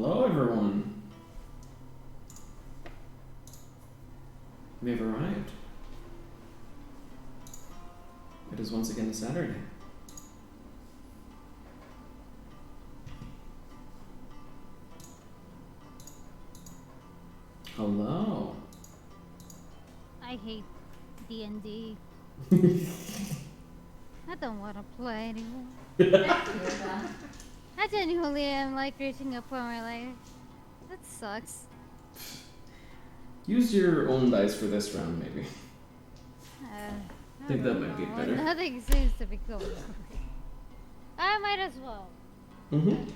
Hello, everyone. We have arrived. It is once again a Saturday. Hello. I hate D&D. I don't want to play anymore. I genuinely am like reaching a point where like, that sucks. Use your own dice for this round, maybe. I think that might be better. Nothing seems to be going on. I might as well. Mm-hmm.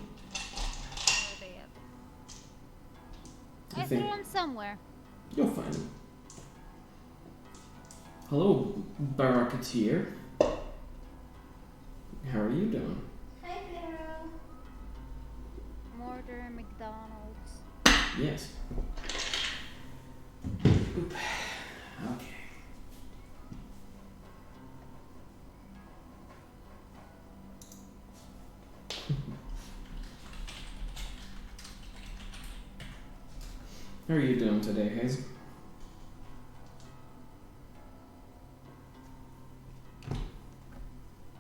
I threw them somewhere. You'll find them. Hello, Barakateer. How are you doing? Hi, girl. Mortar McDonald's. Yes. Oop. Okay. How are you doing today, Hayes?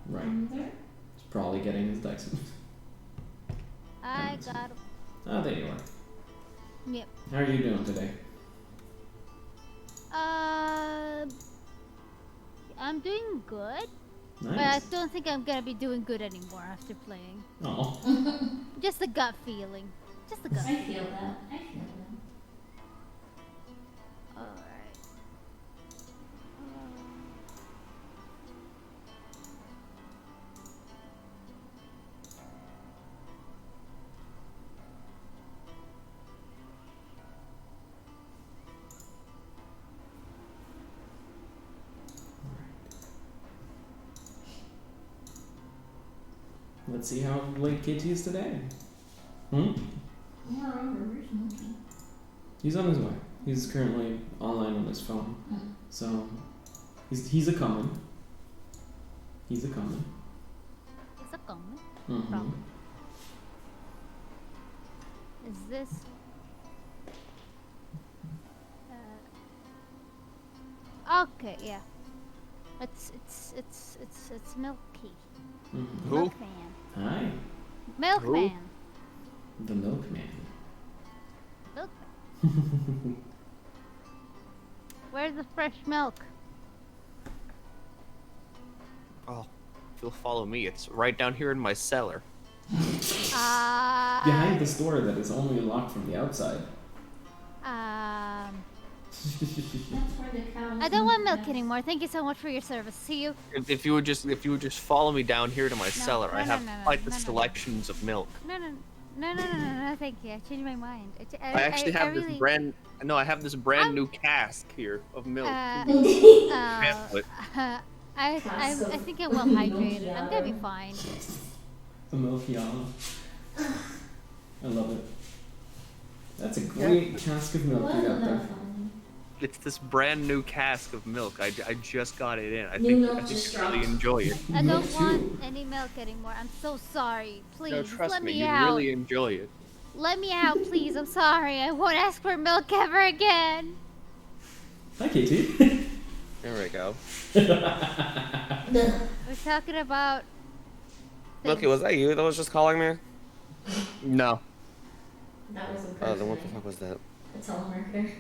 Right. He's probably getting his dice. I got him. Oh, there you are. Yep. How are you doing today? I'm doing good. Nice. But I don't think I'm gonna be doing good anymore after playing. Oh. Just a gut feeling. Just a gut I feeling. feel that. I feel that. Alright. Let's see how late KT is today. Hmm? Yeah, I remember. Where's Monkey? He's on his way. He's currently online on his phone. Hmm. So, he's a coming. He's a coming. It's a comment. Mm-hmm. Problem. Is this? Okay, yeah. It's Milky. Mm-hmm. Who? Milkman. Hi, Milkman. the milkman. Milkman. Where's the fresh milk? Oh, if you'll follow me, it's right down here in my cellar. Behind this door that is only locked from the outside. That's where the cows. I don't want milk anymore. Thank you so much for your service. See you. If you would just follow me down here to my cellar, I have quite the no. selections of milk. No, thank you. I changed my mind. I actually have really... this brand. No, I have this brand new cask here of milk. I think I'm well hydrated. I'm gonna be fine. The milky olive. I love it. That's a great cask of milk you got there. It's this brand new cask of milk. I just got it in. I New think milk you just really dropped. enjoy it. I Me don't too. want any milk anymore. I'm so sorry. Please, No, trust let me, me you out. really enjoy it. Let me out, please. I'm sorry. I won't ask for milk ever again. Hi, KT. There we go. We're talking about. Milky, was that you that was just calling me? No. That was a Oh, then what the person. fuck was that? A telemarketer.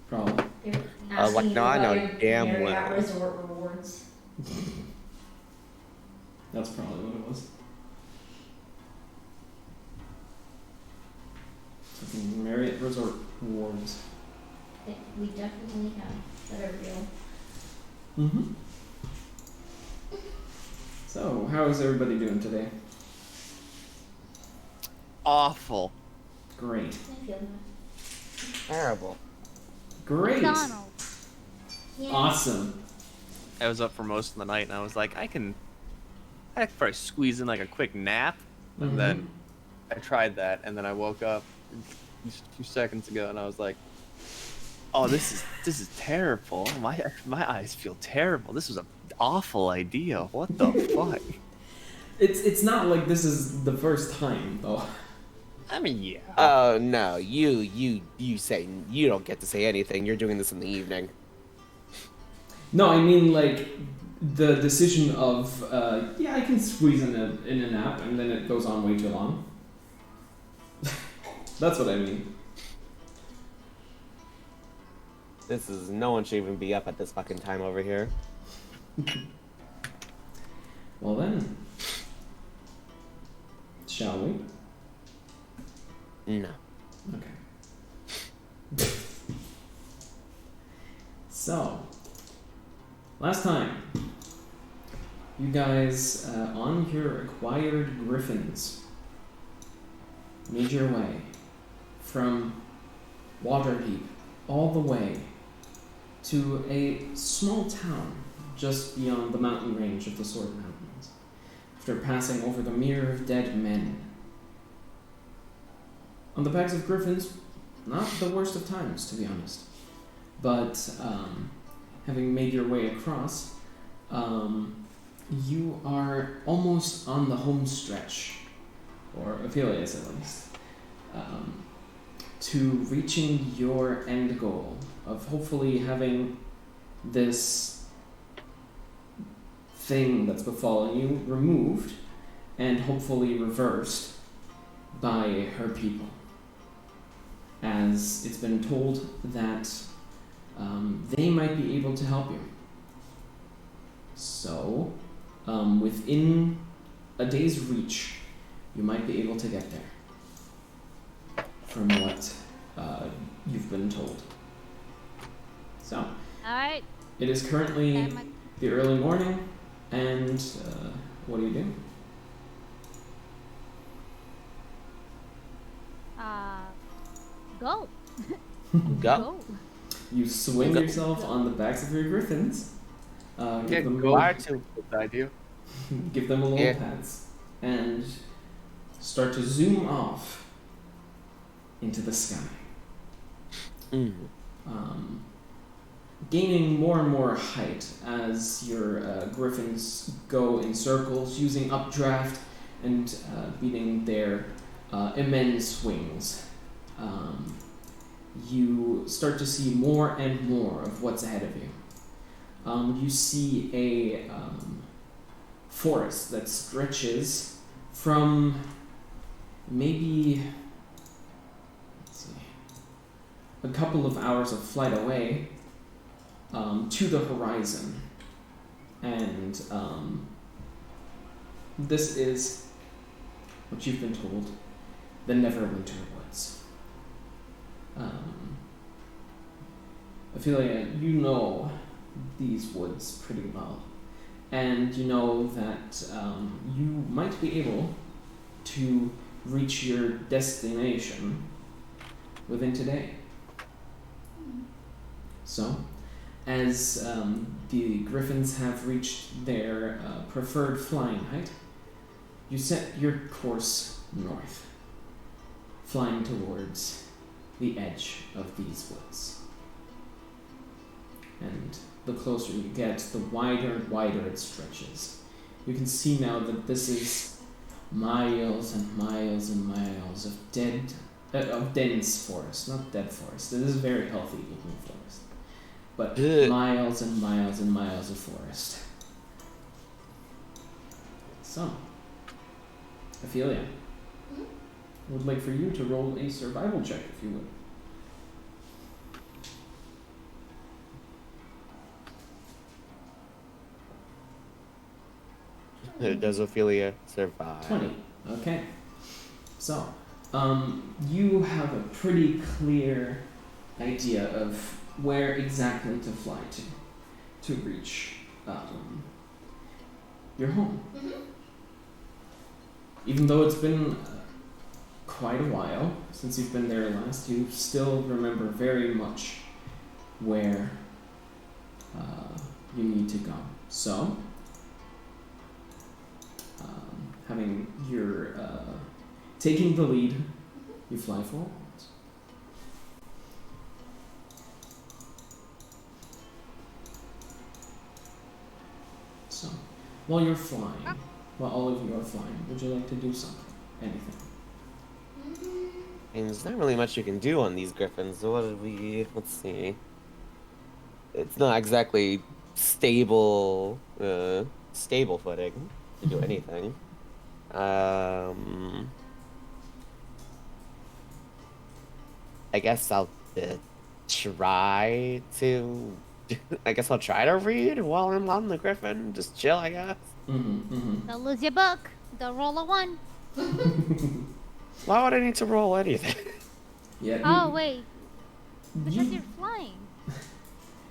Probably. They were I was like, asking no, you I know about your damn Marriott well. Resort rewards. That's probably what it was. Fucking Marriott Resort Rewards. We definitely have that are real. Mm-hmm. So, how is everybody doing today? Awful. Great. I feel that. Terrible. Great. McDonald's. Yeah. Awesome. I was up for most of the night, and I was like, I could probably squeeze in like a quick nap, and Mhm. then I tried that, and then I woke up just a few seconds ago, and I was like, oh, this is terrible. My eyes feel terrible. This was an awful idea. What the fuck? It's not like this is the first time though. I mean, yeah. Oh no, you say you don't get to say anything. You're doing this in the evening. No, I mean like the decision of yeah, I can squeeze in a nap and then it goes on way too long. That's what I mean. This is no one should even be up at this fucking time over here. Well then, shall we? No. Okay. So, last time, you guys on your acquired griffins made your way from Waterdeep all the way to a small town just beyond the mountain range of the Sword Mountains, after passing over the Mirror of Dead Men. On the backs of griffins, not the worst of times, to be honest. But having made your way across, you are almost on the home stretch, or Ophelia is at least, to reaching your end goal of hopefully having this thing that's befallen you removed and hopefully reversed by her people. As it's been told that they might be able to help you. So, within a day's reach, you might be able to get there, from what you've been told. So, Alright. it is currently the early morning, and what do you do? Go. Go. You swing Go. yourself on the backs of your griffins. Give Get them quiet to what I do. give them a little Yeah. pats, and start to zoom off into the sky. Gaining more and more height as your griffins go in circles, using updraft and beating their immense wings. You start to see more and more of what's ahead of you. You see a forest that stretches from maybe, let's see, a couple of hours of flight away to the horizon. And this is what you've been told, the Neverwinter Woods. Ophelia, you know these woods pretty well, and you know that you might be able to reach your destination within today. So, as the griffins have reached their preferred flying height, you set your course north, flying towards the edge of these woods. And the closer you get, the wider and wider it stretches. You can see now that this is miles and miles and miles of dense forest, not dead forest. It is a very healthy looking forest, but miles and miles and miles of forest. So, Ophelia, I would like for you to roll a survival check, if you would. Does Ophelia survive? 20. Okay. So, you have a pretty clear idea of where exactly to fly to reach your home. Even though it's been quite a while since you've been there last, you still remember very much where you need to go. So, having your taking the lead, you fly forward. So, while you're flying, while all of you are flying, would you like to do something? Anything? And there's not really much you can do on these griffins. So what did we? Let's see. It's not exactly stable, stable footing to do anything. I guess I'll try to. I guess I'll try to read while I'm on the griffin. Just chill, I guess. Don't lose your book. Don't roll a 1. Why would I need to roll anything? Yeah. Oh, wait. Because You, you're flying.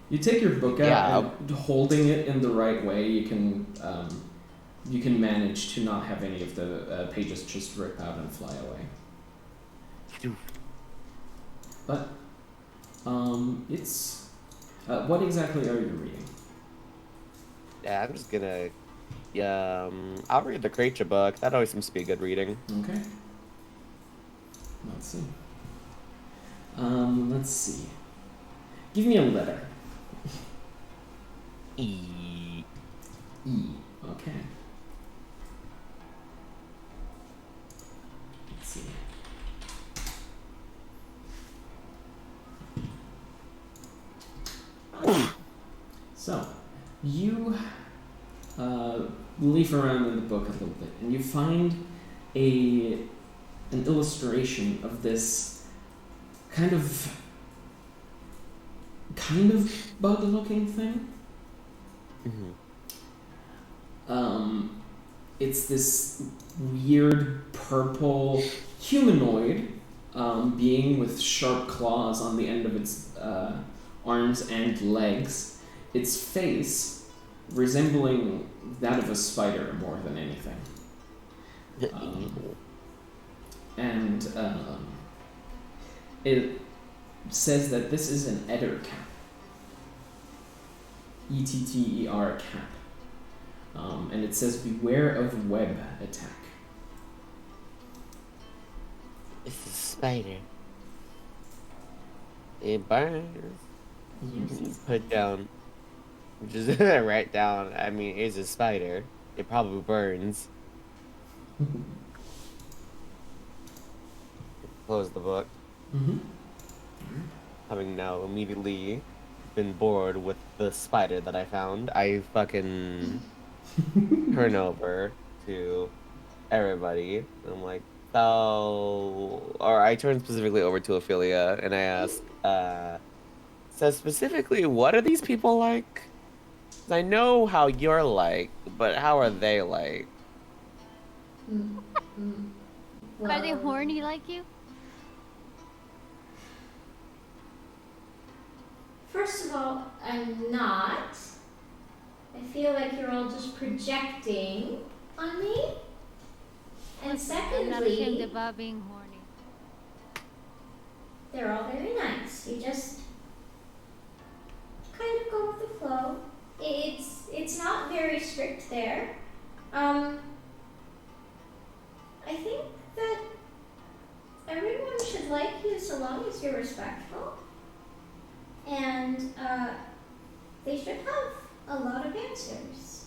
you take your book out Yeah. and holding it in the right way, you can manage to not have any of the pages just rip out and fly away. But it's what exactly are you reading? Yeah, I'm just gonna. I'll read the creature book. That always seems to be a good reading. Okay. Let's see. Give me a letter. E. E. Okay. Let's see. So, you leaf around in the book a little bit, and you find an illustration of this kind of bug-looking thing. It's this weird purple humanoid being with sharp claws on the end of its arms and legs. Its face resembling that of a spider more than anything. And it says that this is an Eder cap. Etter cap. And it says, beware of web attack. It's a spider. It burns. Put down. Just write down. I mean, it's a spider. It probably burns. Close the book. Having now immediately been bored with the spider that I found, I fucking turn over to everybody. I'm like, so, or I turn specifically over to Ophelia and I ask, so specifically, what are these people like? 'Cause I know how you're like, but how are they like? Are they horny like you? First of all, I'm not. I feel like you're all just projecting on me. And I'm not ashamed secondly, about being horny. they're all very nice. You just kind of go with the flow. It's not very strict there. I think that everyone should like you so long as you're respectful. And they should have a lot of answers.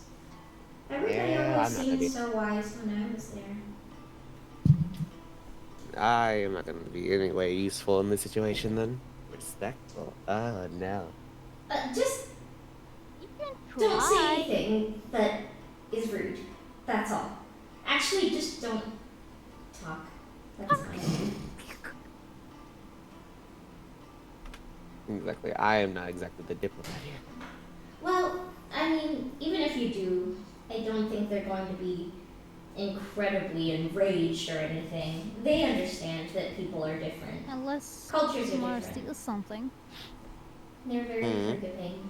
Everybody Yeah, always I'm not gonna seemed so wise when I was there. I am not going to be any way useful in this situation then. Respectful? Oh, no. Just You can don't say try. anything that is rude. That's all. Actually, just don't talk. That's fine. Exactly. I am not exactly the diplomat here. Well, I mean, even if you do, I don't think they're going to be incredibly enraged or anything. They understand that people are different. Unless Cultures are Samara different. steals something. They're very Mhm. forgiving.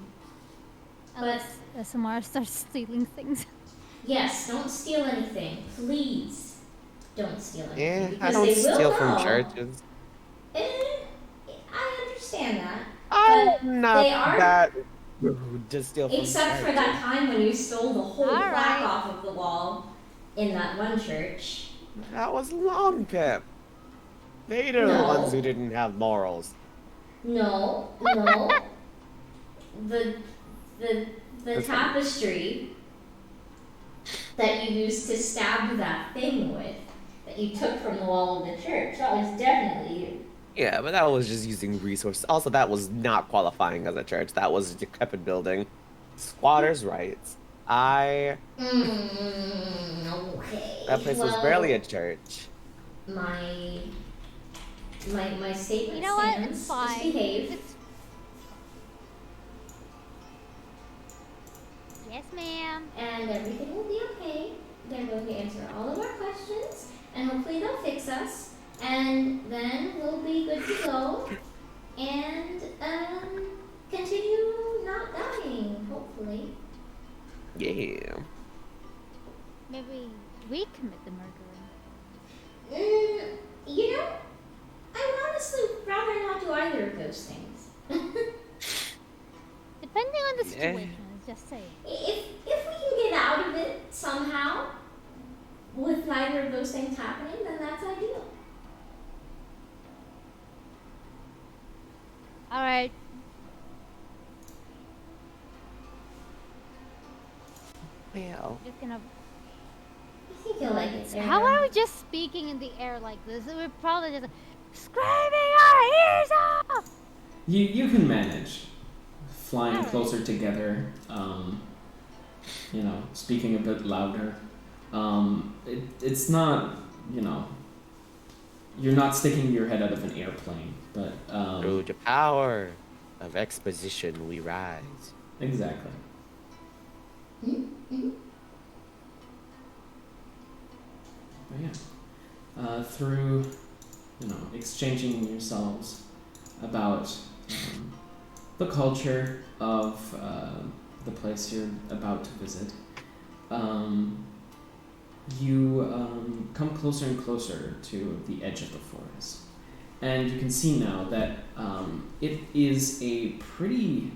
Unless Samara starts stealing things. Yes, don't steal anything. Please don't steal anything. Yeah, because I don't they will steal know. from churches. I understand that. I'm not they are- that rude to steal from Except for churches. that time when you stole the whole All plaque right. off of the wall in that one church. That was Long Pip. They're the No. ones who didn't have morals. No. the That's tapestry that you used to stab that thing with, that that you took from the wall of the church. That was definitely you. Yeah, but that was just using resources. Also, that was not qualifying as a church. That was a decrepit building. Squatters' rights. Okay. That place was barely a church. My statement You know what? stands. It's fine. Just behave. Yes, ma'am. And everything will be okay. They're going to answer all of our questions, and hopefully they'll fix us, and then we'll be good to go, and continue not dying, hopefully. Yeah. Maybe we commit the murder. You know, I would honestly rather not do either of those things. Depending on the Yeah. situation, just say. If we can get out of it somehow, with neither of those things happening, then that's ideal. Alright. Well. Just gonna. I think you'll like it there. How are we just speaking in the air like this? We're probably just screaming our ears off! You can manage flying Alright. closer together. You know, speaking a bit louder. It's not, you know, you're not sticking your head out of an airplane, but Through the power of exposition, we rise. exactly. Mm-hmm. But yeah, through, you know, exchanging yourselves about the culture of the place you're about to visit, you come closer and closer to the edge of the forest. And you can see now that it is a pretty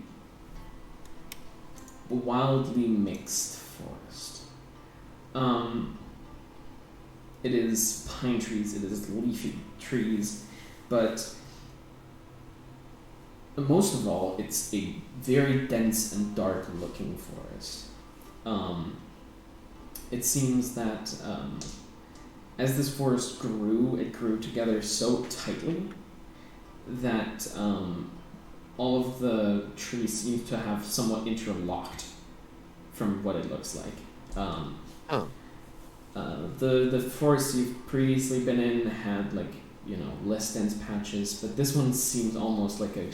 wildly mixed forest. It is pine trees, it is leafy trees, but most of all, it's a very dense and dark looking forest. It seems that as this forest grew, it grew together so tightly that all of the trees seem to have somewhat interlocked from what it looks like. The forest you've previously been in had, like, you know, less dense patches, but this one seems almost like a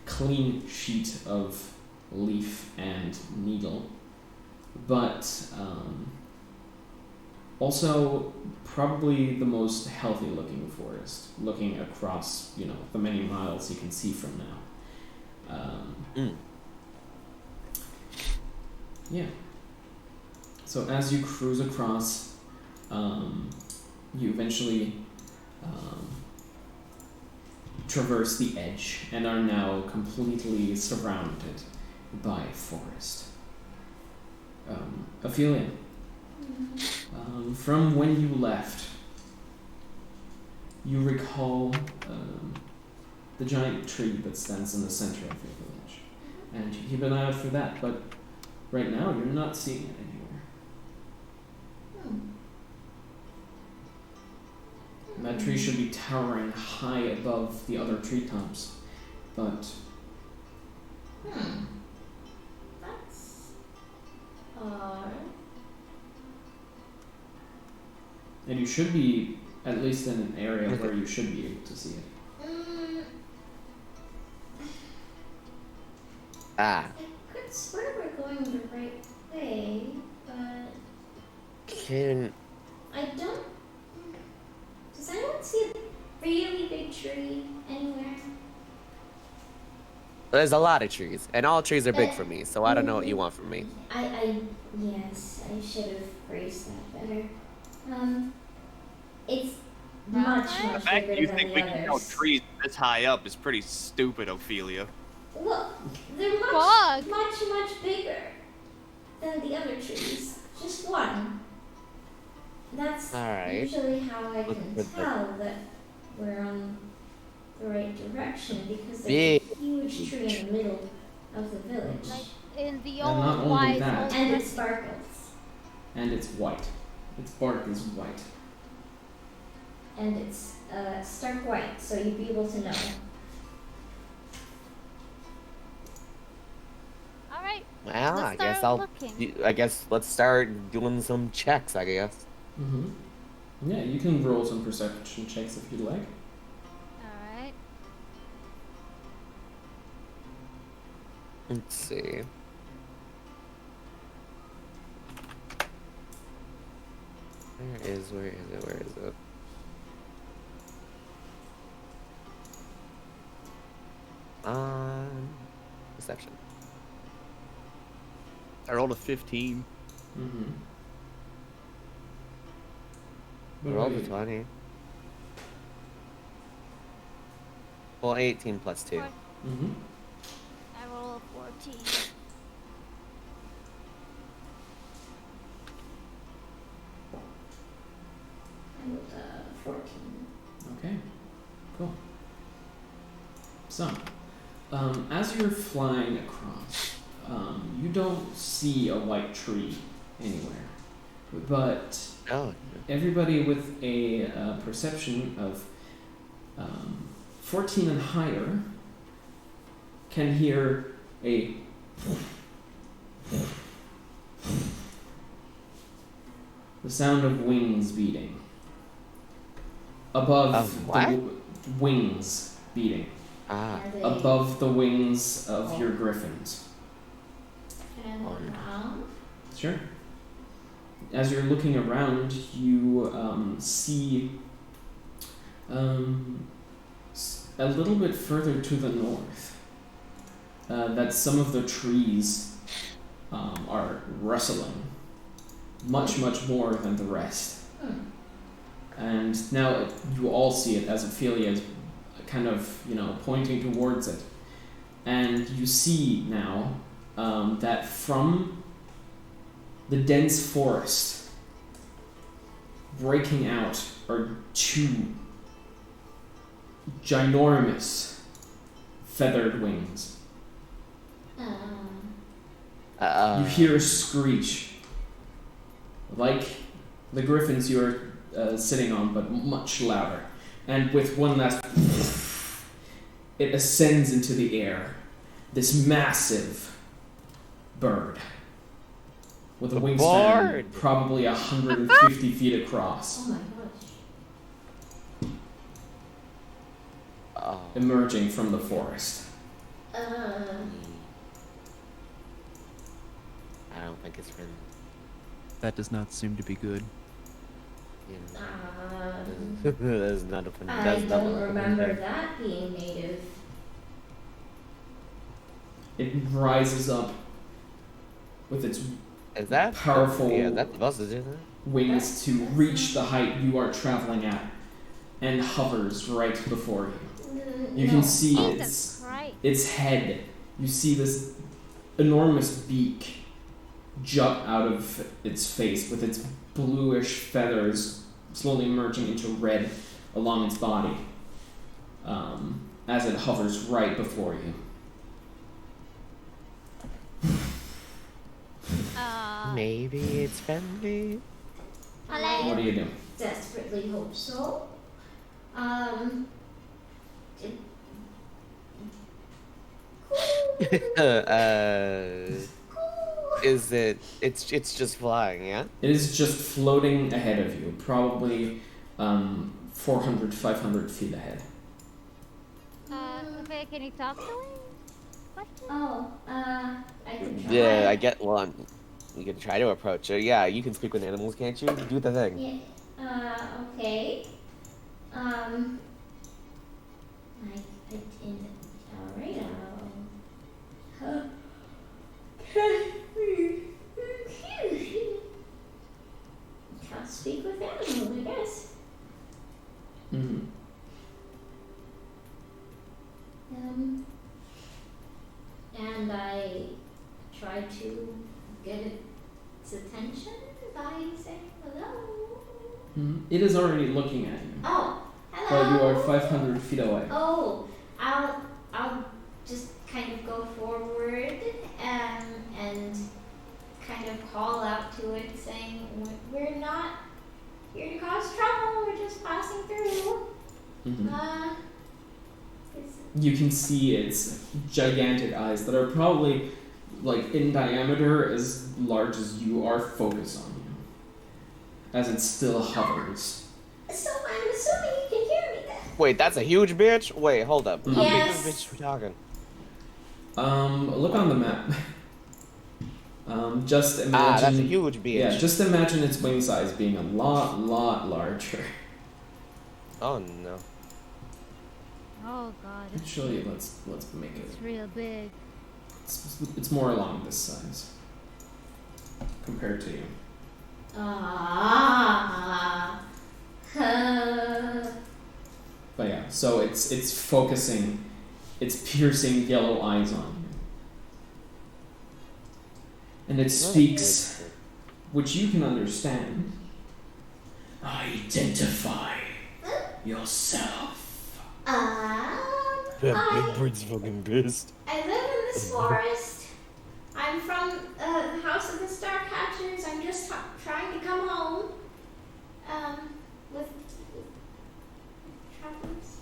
clean sheet of leaf and needle. But also probably the most healthy looking forest, looking across, you know, the many miles you can see from now. Yeah. So as you cruise across, you eventually traverse the edge and are now completely surrounded by forest. Ophelia, from when you left, you recall the giant tree that stands in the center of your village, and you keep an eye out for that, but right now you're not seeing it anywhere. That tree should be towering high above the other treetops, but That's odd. and you should be at least in an area where you should be able to see it. I could swear we're going the right way, but I don't. Does anyone see a really big tree anywhere? There's a lot of trees, and all trees are big for me, so I don't know what you want from me. Yes, I should have phrased that better. It's Right. much The fact bigger you than think the we can count others. trees this high up is pretty stupid, Ophelia. Well, they're Fuck. much bigger than the other trees. Just one. That's Alright. usually how I Look can at the- tell that we're on the right direction, because there's Big. a huge tree in the middle of the village. Like in the And not old only wise that- old And it recipe. sparkles. And it's white. Its bark is white. and it's stark white, so you'd be able to know. All right. Well, Let's I guess start looking. I guess let's start doing some checks. I guess. Mm-hmm. Yeah, you can roll some perception checks if you'd like. All right. Let's see. Where is it? Perception. I rolled a 15. Mm-hmm. I rolled a 20. Well, 18 plus 2. Mm-hmm. I roll a 14. I rolled 14. Okay, cool. So, as you're flying across, you don't see a white tree anywhere, but Oh. everybody with a perception of 14 and higher can hear a the sound of wings beating above Of what? the wings beating Ah. Are they above the wings of your griffins. Can I look around? Sure. As you're looking around, you see a little bit further to the north that some of the trees are rustling much more than the rest. And now you all see it as Ophelia is kind of, pointing towards it. And you see now that from the dense forest breaking out are two ginormous feathered wings. You hear a screech like the griffins you're sitting on, but much louder. And with one last, it ascends into the air. This massive bird with a A wingspan bird. probably 150 feet across, Oh my gosh. Oh. emerging from the forest. I don't think it's been. That does not seem to be good. You know, that's not a fun. I That's not don't a fun remember thing. that being native. It rises up with its Is that powerful Yeah, that's the buses, isn't it? wings to reach the height you are traveling at and hovers right before you. You No. can see Jesus Christ. its head. You see this enormous beak jut out of its face with its bluish feathers slowly merging into red along its body as it hovers right before you. Maybe it's friendly. What do you do? Desperately hope so. Is it? It's just flying, yeah. It is just floating ahead of you, probably 400, 500 feet ahead. Okay, can you talk to him? Question? Oh, I can try. Yeah, I get one. You can try to approach it. Yeah, you can speak with animals, can't you? Do the thing. Yeah. Okay. I didn't. Alright, Can't speak with animals, I guess. Mm-hmm. And I try to get its attention by saying hello. Mm-hmm. It is already looking at you, Oh, but hello. you are 500 feet away. Oh, I'll just kind of go forward and kind of call out to it, saying we're not here to cause trouble. We're just passing through. Mhm. It's, You can see its gigantic eyes that are probably like in diameter as large as you are focused on you, as it still hovers. so I'm assuming you can hear me then. Wait, that's a huge bitch? Wait, hold up. How big Yes. of a bitch are we talking? Look on the map. Just imagine. That's a huge bitch. Yeah, just imagine its wing size being a lot larger. Oh no. Oh god, Actually, let's make it. it's real big. It's more along this size compared to you. Ah. But yeah, so it's focusing, it's piercing yellow eyes on you, and it speaks, which you can understand. Identify yourself. That I big bird's fucking pissed. live in this forest. I'm from the House of the Starcatchers. I'm just trying to come home. With travelers.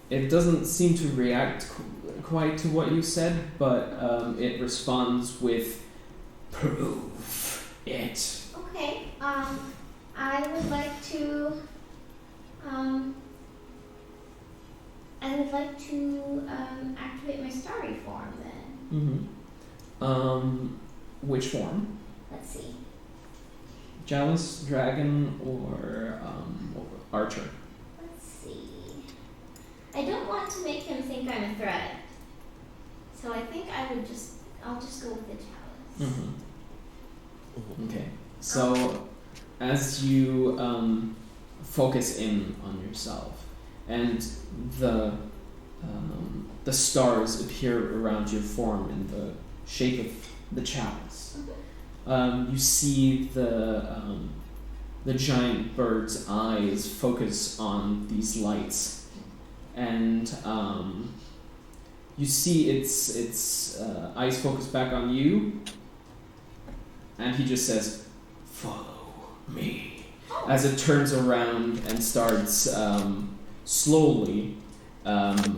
It doesn't seem to react quite to what you said, but it responds with, "Prove it." Okay. I would like to. Activate my starry form then. Which form? Let's see. Chalice, dragon, or archer? Let's see. I don't want to make him think I'm a threat. So I think I'll just go with the chalice. Okay. So, as you focus in on yourself, and the stars appear around your form in the shape of the chalice, you see the giant bird's eyes focus on these lights, and you see its eyes focus back on you, and he just says, "Follow me," as it turns around and starts slowly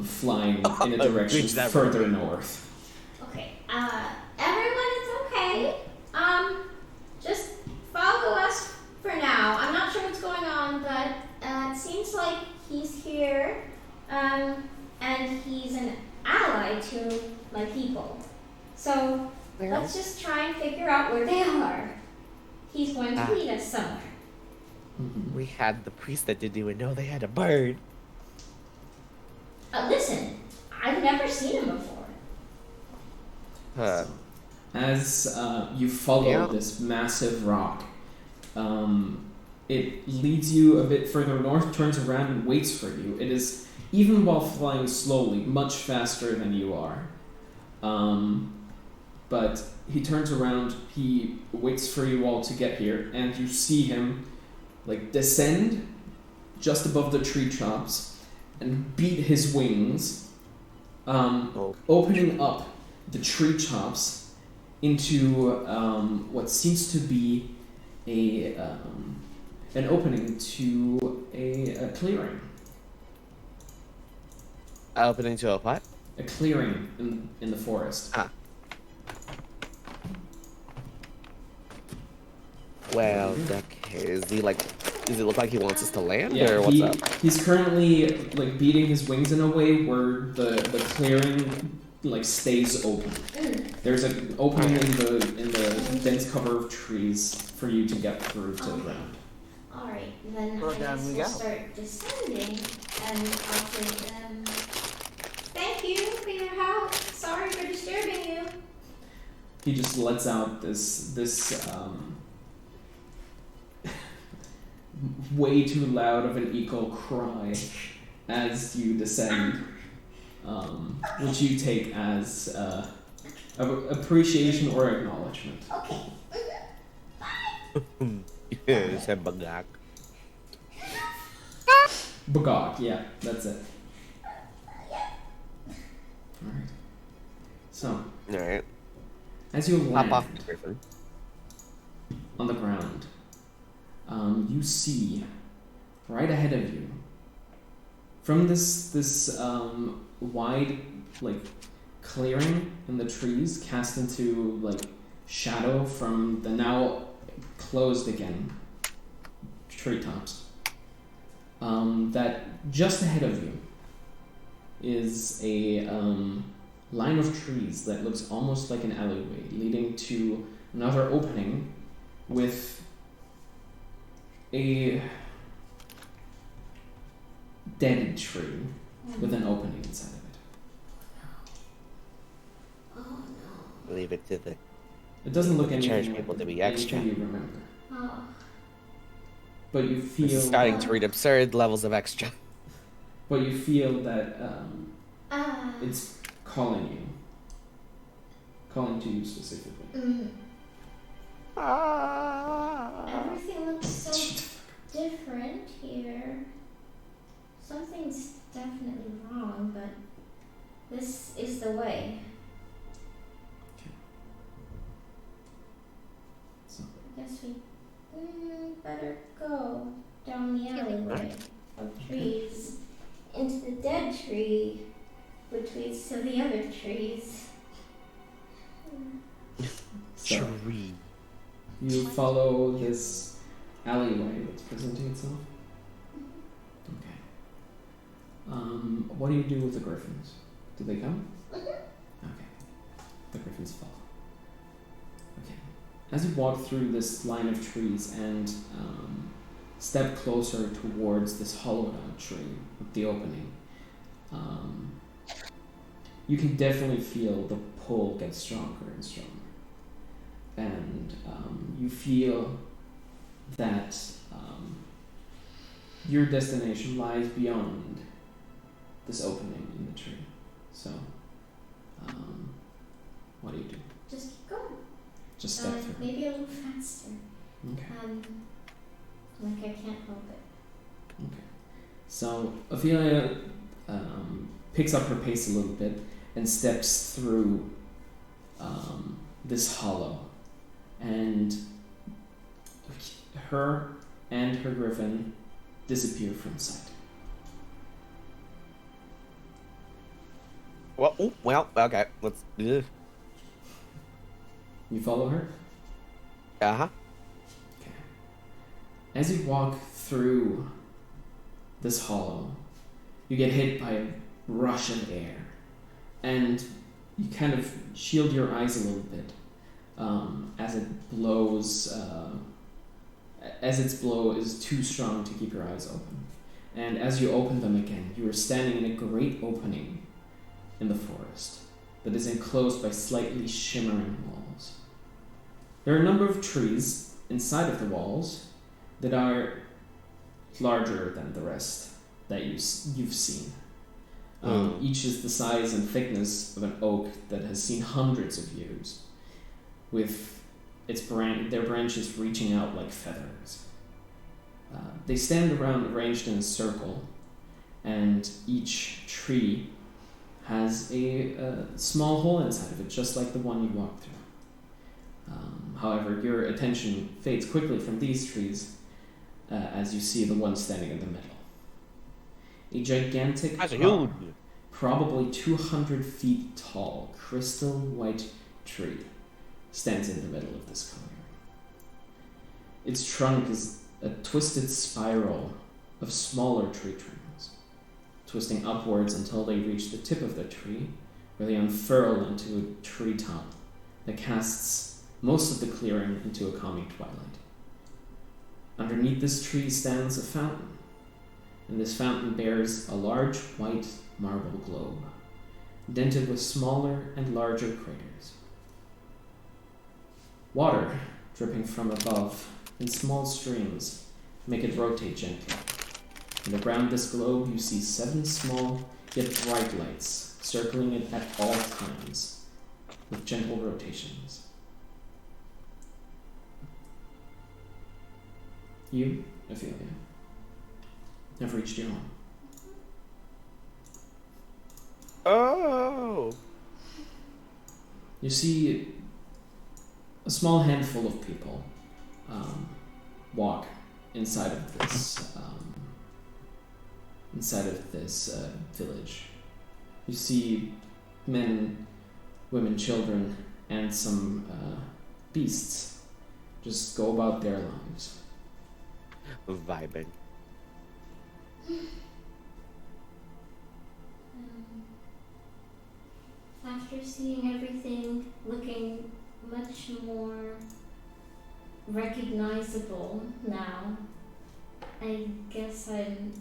flying in a direction Bitch, that further north. Okay. Everyone, it's okay. Just follow us for now. I'm not sure what's going on, but it seems like he's here, and he's an ally to my people. So let's just try and figure out where they are. He's going to lead us somewhere. We had the priest that didn't even know they had a bird. Listen, I've never seen him before. As you follow Yeah. this massive rock, it leads you a bit further north, turns around, and waits for you. It is, even while flying slowly, much faster than you are. But he turns around, he waits for you all to get here, and you see him descend just above the tree tops and beat his wings, opening up the tree tops into what seems to be an opening to a clearing. Opening to a what? A clearing in the forest. Well, is he does it look like he wants us to land, Yeah, or what's up? he's currently beating his wings in a way where the clearing stays open. There's an opening in the dense cover of trees for you to get through to the ground. Alright, then Well, I down guess we we'll go. start descending, and I'll say, thank you for your help. Sorry for disturbing you. He just lets out this way too loud of an equal cry as you descend, which you take as appreciation or acknowledgement. Okay. Yeah, said bagak. Bagog, yeah, that's it. Alright. So, Alright. as you Hop off, land Griffin. on the ground, you see right ahead of you from this wide like clearing in the trees cast into like shadow from the now closed again treetops. That just ahead of you is a line of trees that looks almost like an alleyway leading to another opening with a dead tree with an opening inside of it. Oh no. Leave it to the It doesn't look anything church like people to be anything extra. you remember, Oh. but you This feel is starting to read absurd levels of extra. but you feel that Ah. it's calling to you specifically. Everything looks so different here. Something's definitely wrong, but this is the way. So I guess we better go down the alleyway of trees into the dead tree, which leads to the other trees. So Tree. you follow this alleyway that's presenting itself. Okay. What do you do with the griffins? Do they come? Okay. The griffins follow. Okay. As you walk through this line of trees and step closer towards this hollowed out tree with the opening, you can definitely feel the pull get stronger and stronger. And you feel that your destination lies beyond this opening in the tree. So, what do you do? Just keep going. Just step through. Maybe a little faster. Okay. Like I can't help it. Okay. So Ophelia picks up her pace a little bit and steps through this hollow, and her and her griffin disappear from sight. Well, okay. Let's. You follow her? Uh-huh. Okay. As you walk through this hollow, you get hit by a rush of air, and you kind of shield your eyes a little bit as it blows, as its blow is too strong to keep your eyes open. And as you open them again, you are standing in a great opening in the forest that is enclosed by slightly shimmering walls. There are a number of trees inside of the walls that are larger than the rest that you've seen. Each is the size and thickness of an oak that has seen hundreds of years, with their branches reaching out like feathers. They stand arranged in a circle, and each tree has a small hole inside of it, just like the one you walked through. However, your attention fades quickly from these trees as you see the one standing in the middle. A gigantic, probably 200 feet tall, crystal white tree stands in the middle of this clearing. Its trunk is a twisted spiral of smaller tree trimmings, twisting upwards until they reach the tip of the tree, where they unfurl into a treetop that casts most of the clearing into a calming twilight. Underneath this tree stands a fountain, and this fountain bears a large white marble globe, dented with smaller and larger craters. Water dripping from above in small streams make it rotate gently, and around this globe you see 7 small yet bright lights circling it at all times with gentle rotations. You, Ophelia, have reached your home. Oh! You see a small handful of people walk inside of this village. You see men, women, children, and some beasts just go about their lives. Vibing. After seeing everything looking much more recognizable now, I guess I'm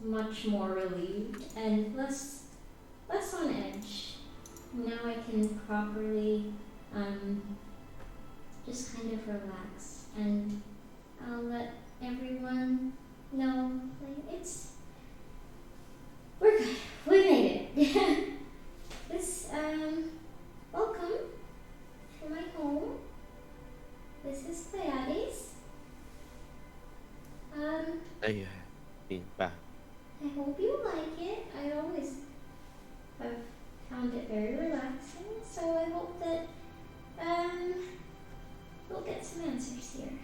much more relieved and less on edge. Now I can properly just kind of relax, and I'll let everyone know, like, we're good. We made it. Welcome to my home. This is Pleiades. I hope you like it. I always have found it very relaxing, so I hope that we'll get some answers here.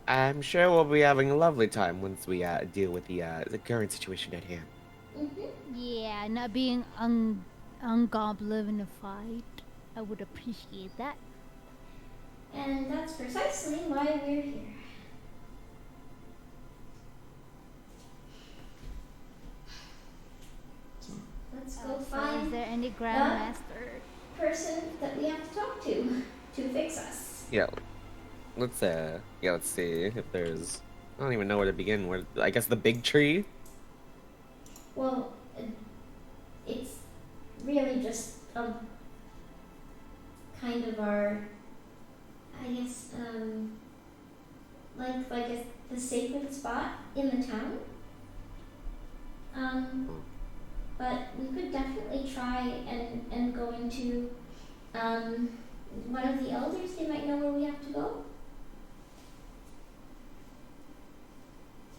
I'm sure we'll be having a lovely time once we deal with the current situation at hand. Yeah, not being ungoblinified. I would appreciate that. And that's precisely why we're here. Let's go So find is there any grandmaster? person that we have to talk to fix us. Yeah. Let's see if there's. I don't even know where to begin. I guess the big tree. Well, it's really just kind of our, I guess, like the sacred spot in the town. But we could definitely try and go into one of the elders. They might know where we have to go.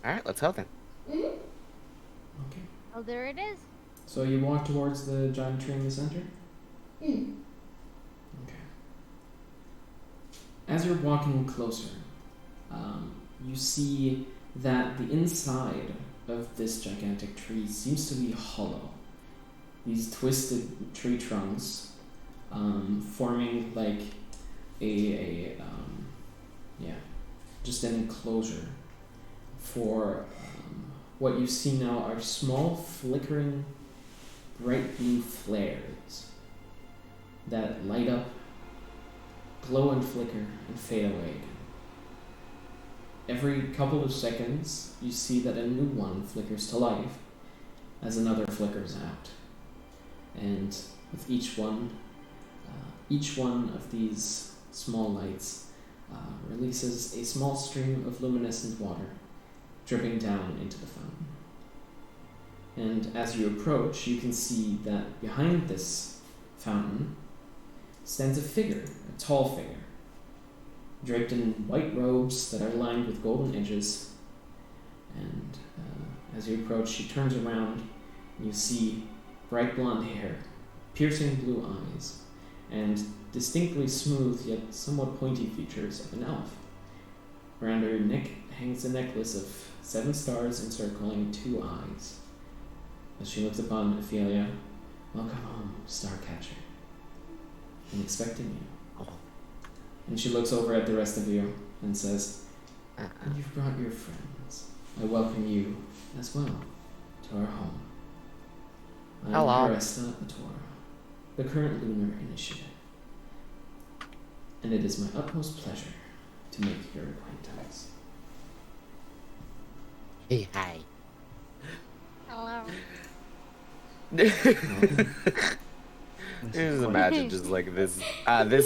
All right, let's help then. Mm-hmm. Okay. Oh, there it is. So you walk towards the giant tree in the center? Mm. Okay. As you're walking closer, you see that the inside of this gigantic tree seems to be hollow. These twisted tree trunks forming like just an enclosure for what you see now are small flickering bright blue flares that light up, glow and flicker, and fade away again. Every couple of seconds, you see that a new one flickers to life as another flickers out. And with each one of these small lights releases a small stream of luminescent water dripping down into the fountain. And as you approach, you can see that behind this fountain stands a figure, a tall figure, draped in white robes that are lined with golden edges. And as you approach, she turns around and you see bright blonde hair, piercing blue eyes, and distinctly smooth yet somewhat pointy features of an elf. Around her neck hangs a necklace of 7 stars encircling 2 eyes. As she looks upon Ophelia, "Welcome home, Starcatcher. I'm expecting you." And she looks over at the rest of you and says, "And you've brought your friends. I welcome you as well to our home. I'm Caresta Atora, the current lunar initiative. And it is my utmost pleasure to make your acquaintance." Hey, hi. Hello. Just imagine just like this.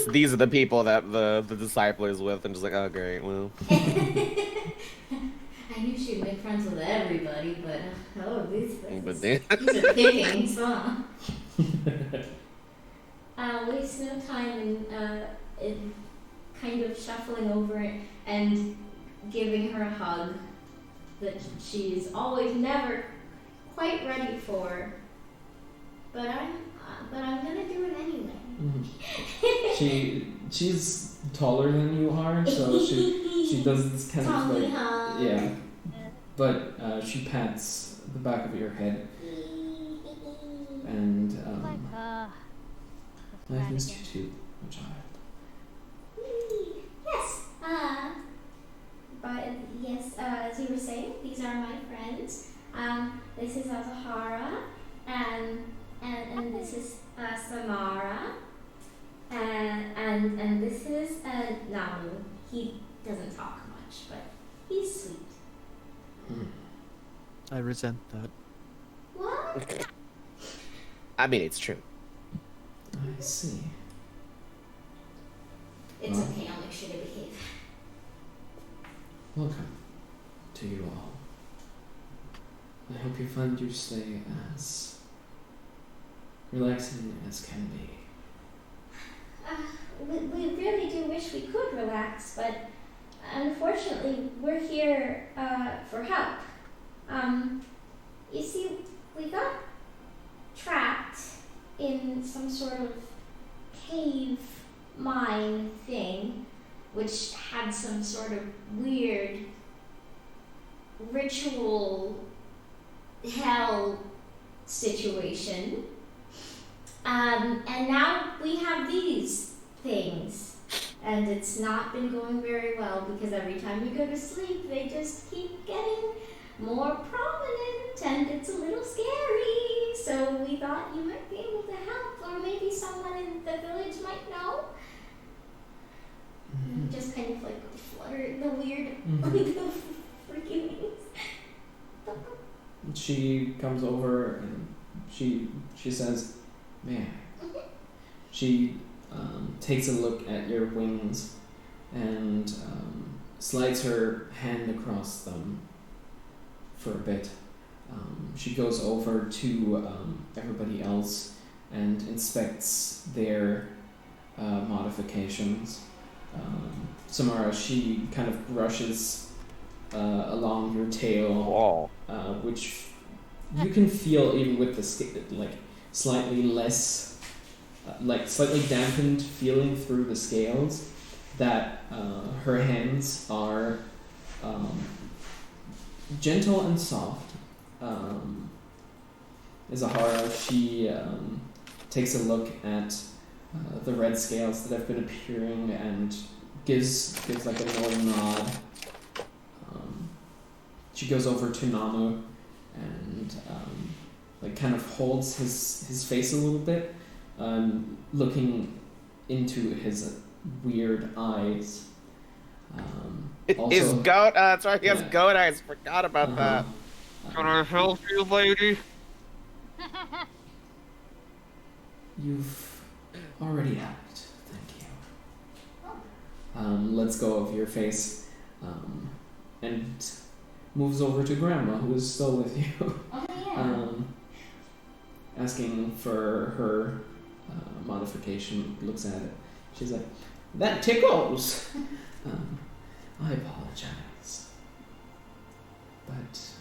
These are the people that the disciple is with, and just like, oh great, well. I knew she'd make friends with everybody, but these are pickings, huh? Waste no time in kind of shuffling over it and giving her a hug that she's always never quite ready for. But I'm gonna do it anyway. She's taller than you are, so she does this kind of Tommy like hug. yeah, but she pats the back of your head and Like, I've missed you too, my child. Yes. But yes, as you were saying, these are my friends. This is Azahara, and this is Samara, and this is Namu. He doesn't talk much, but he's sweet. I resent that. What? I mean, it's true. I see. It's okay. I'll make sure to behave. Welcome to you all. I hope you find your stay as relaxing as can be. We really do wish we could relax, but unfortunately, we're here for help. You see, we got trapped in some sort of cave mine thing, which had some sort of weird ritual hell situation. And now we have these things. And it's not been going very well because every time we go to sleep, they just keep getting more prominent and it's a little scary. So we thought you might be able to help, or maybe someone in the village might know. And just kind of like flutter the weird, freaking wings. She comes over and she says, "Man." She takes a look at your wings and slides her hand across them for a bit. She goes over to everybody else and inspects their modifications. Samara, she kind of brushes along your tail, which you can feel even with the like slightly less, like slightly dampened feeling through the scales, that her hands are gentle and soft. Zahara, she takes a look at the red scales that have been appearing and gives like a knowing nod. She goes over to Namu and like kind of holds his face a little bit, looking into his weird eyes. His goat. That's right. He has goat eyes. Forgot about that. Can I help you, lady? You've already helped. Thank you. Lets go of your face, and moves over to Grandma, who is still with you. Oh yeah. Asking for her modification. Looks at it. She's like, "That tickles." I apologize, but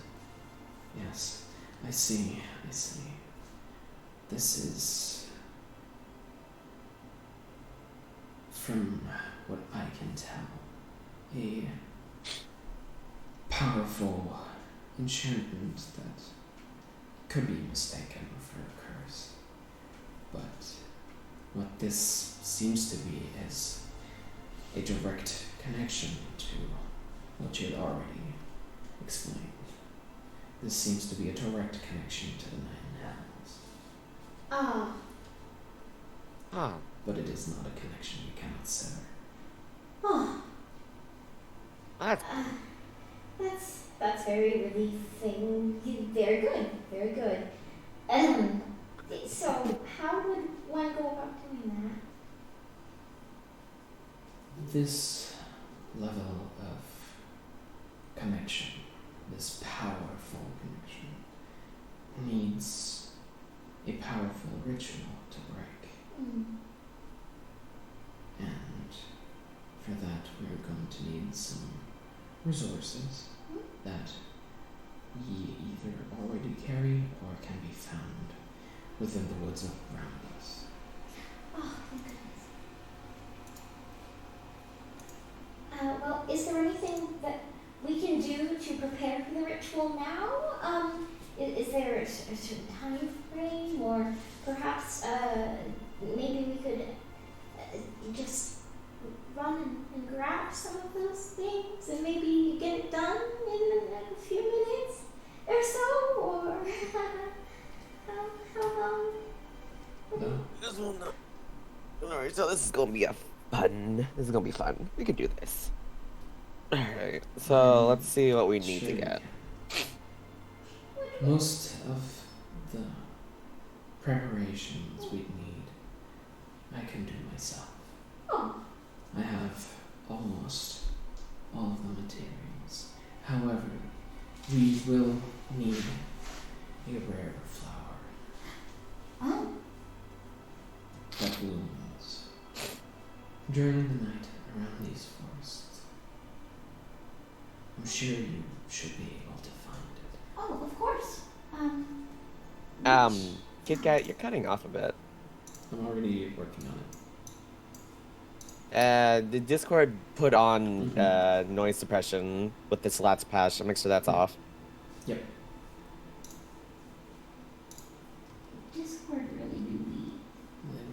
yes, I see. This is, from what I can tell, a powerful enchantment that could be mistaken for a curse. But what this seems to be is a direct connection to what you had already explained. This seems to be a direct connection to the Nine Hells. But it is not a connection you cannot sever. That's very relieving. Very good. Very good. So how would one go about doing that? This level of connection, this powerful connection, needs a powerful ritual to break. And for that, we're going to need some resources that ye either already carry or can be found within the woods around us. Oh, thank goodness. Well, is there anything that we can do to prepare for the ritual now? Is there a certain time frame, or perhaps maybe we could just run and grab some of those things and maybe get it done in a few minutes or so, or how long? No. This one. Alright, so this is gonna be fun. This is gonna be fun. We can do this. Alright, so let's see what we need Sure to you get. can. Most of the preparations we'd need, I can do myself. Oh, I have almost all of the materials. However, we will need a rare flower oh, that blooms during the night around these forests. I'm sure you should be able to find it. oh, of course. Kit Kat, you're cutting off a bit. I'm already working on it. The Discord put on noise suppression with this last patch. I'll make sure that's off. Yep. Discord really do we.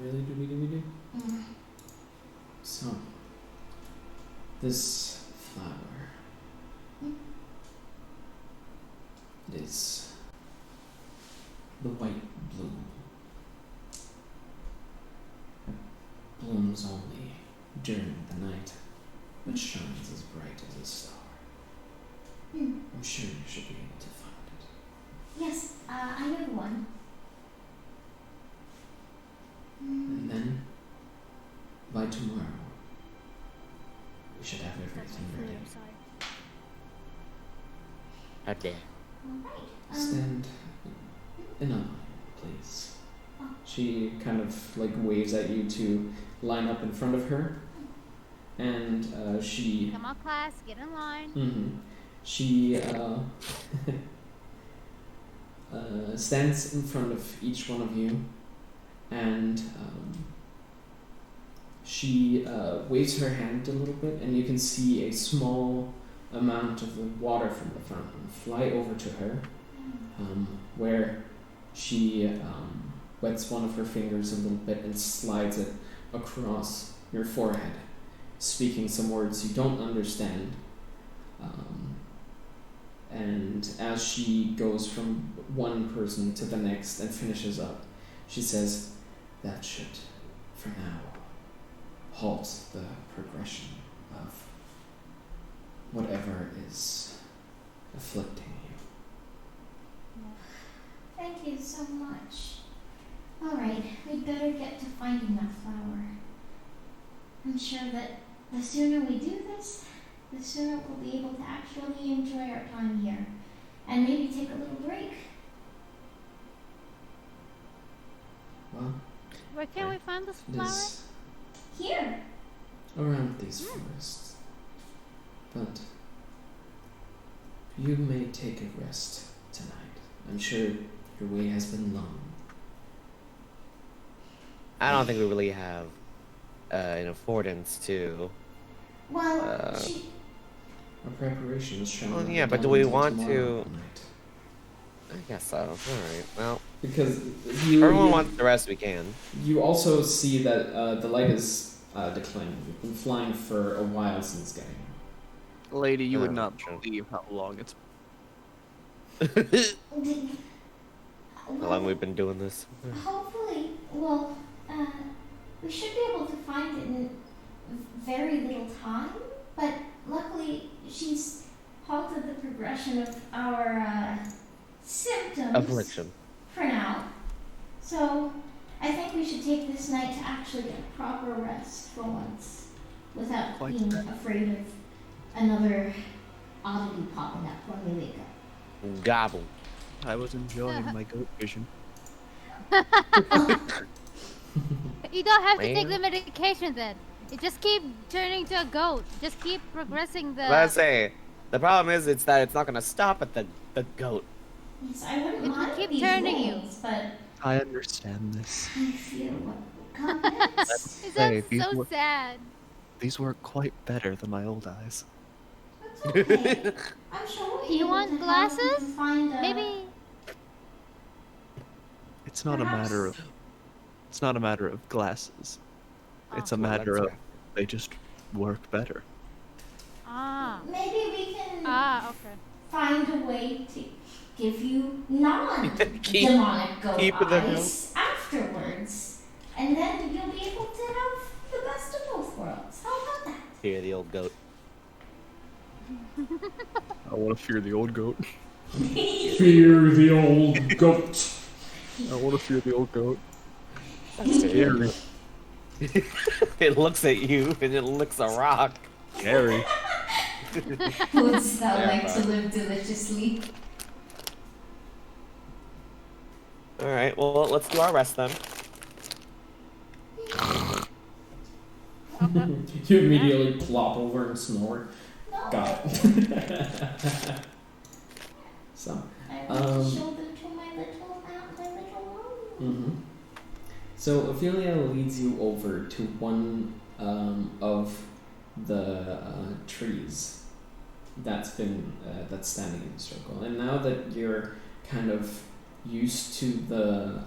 Really, do we do? Mm. So, this flower, it is the white bloom. Blooms only during the night, but shines as bright as a star. Mm. I'm sure you should be able to find it. Yes, I know the one. And then, by tomorrow, we should have That's everything my food, ready. I'm sorry. Okay. Alright. Stand in a line, please. Oh. She kind of like waves at you to line up in front of her, and she Come on, class, get in line. she stands in front of each one of you, and she waves her hand a little bit, and you can see a small amount of the water from the fountain fly over to her, where she wets one of her fingers a little bit and slides it across your forehead, speaking some words you don't understand. And as she goes from one person to the next and finishes up, she says, "That should, for now, halt the progression of whatever is afflicting you." Thank you so much. Alright, we'd better get to finding that flower. I'm sure that the sooner we do this, the sooner we'll be able to actually enjoy our time here. And maybe take a little break. Well, Where can we find this it flower? is Here! around these forests. But you may take a rest tonight. I'm sure your way has been long. I don't think we really have an affordance to. Well, Our preparation is shown. Well, that yeah, we but do don't we until want tomorrow to- night. I guess so. Alright, well. Because If you, everyone wants the rest, we can. you also see that the light is declining. You've been flying for a while since getting here. Lady, you would Oh, not true. believe how long it's. How long we've been doing this? hopefully, well, we should be able to find it in very little time, but luckily she's halted the progression of our symptoms Affliction. for now. So I think we should take this night to actually get proper rest for once, without Quite being right. afraid of another oddity popping up when we wake up. Gobble. I was enjoying my goat vision. You don't have to Man. take the medication then. You just keep turning to a goat. Just keep progressing the. Let's say the problem is it's that it's not gonna stop at the goat. Yes, I wouldn't It will mind keep these turning you. wings, but I understand this. I feel what Comments? It Hey, sounds so sad. these work quite better than my old eyes. That's okay. I'm sure we'll Do you able want to help glasses? you find a... Maybe. It's not a matter of glasses. It's a Oh. matter Well, of they just work better. Ah. Maybe we can Okay. find a way to give you non-demonic keep goat them eyes afterwards. And then you'll be able to have the best of both worlds. How about that? Hear the old goat. I want to fear the old goat. Fear the old goat. I want to fear the old goat. That's Scary. It looks at you and it licks a rock. Scary. Foods that like to Terrifying. live deliciously. Alright, well, let's do our rest then. You immediately plop over and snore. No, Got it. So. I want to show them to my little room. Mm-hmm. So Ophelia leads you over to one of the trees that's standing in a circle, and now that you're kind of used to the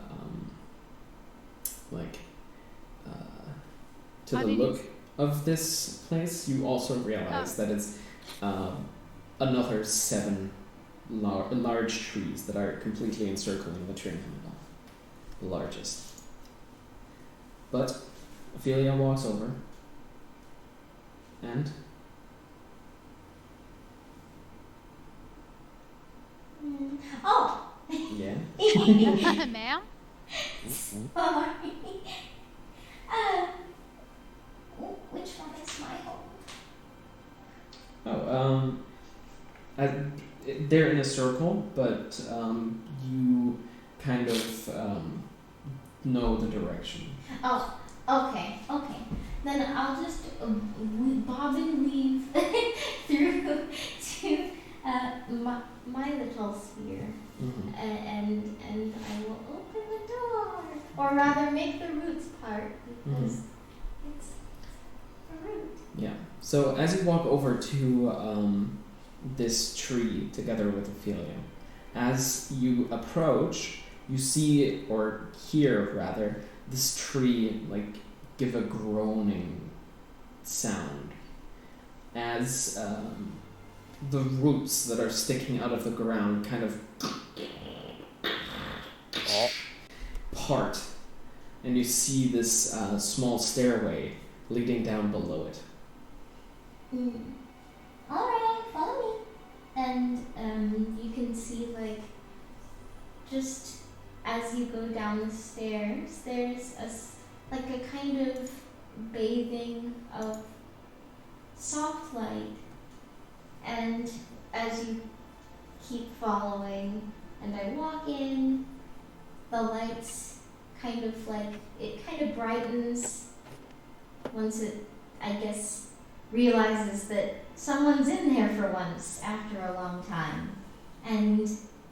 How did you look of this place, you also realize that it's another 7 large trees that are completely encircling the tree in the middle, the largest. But Ophelia walks over and Oh! yeah. Ma'am? Sorry. Which one is my home? They're in a circle, but you kind of know the direction. Oh, okay. Then I'll just bob and weave through to my little sphere, Mm-hmm. and I will open the door, or rather make the roots part because it's a root. Yeah. So as you walk over to this tree together with Ophelia, as you approach, you see, or hear rather, this tree give a groaning sound as the roots that are sticking out of the ground kind of part, and you see this small stairway leading down below it. Alright, follow me. And you can see just as you go down the stairs, there's a kind of bathing of soft light. And as you keep following, and I walk in, the lights kind of brightens once it, I guess, realizes that someone's in there for once after a long time. And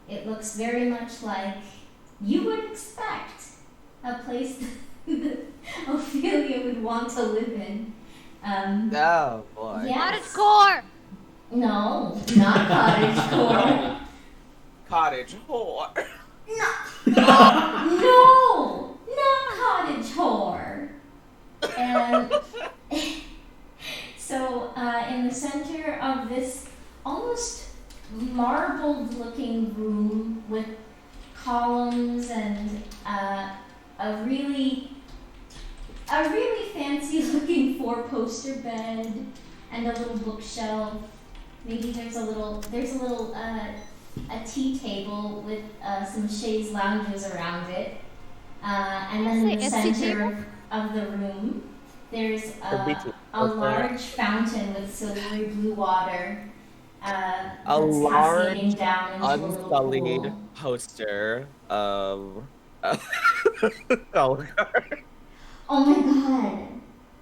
it looks very much like you would expect a place that Ophelia would want to live in. Oh, boy. Yes. Cottagecore! No, not cottagecore. Cottage whore. No, not cottagecore. And so, in the center of this almost marbled-looking room with columns and a really fancy-looking 4-poster bed and a little bookshelf. Maybe there's a little a tea table with some chaise lounges around it, and then in the center of the room, there's a large fountain with silvery blue water. A large, cascading down into a little unsullied pool. poster of. Oh, Oh my god!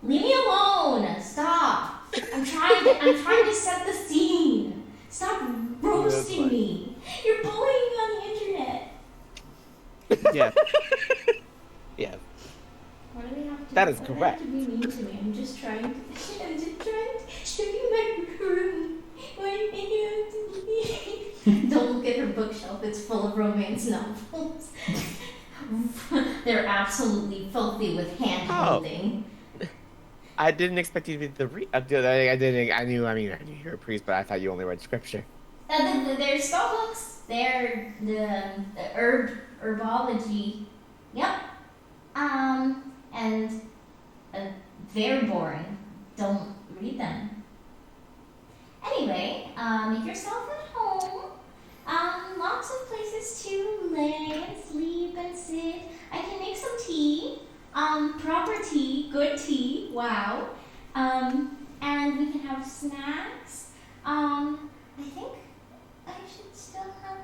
Leave me alone! Stop! I'm trying to set the scene. Stop roasting me. You're bullying me on the internet. Yeah. yeah. What do we have That is Don't correct. have to be mean to me. I'm just trying to show you my room. Why do you have to be? Don't look at her bookshelf. It's full of romance novels. They're absolutely filthy with hand holding. I didn't expect you to be the I didn't. I knew you're a priest, but I thought you only read scripture. They're spell books. They're the herbology. Yep. And very boring. Don't read them. Anyway, make yourself at home. Lots of places to lay and sleep and sit. I can make some tea. Proper tea, good tea. Wow. And we can have snacks. I think I should still have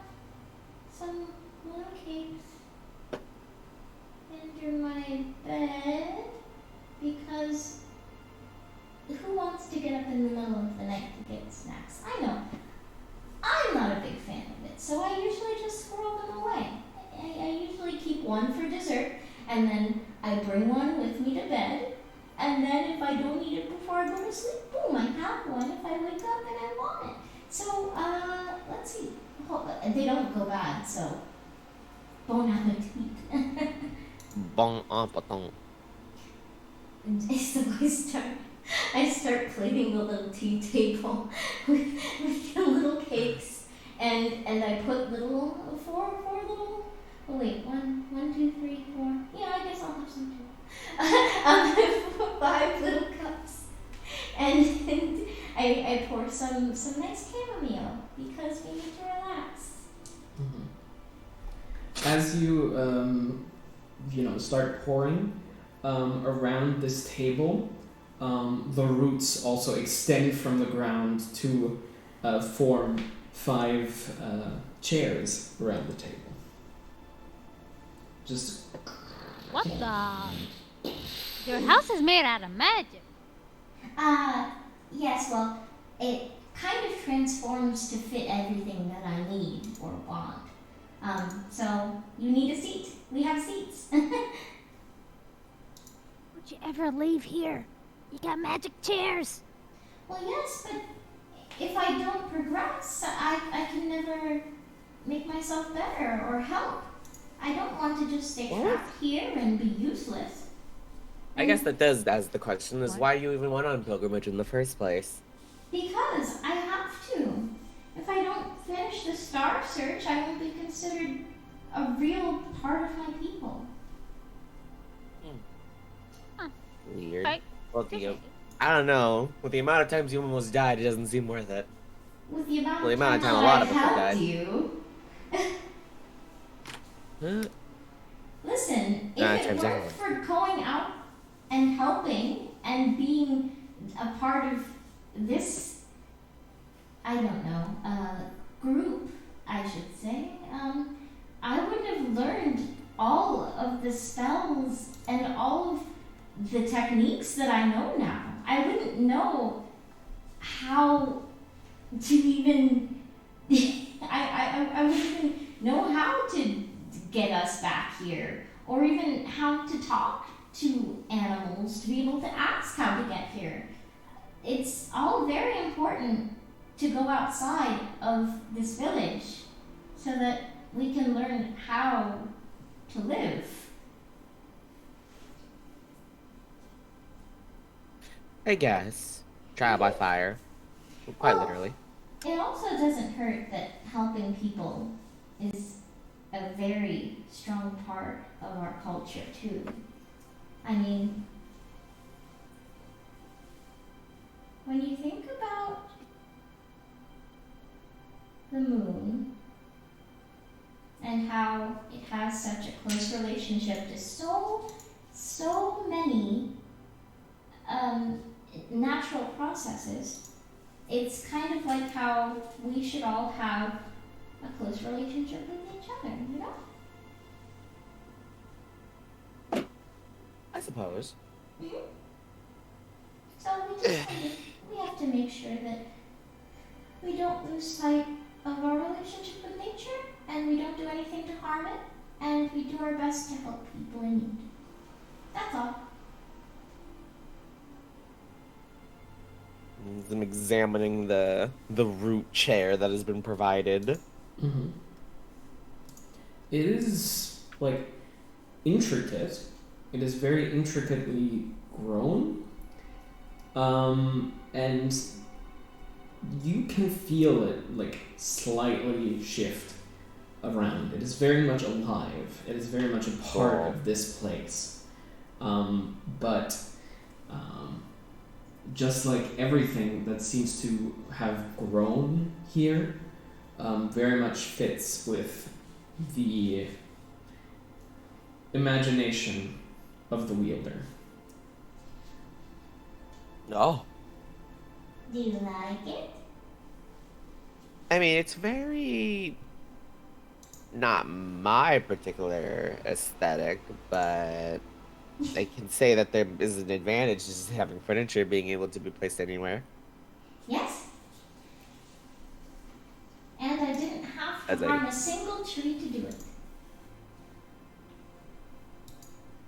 some little cakes under my bed because who wants to get up in the middle of the night to get snacks? I know. I'm not a big fan of it, so I usually just squirrel them away. I usually keep one for dessert, and then I bring one with me to bed, and then if I don't eat it before I go to sleep, boom, I have one if I wake up and I want it. So, let's see. They don't go bad, so bon appetit. Bon appetit. And so I start plating the little tea table with the little cakes, and I put four little. Oh wait, 1, 2, 3, 4. Yeah, I guess I'll have some too. 5 little cups, and I pour some nice chamomile because we need to relax. Mm-hmm. As you start pouring around this table, the roots also extend from the ground to form 5 chairs around the table. Just What the? Your house is made out of magic. Yes, well, it kind of transforms to fit everything that I need or want. So you need a seat. We have seats. Would you ever leave here? You got magic chairs. Well, yes, but if I don't progress, I can never make myself better or help. I don't want to just stay trapped here and be useless. I guess that does ask the question: is why you even went on pilgrimage in the first place? Because I have to. If I don't finish the star search, I won't be considered a real part of my people. Weird. Okay. Well, I don't know. With the amount of times you almost died, it doesn't seem worth it. With the amount Well, the of amount of times time a lot of us have helped died. you. Listen, Nah, if it times weren't for going out and helping and being a part of this, I don't know, group, I should say, I wouldn't have learned all of the spells and all of the techniques that I know now. I wouldn't know how to even, I wouldn't even know how to get us back here, or even how to talk to animals to be able to ask how to get here. It's all very important to go outside of this village so that we can learn how to live. I guess. Trial by fire. Quite literally. It also doesn't hurt that helping people is a very strong part of our culture too. I mean, when you think about the moon and how it has such a close relationship to so many natural processes, it's kind of like how we should all have a close relationship with each other, you know? I suppose. Mm-hmm. So we have to make sure that we don't lose sight of our relationship with nature, and we don't do anything to harm it, and we do our best to help people in need. That's all. I'm examining the root chair that has been provided. Mm-hmm. It is like intricate. It is very intricately grown. And you can feel it like slightly shift around. It is very much alive. It is very much a part of this place. But just like everything that seems to have grown here, very much fits with the imagination of the wielder. Oh. Do you like it? I mean, it's very not my particular aesthetic, but I can say that there is an advantage just having furniture being able to be placed anywhere. Yes. And I didn't have to As I- harm a single tree to do it.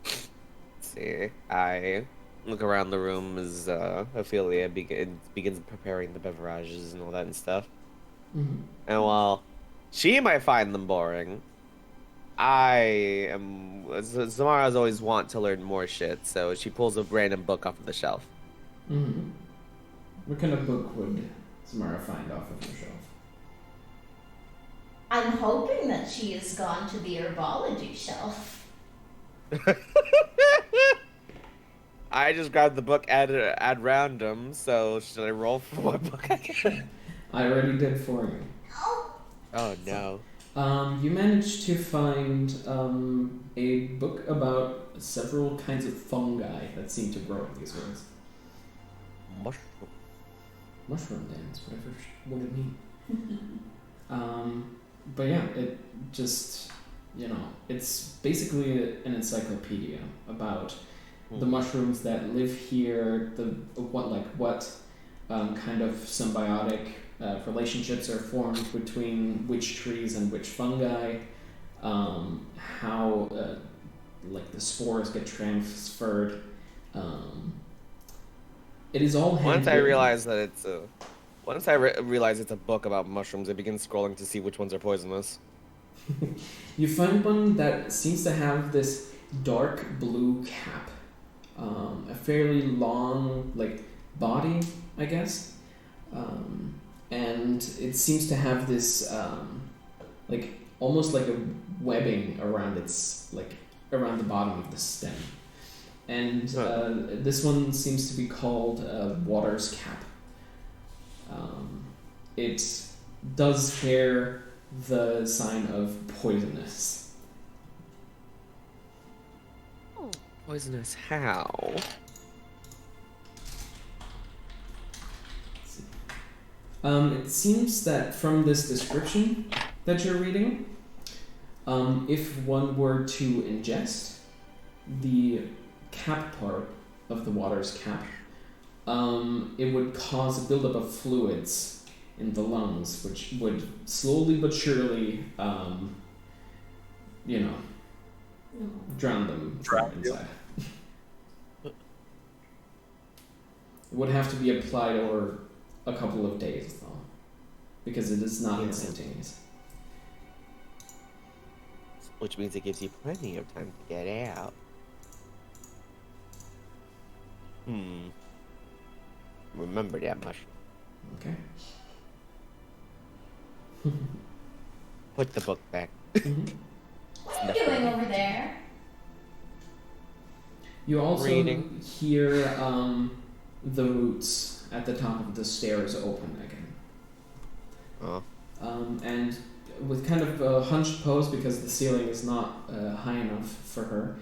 Let's see, I look around the room as Ophelia begins preparing the beverages and all that and stuff. Mm-hmm. And while she might find them boring, Zamara's always want to learn more shit, so she pulls a random book off of the shelf. Mm-hmm. What kind of book would Samara find off of your shelf? I'm hoping that she has gone to the herbology shelf. I just grabbed the book at random, so should I roll for what book I get? I already did for you. Oh, Oh no. You managed to find a book about several kinds of fungi that seem to grow in these woods. Mushroom. Mushroom dance, whatever would it mean? But yeah, it just, it's basically an encyclopedia about the mushrooms that live here, what kind of symbiotic relationships are formed between which trees and which fungi, how the spores get transferred. It is all handwritten. Once I realize that it's a book about mushrooms, I begin scrolling to see which ones are poisonous. You find one that seems to have this dark blue cap, a fairly long body, I guess, and it seems to have this almost like a webbing around around the bottom of the stem, and this one seems to be called Water's Cap. It does bear the sign of poisonous. Oh, Poisonous how? It seems that from this description that you're reading, if one were to ingest the cap part of the water's cap, it would cause a buildup of fluids in the lungs, which would slowly but surely, drown them from inside. It would have to be applied over a couple of days, though, because it is not instantaneous. Which means it gives you plenty of time to get out. Remember that mushroom. Okay. Put the book back. Mm-hmm. what are you doing over there? You also Reading. hear the roots at the top of the stairs open again. Oh. And with kind of a hunched pose, because the ceiling is not high enough for her,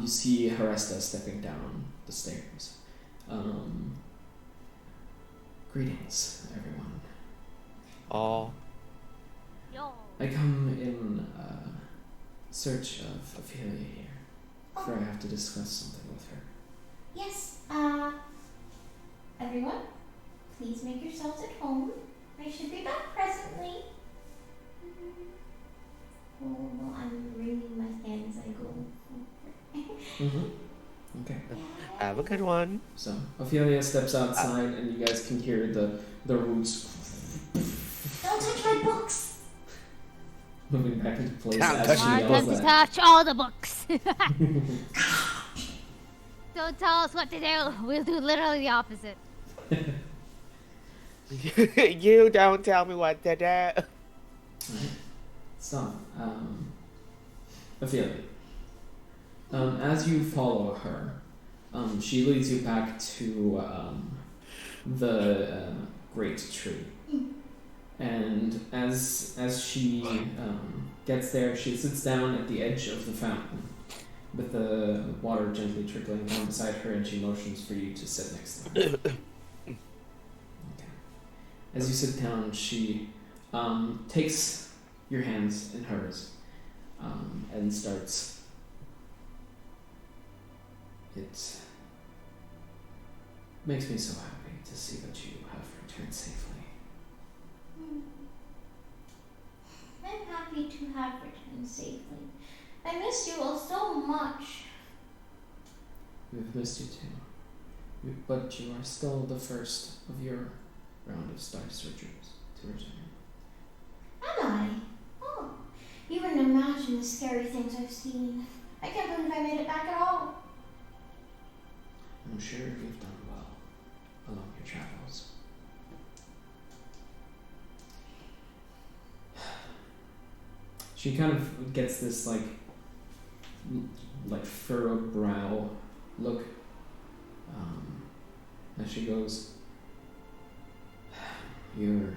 you see Haresta stepping down the stairs. Greetings, everyone. Oh. yo. I come in search of Ophelia here, for I have to discuss something with her. Yes, everyone, please make yourselves at home. I should be back presently. Oh, well, I'm wringing my hands. I go. Mm-hmm. Okay. Have a good one. So Ophelia steps outside, and you guys can hear the roots Don't touch my books. moving back into place Can't as touch she Want yells them to that. touch all the books. Don't tell us what to do. We'll do literally the opposite. You don't tell me what to do. Alright. So, Ophelia, as you follow her, she leads you back to the great tree. And as she gets there, she sits down at the edge of the fountain, with the water gently trickling down beside her, and she motions for you to sit next to her. Okay. As you sit down, she takes your hands in hers and starts. It makes me so happy to see that you have returned safely. I'm happy to have returned safely. I missed you all so much. We've missed you too. But you are still the first of your round of star searchers to return. Am I? Oh, you wouldn't imagine the scary things I've seen. I can't believe I made it back at all. I'm sure you've done well along your travels. She kind of gets this like furrowed brow look as she goes, your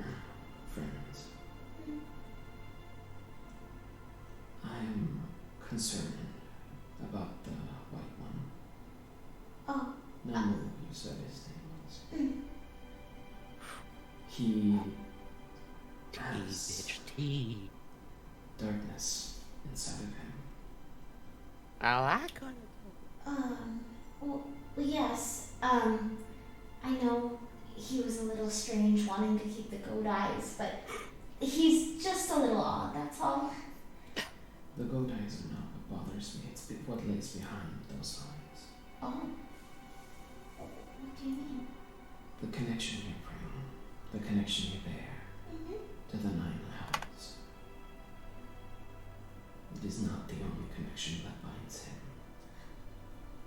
friends. I'm concerned about the white one. Oh, Namu, you said his name was. He has darkness inside of him. well, yes, I know he was a little strange wanting to keep the goat eyes, but he's just a little odd, that's all. The goat eyes are not what bothers me, it's what lays behind those eyes. Oh. What do you mean? The connection you bring, the connection you bear to the 9 hells. It is not the only connection that binds him.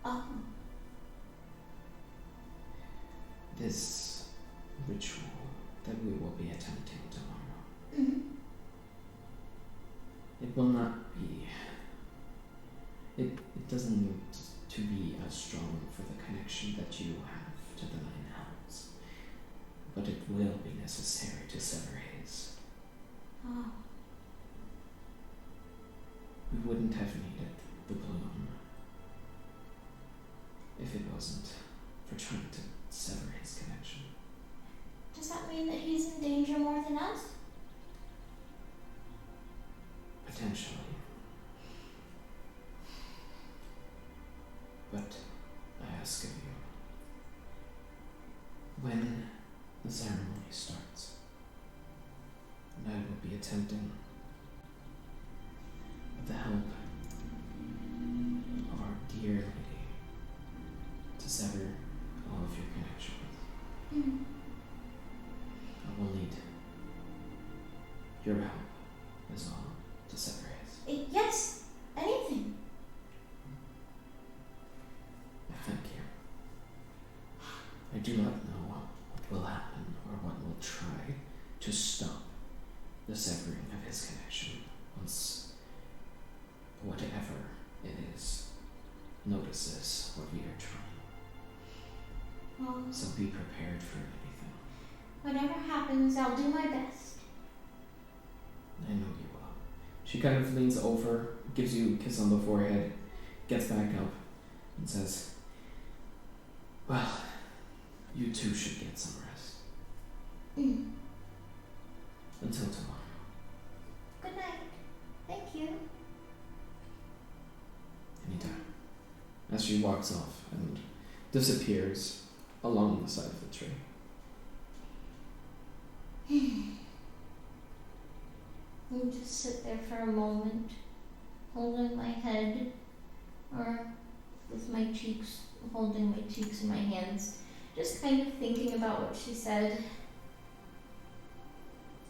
Oh. This ritual that we will be attempting tomorrow, it will not be. It doesn't need to be as strong for the connection that you have to the 9 hells, but it will be necessary to sever his. Oh. We wouldn't have needed the bloom if it wasn't for trying to sever his connection. Does that mean that he's in danger more than us? Potentially. But I ask of you, when the ceremony starts, and I will be attempting with the help of our dear lady to sever all of your connections. I will need your help as well to sever his. Yes, anything. I thank you. I do not know what will happen or what will try to stop the severing of his connection once whatever it is notices what we are trying. Well, So be prepared for anything. whatever happens, I'll do my best. I know you will. She kind of leans over, gives you a kiss on the forehead, gets back up, and says, well, you two should get some rest. Until tomorrow. Good night. Thank you. Anytime. As she walks off and disappears along the side of the tree. I'll just sit there for a moment, holding my head, or with my cheeks, holding my cheeks in my hands, just kind of thinking about what she said,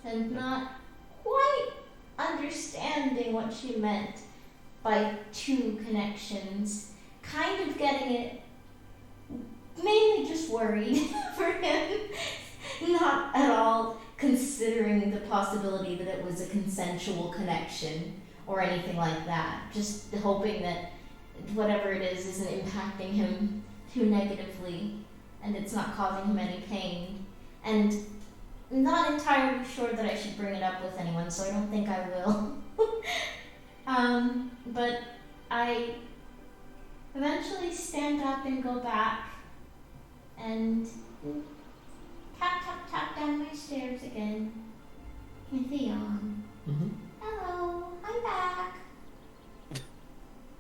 and not quite understanding what she meant by two connections, kind of getting it, mainly just worried for him, not at all considering the possibility that it was a consensual connection or anything like that, just hoping that whatever it is isn't impacting him too negatively and it's not causing him any pain. And not entirely sure that I should bring it up with anyone, so I don't think I will. But I eventually stand up and go back and tap, tap, tap down my stairs again with a yawn. Mm-hmm. Hello, I'm back.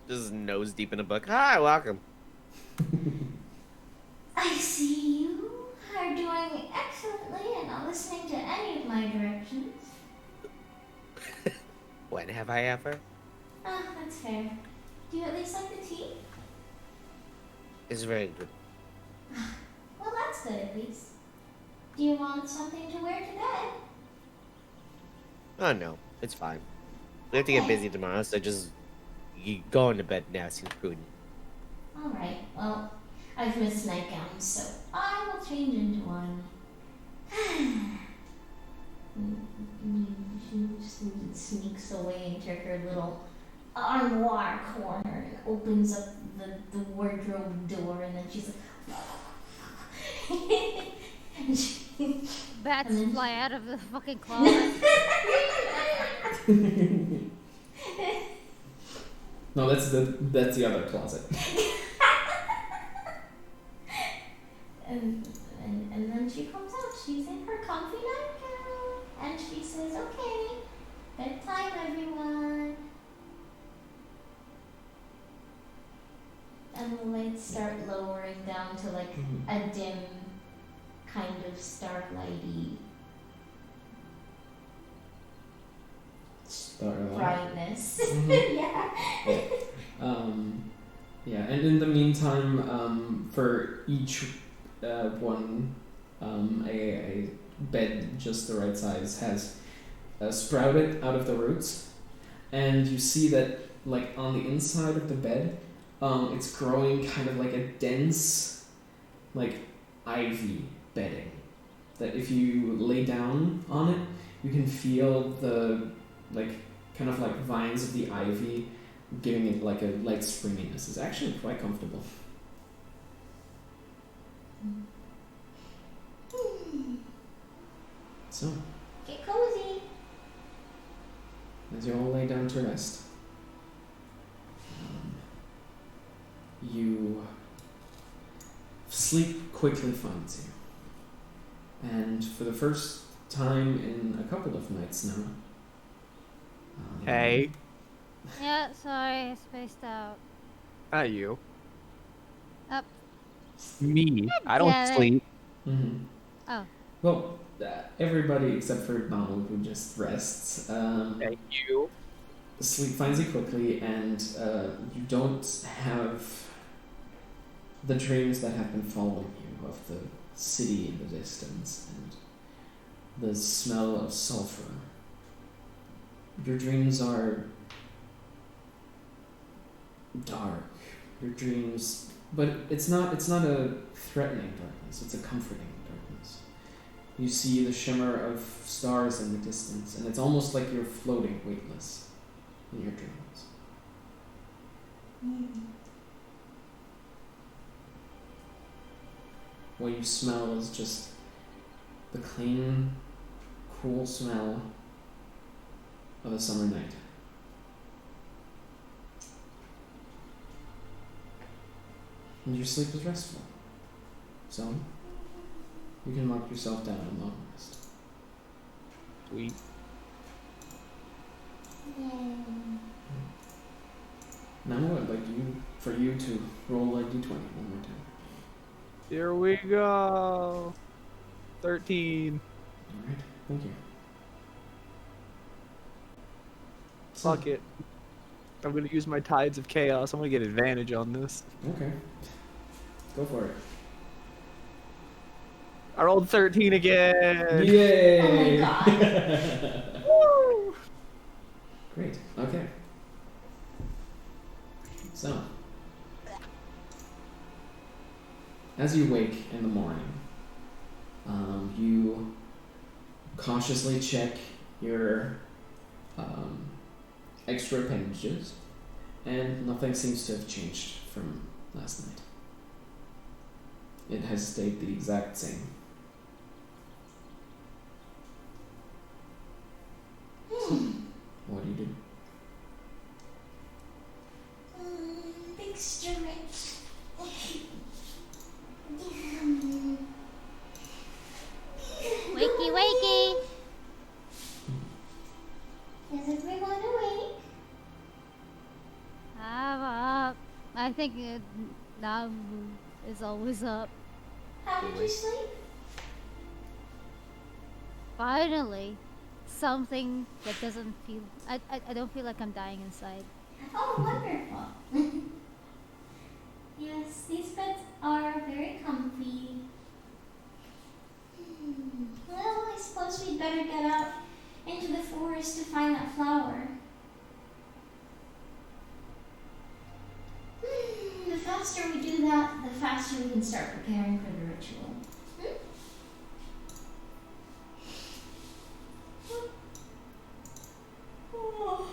Just nose deep in a book. Hi, welcome. I see you are doing excellently and not listening to any of my directions. When have I ever? Ah, that's fair. Do you at least like the tea? It's very good. Well, that's good at least. Do you want something to wear to bed? Oh no, it's fine. We have to get busy tomorrow, so just you going to bed now seems prudent. Alright, well, I've missed nightgowns, so I will change into one. She just sneaks away into her little armoire corner and opens up the wardrobe door, and then she's like, and she, Bats And then- fly out of the fucking closet. No, that's the other closet. and then she comes out. She's in her comfy nightgown, and she says, "Okay, bedtime, everyone." And the lights start lowering down to like a dim, kind of starlighty Starlight. brightness. Mhm. Yeah. Yeah, and in the meantime, for each one, a bed just the right size has sprouted out of the roots, and you see that, like, on the inside of the bed, it's growing kind of like a dense, like, ivy bedding. That if you lay down on it, you can feel the, like, kind of like vines of the ivy giving it like a light springiness. It's actually quite comfortable. So, Get cozy. as you all lay down to rest, you sleep quickly finds you, and for the first time in a couple of nights now. Hey, Yeah, sorry, I spaced out. not you. Up. Me. I Damn don't it. sleep. Mm-hmm. Oh. Well, everybody except for Donald, who just rests. Hey, you. Sleep finds you quickly, and you don't have the dreams that have been following you of the city in the distance and the smell of sulfur. Your dreams are dark. Your dreams, but it's not a threatening darkness. It's a comforting darkness. You see the shimmer of stars in the distance, and it's almost like you're floating weightless in your dreams. What you smell is just the clean, cool smell of a summer night. And your sleep is restful. So, you can mark yourself down in long rest. Sweet. Now I would like for you to roll a d20 one more time. Here we go. 13. Alright, thank you. Fuck it. I'm gonna use my Tides of Chaos. I'm gonna get advantage on this. Okay. Go for it. I rolled 13 again. Yay! Oh my god. Woo! Great. Okay. So, as you wake in the morning, you cautiously check your extra appendages, and nothing seems to have changed from last night. It has stayed the exact same. What do you do? Big stretch. Wakey, wakey. Is everyone awake? I'm up. I think Namu is always up. How did you sleep? Finally, something that doesn't feel. I don't feel like I'm dying inside. Oh, wonderful. Yes, these beds are very comfy. Well, I suppose we'd better get out into the forest to find that flower. The faster we do that, the faster we can start preparing for the ritual. Oh.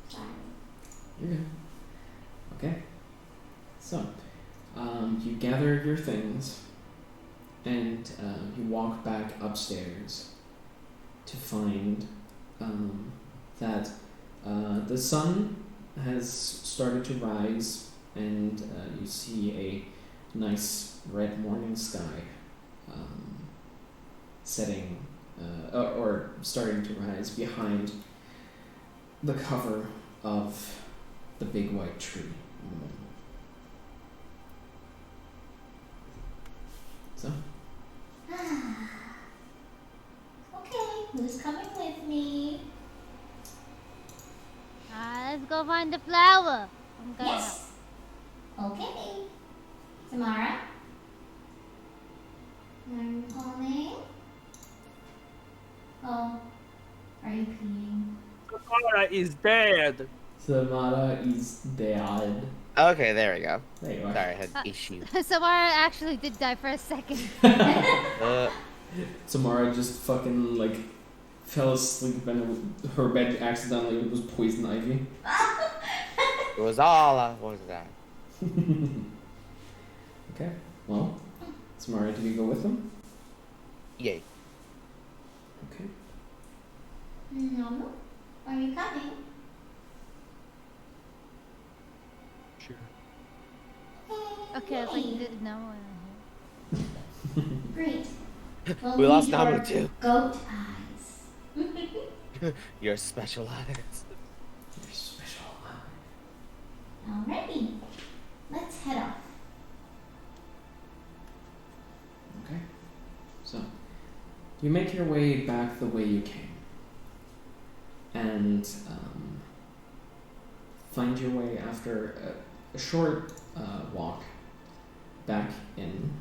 Sorry. You're good. Okay. So, you gather your things, and you walk back upstairs to find that the sun has started to rise, and you see a nice red morning sky setting or starting to rise behind the cover of the big white tree in the middle. So, Okay, who's coming with me? Let's go find the flower. I'm gonna Yes. Okay. Tamara? I'm calling. Oh, are you peeing? Samara is dead. Samara is dead. Okay, there we go. There you are. Sorry, I had issue. help. Samara actually did die for a second. Samara just fucking like fell asleep and her bed accidentally was poison ivy. It was all what was that? Okay, well, Samara, do you go with them? Yay. Okay. No. Are you coming? Sure. Okay, I was like, no. Great. Well, We lost your Namu too. Goat eyes. Your special eyes. You're special. Alrighty. Let's head off. Okay. So, you make your way back the way you came. And find your way after a short walk back in,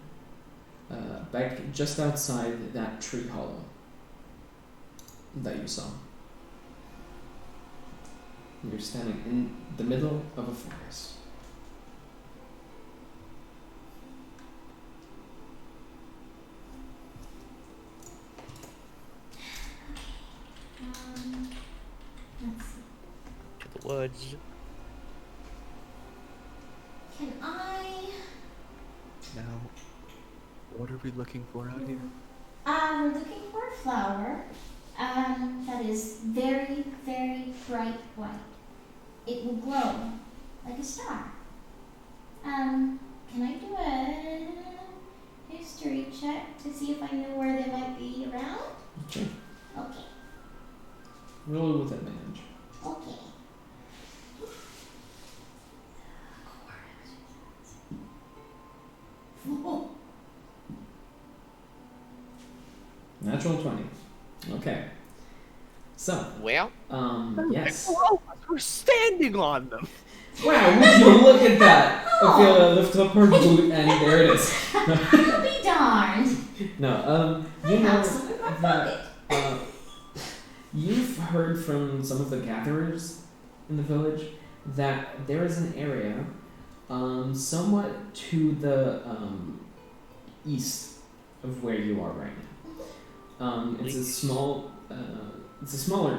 back just outside that tree hollow that you saw. You're standing in the middle of a forest. Let's see. To the woods. Can I? Now, what are we looking for out here? We're looking for a flower. That is very, very bright white. It will glow like a star. Can I do a history check to see if I know where they might be around? Okay. Okay. Roll with advantage. Okay. Natural 20. Okay. So, Well, yes. we're standing on them. Wow, would you look at that? Ophelia lifts up her boot and there it is. You'll be darned. No, I you know have some in my that pocket. you've heard from some of the gatherers in the village that there is an area somewhat to the east of where you are right now. It's a smaller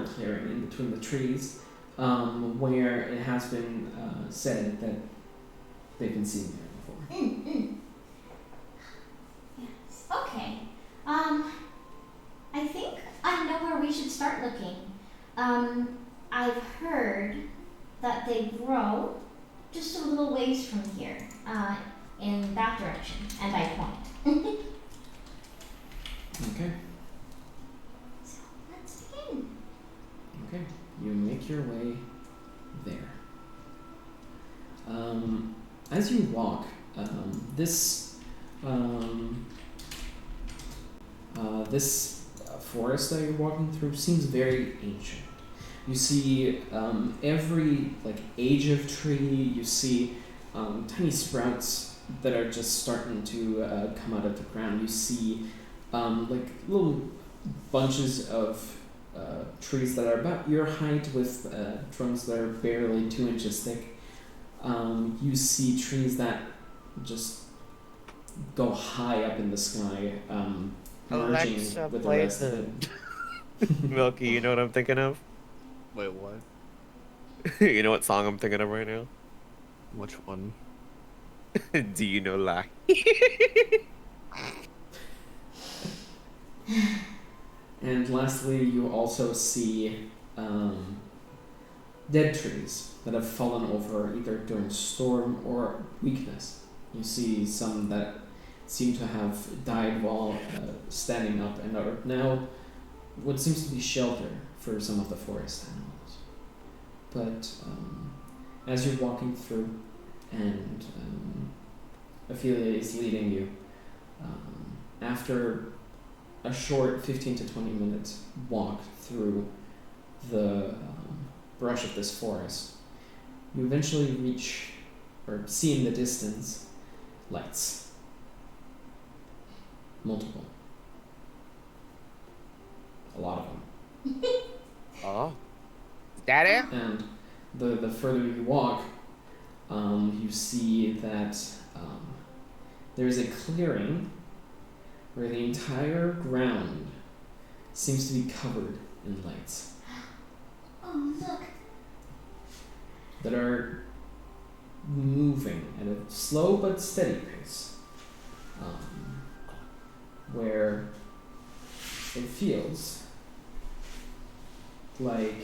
clearing in between the trees where it has been said that they've been seen there before. Yes. Okay. I think I know where we should start looking. I've heard that they grow just a little ways from here, in that direction, and I point. Okay. So let's begin. Okay, you make your way there. As you walk, this forest that you're walking through seems very ancient. You see every age of tree. You see tiny sprouts that are just starting to come out of the ground. You see little bunches of trees that are about your height with trunks that are barely 2 inches thick. You see trees that just go high up in the sky, merging Alexa, with the play rest of it. Milky, you know what I'm thinking of? Wait, what? You know what song I'm thinking of right now? Which one? Do you know lie? And lastly, you also see dead trees that have fallen over either during storm or weakness. You see some that seem to have died while standing up and are now what seems to be shelter for some of the forest animals. But as you're walking through and Ophelia is leading you, after a short 15 to 20 minute walk through the brush of this forest, you eventually reach or see in the distance lights. Multiple. A lot of them. Oh. Is that it? And the further you walk, you see that there's a clearing where the entire ground seems to be covered in lights Oh, look. that are moving at a slow but steady pace, where it feels like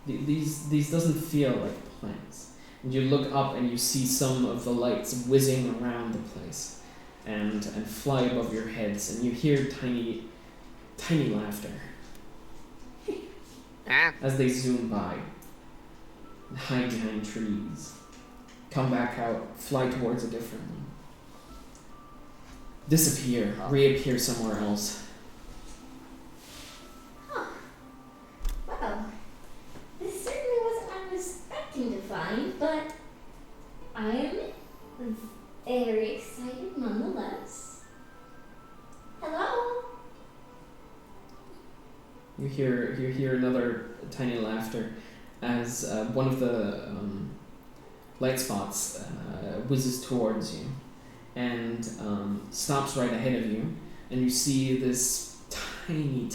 these doesn't feel like plants. And you look up and you see some of the lights whizzing around the place and fly above your heads, and you hear tiny laughter as they zoom by, hide behind trees, come back out, fly towards a different one, disappear, reappear somewhere else. Well, this certainly wasn't what I was expecting to find, but I am very excited nonetheless. Hello? You hear another tiny laughter as one of the light spots whizzes towards you and stops right ahead of you, and you see this tiny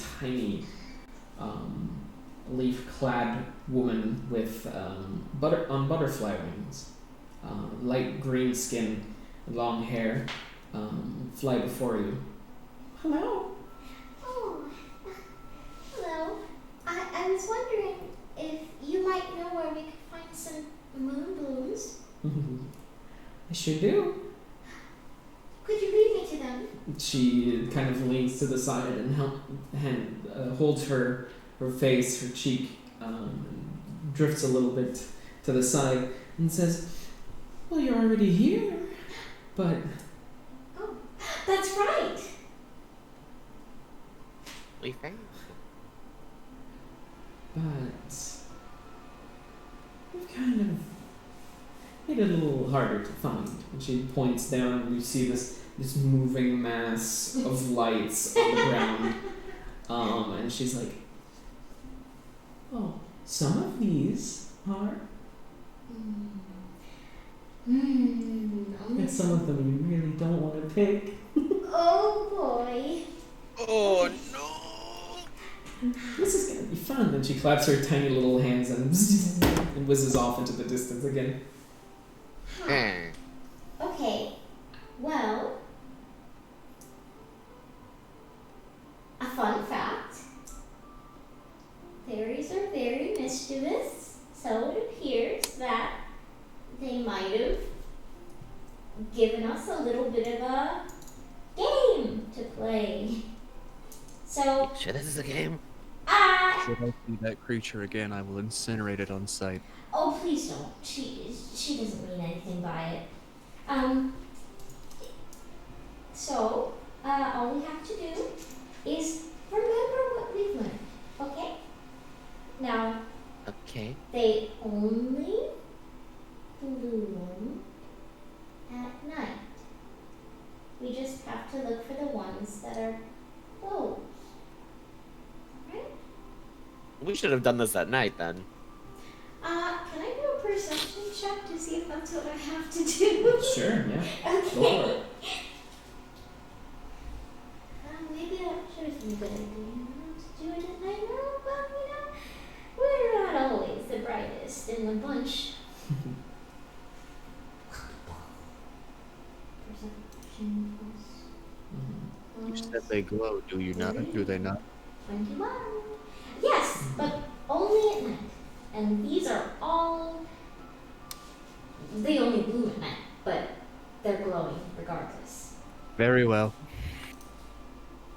leaf-clad woman with butterfly wings, light green skin, long hair, fly before you. Hello. Oh, hello. I was wondering if you might know where we could find some moon blooms. I sure do. Could you lead me to them? She kind of leans to the side and holds her face, her cheek, drifts a little bit to the side and says, "Well, you're already here, but..." Oh, that's right. be found. But we've kind of made it a little harder to find. And she points down, and you see this moving mass of lights on the ground. And she's like, "Oh, some of these are, and some of them you really don't want to pick." Oh boy. Oh no! This is gonna be fun. And she claps her tiny little hands and whizzes off into the distance again. Eh. Okay, well, a fun fact. Fairies are very mischievous, so it appears that they might have given us a little bit of a game to play. So, Sure, this is a game. Should I see that creature again, I will incinerate it on sight. oh please don't. She doesn't mean anything by it. So, all we have to do is remember what we've learned, okay? Now, Okay. they only bloom at night. We just have to look for the ones that are closed. Alright? We should have done this at night then. Can I do a perception check to see if that's what I have to do? Sure, yeah. Go for Okay. it. Maybe that shows me a good idea to do it at night. No, but we're not always the brightest in the bunch. Perception Mhm. You said they glow, do you not? Do they not? 21. Yes, but only at night. And these are all. They only bloom at night, but they're glowing regardless. Very well.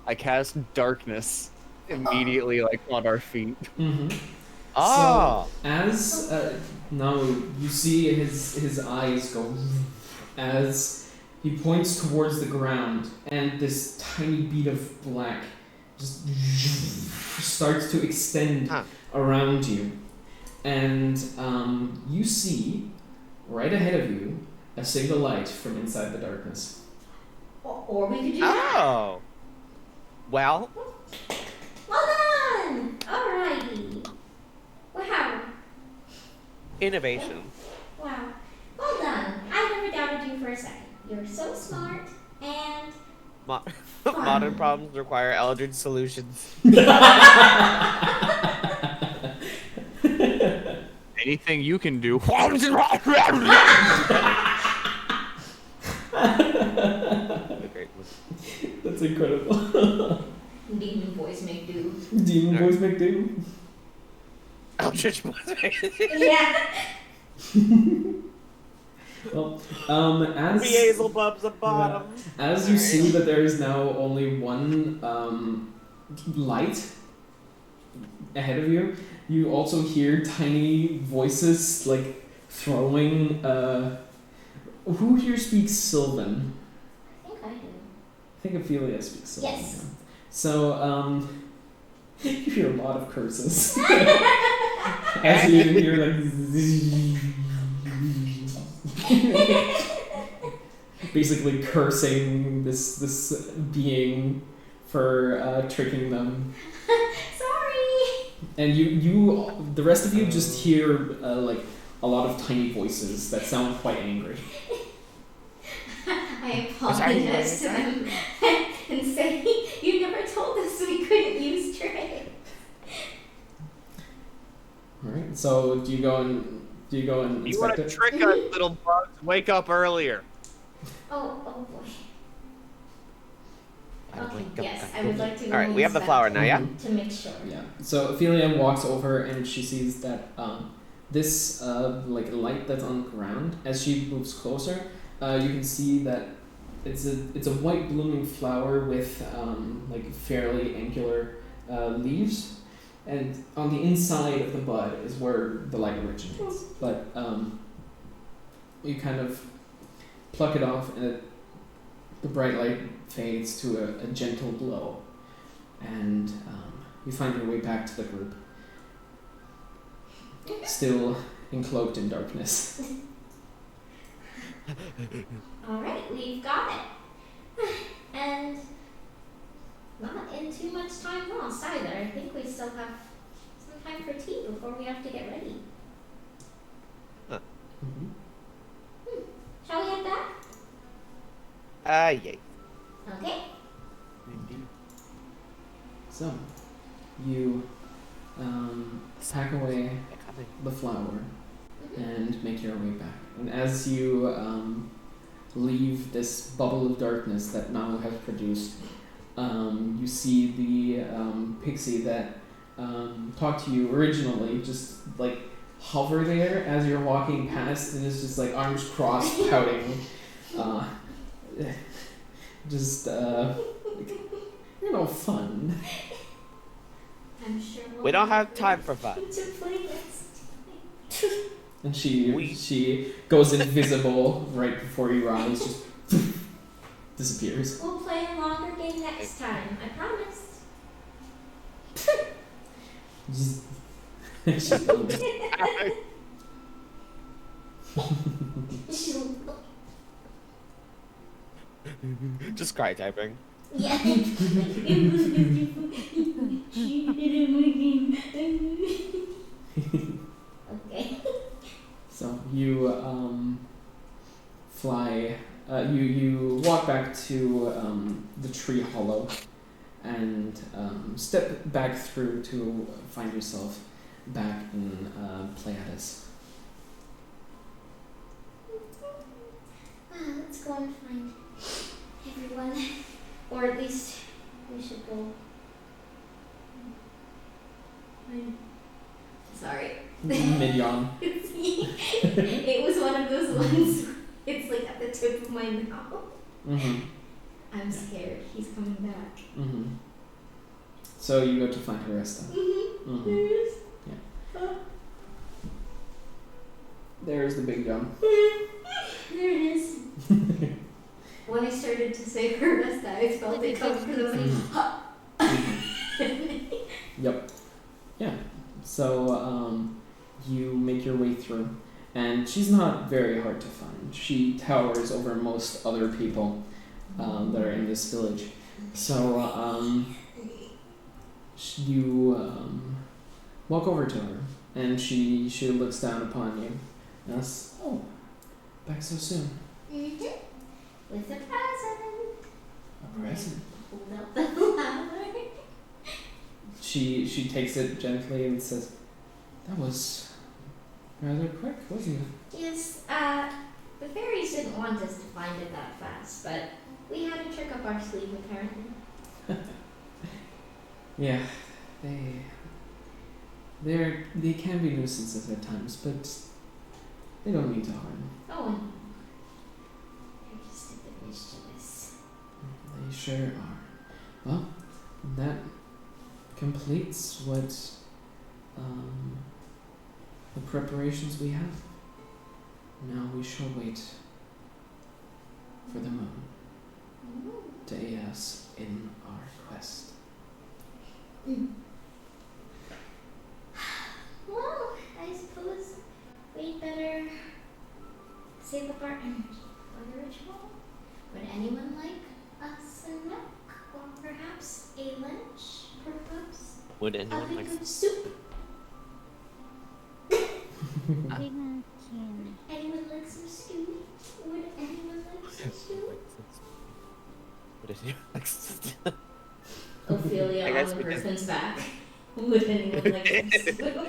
I cast darkness immediately, like on our feet. Mhm. Oh! So, as now you see his eyes go as he points towards the ground, and this tiny bead of black just starts to extend Huh. around you, and you see right ahead of you a single light from inside the darkness. Or we could do that. Oh! Well, Well done! Alrighty. Wow. innovation. Wow. Well done. I never doubted you for a second. You're so smart and Modern problems require eldritch solutions. Anything you can do. Great. That's incredible. demon boys make do. Demon boys make do. Eldritch Yeah. Well, as Beelzebub's a bottom. as you see that there is now only one light ahead of you, you also hear tiny voices like throwing. Who here speaks Sylvan? I think I do. I think Ophelia speaks Sylvan. Yes. Yeah. So you hear a lot of curses. As you hear like basically cursing this being for tricking them. Sorry. And you the rest of you just hear like a lot of tiny voices that sound quite angry. I apologize to them and say, you never told us we couldn't use Trey. Alright, so do you go and You want inspect to it? trick us, little bugs? Wake up earlier. Oh boy. I Okay, wake up yes, after I would the- like to. All right, we have the inspect flower now, yeah? Mhm. to make sure. Yeah. So Ophelia walks over and she sees that this like light that's on the ground. As she moves closer, you can see that it's a white blooming flower with like fairly angular leaves, and on the inside of the bud is where the light originates. But you kind of pluck it off, and the bright light fades to a gentle glow. and you find your way back to the group, still encloaked in darkness. Alright, we've got it. And not in too much time lost either. I think we still have some time for tea before we have to get ready. Mm-hmm. Shall we head back? Yay. Okay. So, you pack away the flour and make your way back. And as you leave this bubble of darkness that Namu has produced, you see the pixie that talked to you originally just like hover there as you're walking past, and is just like arms crossed, pouting. Just fun. I'm sure We don't have time for fun. to play this. And she goes invisible right before your eyes, just disappears. We'll play a longer game next time. I promise. Just, she's gone. Just cry typing. Yeah. It was beautiful. She did it again. Okay. So you fly. You walk back to the tree hollow, and step back through to find yourself back in Pleiades. Let's go and find everyone. Or at least we should go. Sorry. Mid-yawn. It was one of those ones. It's like at the tip of my mouth. Mm-hmm. I'm scared. He's coming back. Mm-hmm. So you go to find Arista. Mm-hmm. Mm-hmm. There's the big gun. There it is. When I started to say Arista, I felt it come through the Yep. Yeah. So you make your way through, and she's not very hard to find. She towers over most other people that are in this village. So you walk over to her, and she looks down upon you and asks, "Oh, back so soon." Mm-hmm. With a present. A present. Hold up the flower. She takes it gently and says, "That was rather quick, wasn't it?" Yes, the fairies didn't want us to find it that fast, but we had a trick up our sleeve apparently. Yeah, they can be nuisances at times, but they don't mean to harm. Oh, I know. They're just a bit mischievous. They sure are. Well, that completes what the preparations we have. Now we shall wait for the moon to aid us in our quest. Well, I suppose we'd better save up our energy for the ritual. Would anyone like a snack or perhaps a lunch? Perhaps Would a anyone like bit of soup? Thank you. Anyone like some stew? Would anyone like some stew? Would anyone like some Ophelia I guess on we can- Griffin's back. Would anyone like some stew?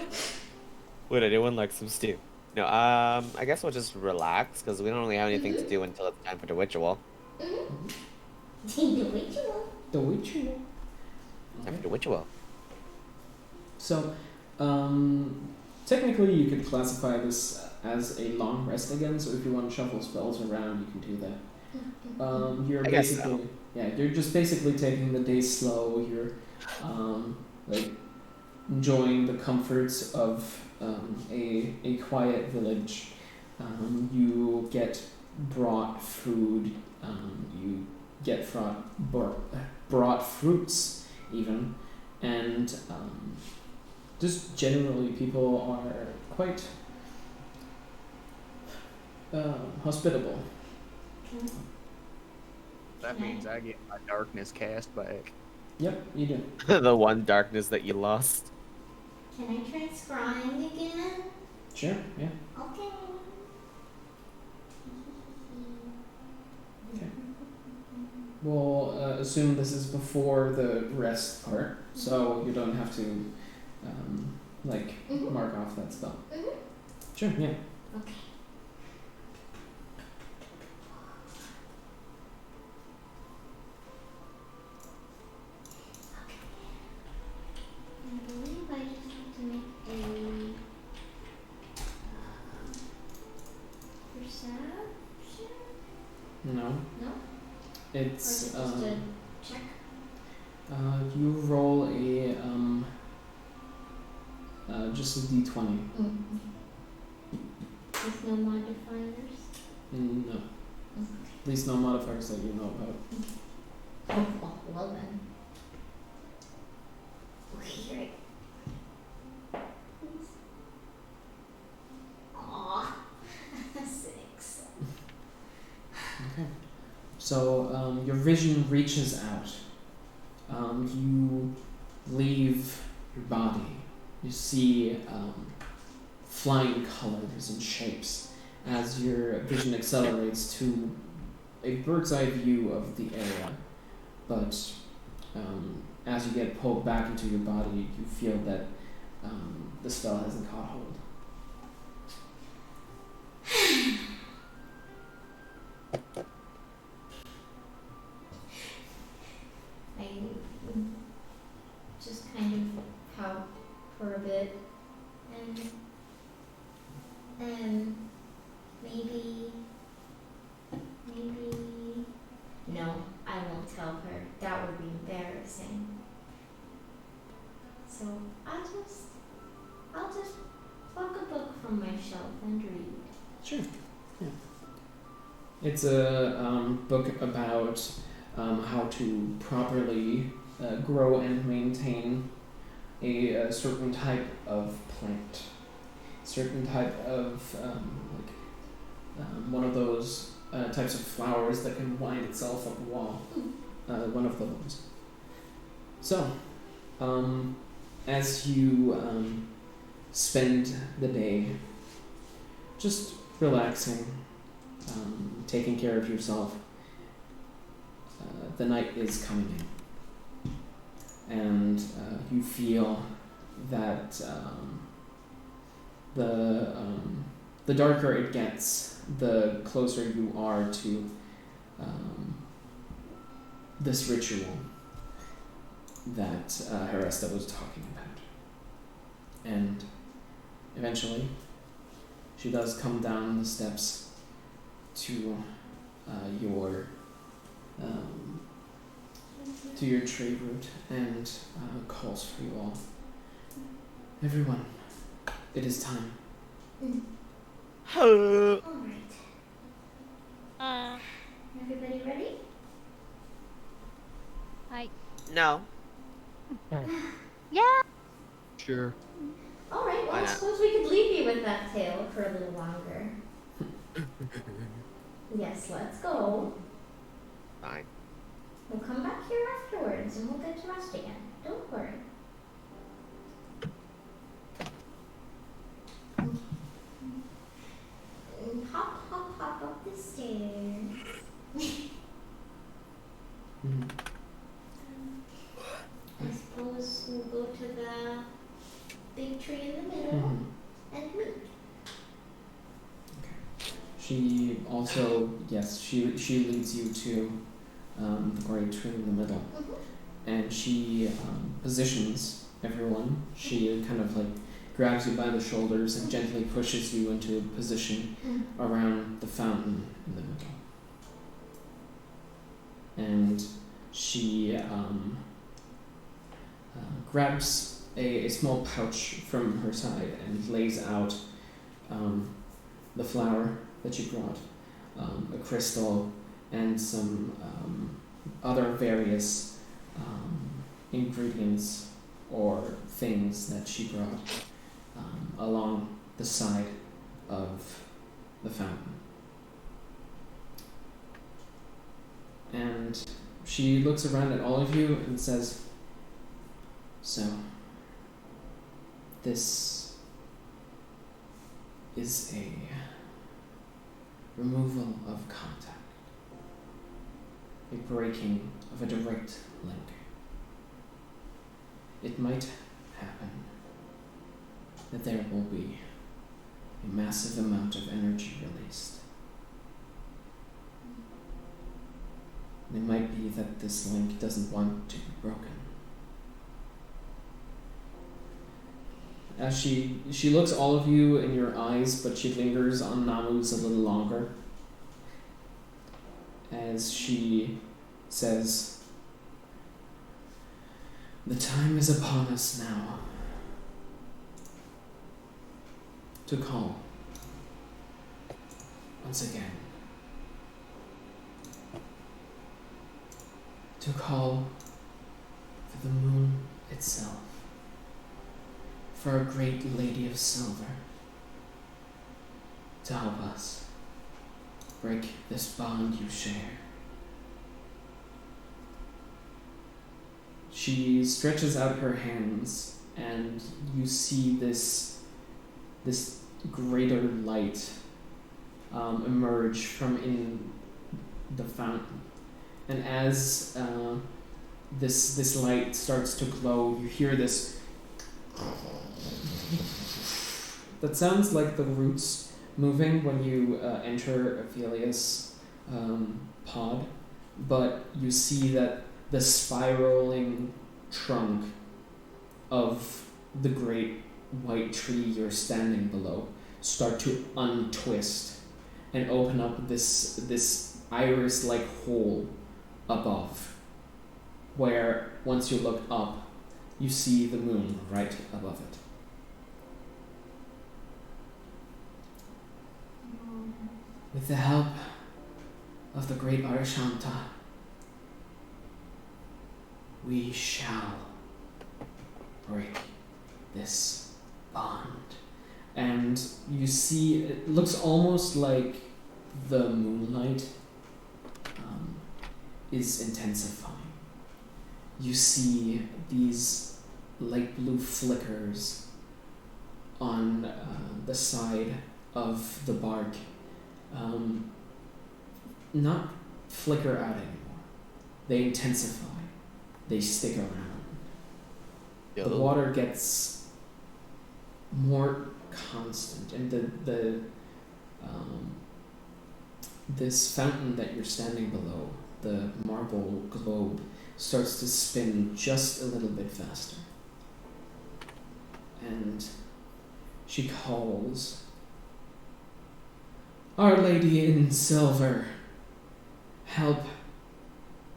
Would anyone like some stew? No, I guess we'll just relax because we don't really have anything to do until it's time for the ritual. Mm-hmm. The ritual. The ritual. Time for the ritual. So, technically you could classify this as a long rest again, so if you want to shuffle spells around, you can do that. You're I guess so. basically, yeah, you're just basically taking the day slow, you're, like, enjoying the comforts of, a quiet village. You get brought food, you get brought fruits even, and just generally people are quite hospitable. That means I get my darkness cast back. Yep, you do. The one darkness that you lost. Can I try scrying again? Sure, yeah. Okay. Okay. We'll assume this is before the rest part, so you don't have to mark off that spell. Mhm. Sure, yeah. Okay. I believe I just have to make a perception? No, No? Or is it's it just a check? you roll a just a d20. With no modifiers? No, at least no modifiers that you know about. Oh, well then. Okay, here it is. Aw. 6. Okay. So your vision reaches out. You leave your body. You see flying colors and shapes as your vision accelerates to a bird's eye view of the area. But as you get pulled back into your body, you feel that the spell hasn't caught hold. I just kind of pout for a bit and maybe no, I won't tell her. That would be embarrassing. So I'll just pluck a book from my shelf and read. Sure. Yeah. It's a book about how to properly grow and maintain a certain type of plant, certain type of one of those types of flowers that can wind itself up a wall. One of those. So, as you spend the day just relaxing, taking care of yourself, the night is coming in, and you feel that the darker it gets, the closer you are to this ritual that Haresta was talking about. And eventually, she does come down the steps to your tree root and calls for you all. Everyone, it is time. Alright. Everybody ready? No. Yeah. Sure. Alright, well Why I not? suppose we could leave you with that tale for a little longer. Yes, let's go. Fine. We'll come back here afterwards and we'll get to rest again. Don't worry. Hop up the stairs. Mhm. I suppose we'll go to the big tree in the middle Mhm. and meet. She also, yes, she leads you to the great tree in the middle, and she positions everyone. She kind of grabs you by the shoulders and gently pushes you into a position around the fountain in the middle. And she grabs a small pouch from her side and lays out the flower that you brought, a crystal, and some other various ingredients or things that she brought along the side of the fountain. And she looks around at all of you and says, "So, this is a removal of contact, a breaking of a direct link. It might happen that there will be a massive amount of energy released. It might be that this link doesn't want to be broken." As she looks all of you in your eyes, but she lingers on Namu's a little longer. As she says, "The time is upon us now to call once again. To call for the moon itself, for a great lady of silver, to help us break this bond you share." She stretches out her hands, and you see this greater light emerge from in the fountain. And as this light starts to glow, you hear this that sounds like the roots moving when you enter Ophelia's pod, but you see that the spiraling trunk of the great white tree you're standing below start to untwist and open up this iris-like hole above, where once you look up, you see the moon right above it. With the help of the great Arishanta, we shall break this bond. And you see, it looks almost like the moonlight is intensifying. You see these light blue flickers on the side of the bark not flicker out anymore. They intensify. They stick around. Yo. The water gets more constant, and the this fountain that you're standing below, the marble globe, starts to spin just a little bit faster. And she calls, "Our Lady in Silver, help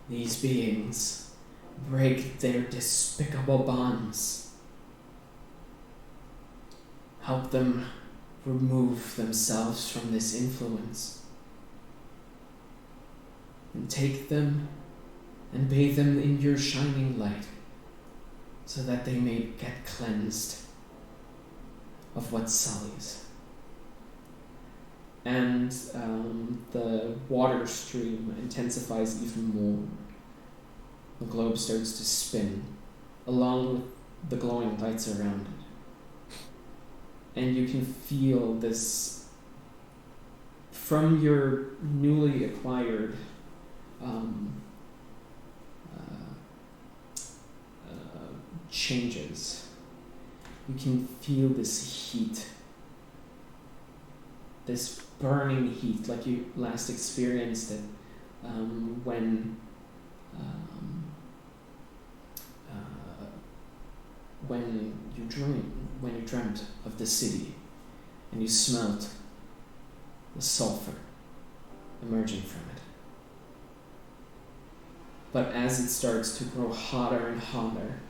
these beings break their despicable bonds. Help them remove themselves from this influence. And take them and bathe them in your shining light, so that they may get cleansed of what sullies." And the water stream intensifies even more. The globe starts to spin, along with the glowing lights around it. And you can feel this from your newly acquired changes. You can feel this heat, this burning heat, like you last experienced it when you dreamt of the city and you smelt the sulfur emerging from it. But as it starts to grow hotter and hotter,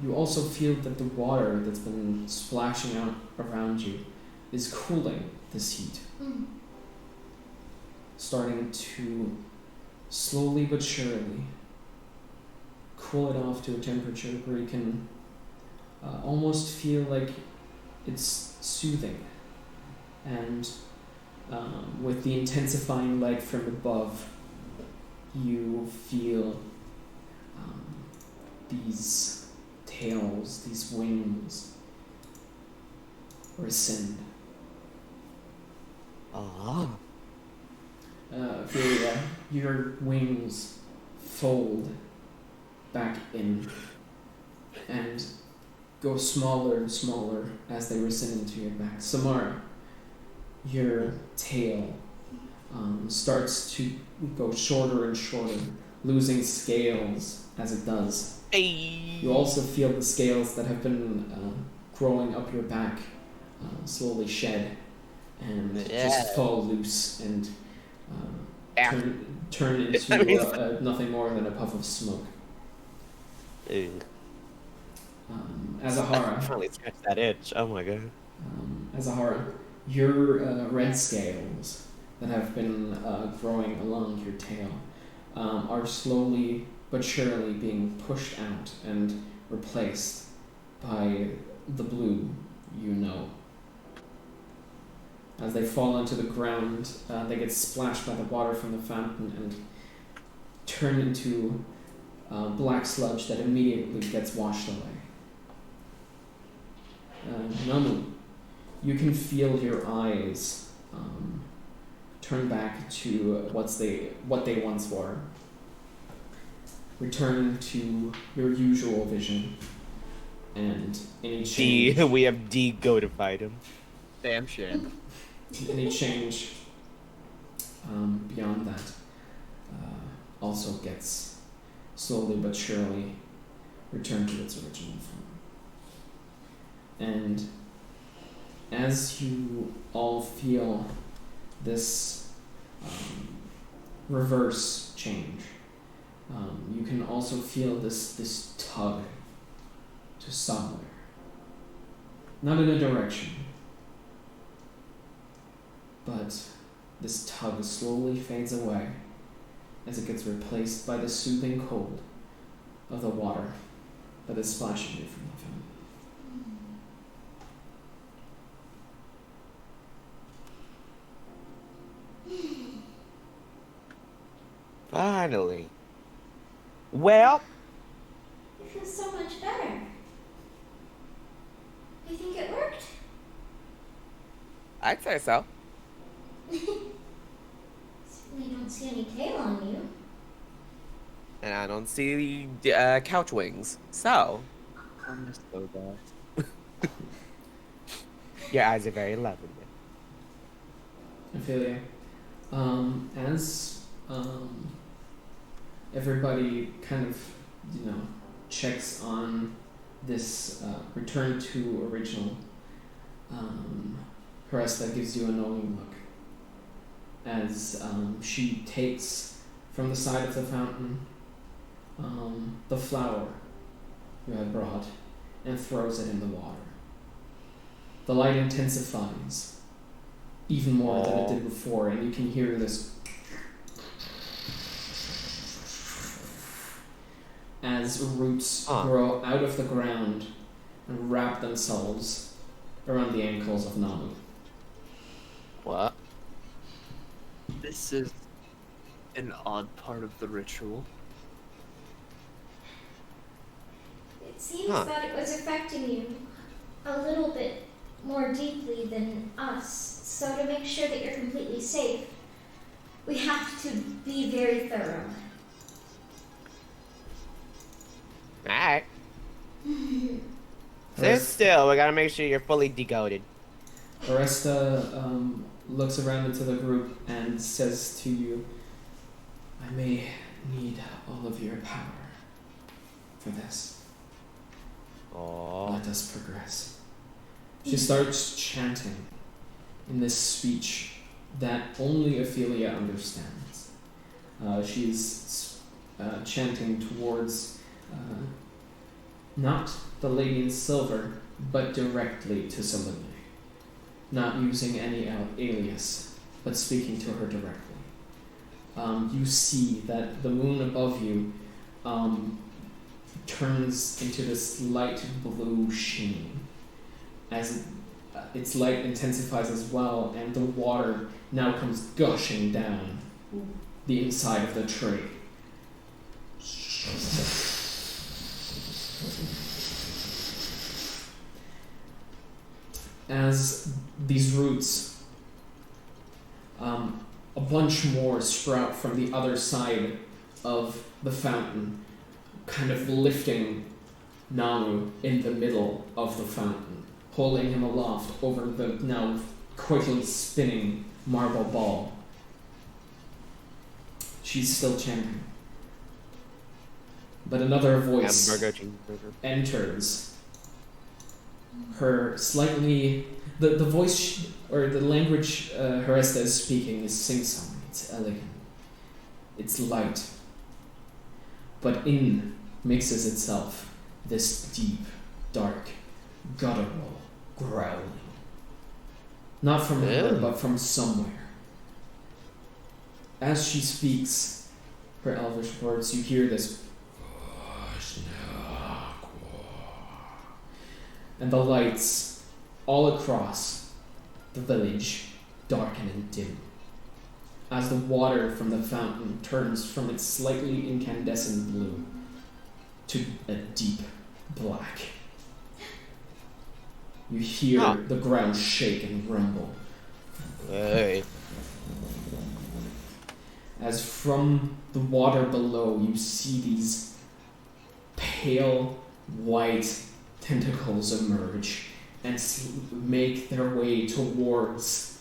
you also feel that the water that's been splashing out around you is cooling this heat. Starting to slowly but surely cool it off to a temperature where you can almost feel like it's soothing. And with the intensifying light from above, you feel these tails, these wings rescind. Ophelia, your wings fold back in and go smaller and smaller as they rescind into your back. Samara, your tail starts to go shorter and shorter, losing scales as it does. You also feel the scales that have been growing up your back slowly shed and just fall loose and turn into nothing more than a puff of smoke. Azahara. I finally scratched that itch. Oh my god. Azahara, your red scales that have been growing along your tail are slowly but surely being pushed out and replaced by the blue you know. As they fall into the ground, they get splashed by the water from the fountain and turn into black sludge that immediately gets washed away. Namu, you can feel your eyes turn back to what they once were. Return to your usual vision, and any change. We have de-goatified him. Damn shame. Any change beyond that also gets slowly but surely returned to its original form. And as you all feel this reverse change, you can also feel this tug to somewhere. Not in a direction, but this tug slowly fades away as it gets replaced by the soothing cold of the water that is splashing you from the fountain. Finally. Well, It feels so much better. You think it worked? I'd say so. Certainly don't see any tail on you. And I don't see couch wings. So, I'm just so bad. your eyes are very lovely. Ophelia, as everybody kind of, checks on this return to original, Haresta gives you a knowing look as she takes from the side of the fountain the flower you had brought and throws it in the water. The light intensifies even more than it did before, and you can hear this as roots grow out of the ground and wrap themselves around the ankles of Namu. What? This is an odd part of the ritual. It seems that it was affecting you a little bit more deeply than us. So to make sure that you're completely safe, we have to be very thorough. Alright. Sit still, we gotta make sure you're fully decoded. Aresta looks around into the group and says to you, I may need all of your power for this. Let us progress. She starts chanting in this speech that only Ophelia understands. She's chanting towards not the Lady in Silver, but directly to Selene. Not using any alias, but speaking to her directly. You see that the moon above you turns into this light blue sheen as its light intensifies as well, and the water now comes gushing down the inside of the tree. As these roots, a bunch more sprout from the other side of the fountain, kind of lifting Namu in the middle of the fountain, holding him aloft over the now quickly spinning marble ball. She's still chanting. But another voice enters. Her slightly... The voice, or the language Haresta is speaking is sing-song. It's elegant. It's light. But in mixes itself this deep, dark, guttural growling. Not from her, but from somewhere. As she speaks her elvish words, you hear this, and the lights all across the village darken and dim as the water from the fountain turns from its slightly incandescent blue to a deep black. You hear the ground shake and rumble. Hey. As from the water below you see these pale white tentacles emerge and make their way towards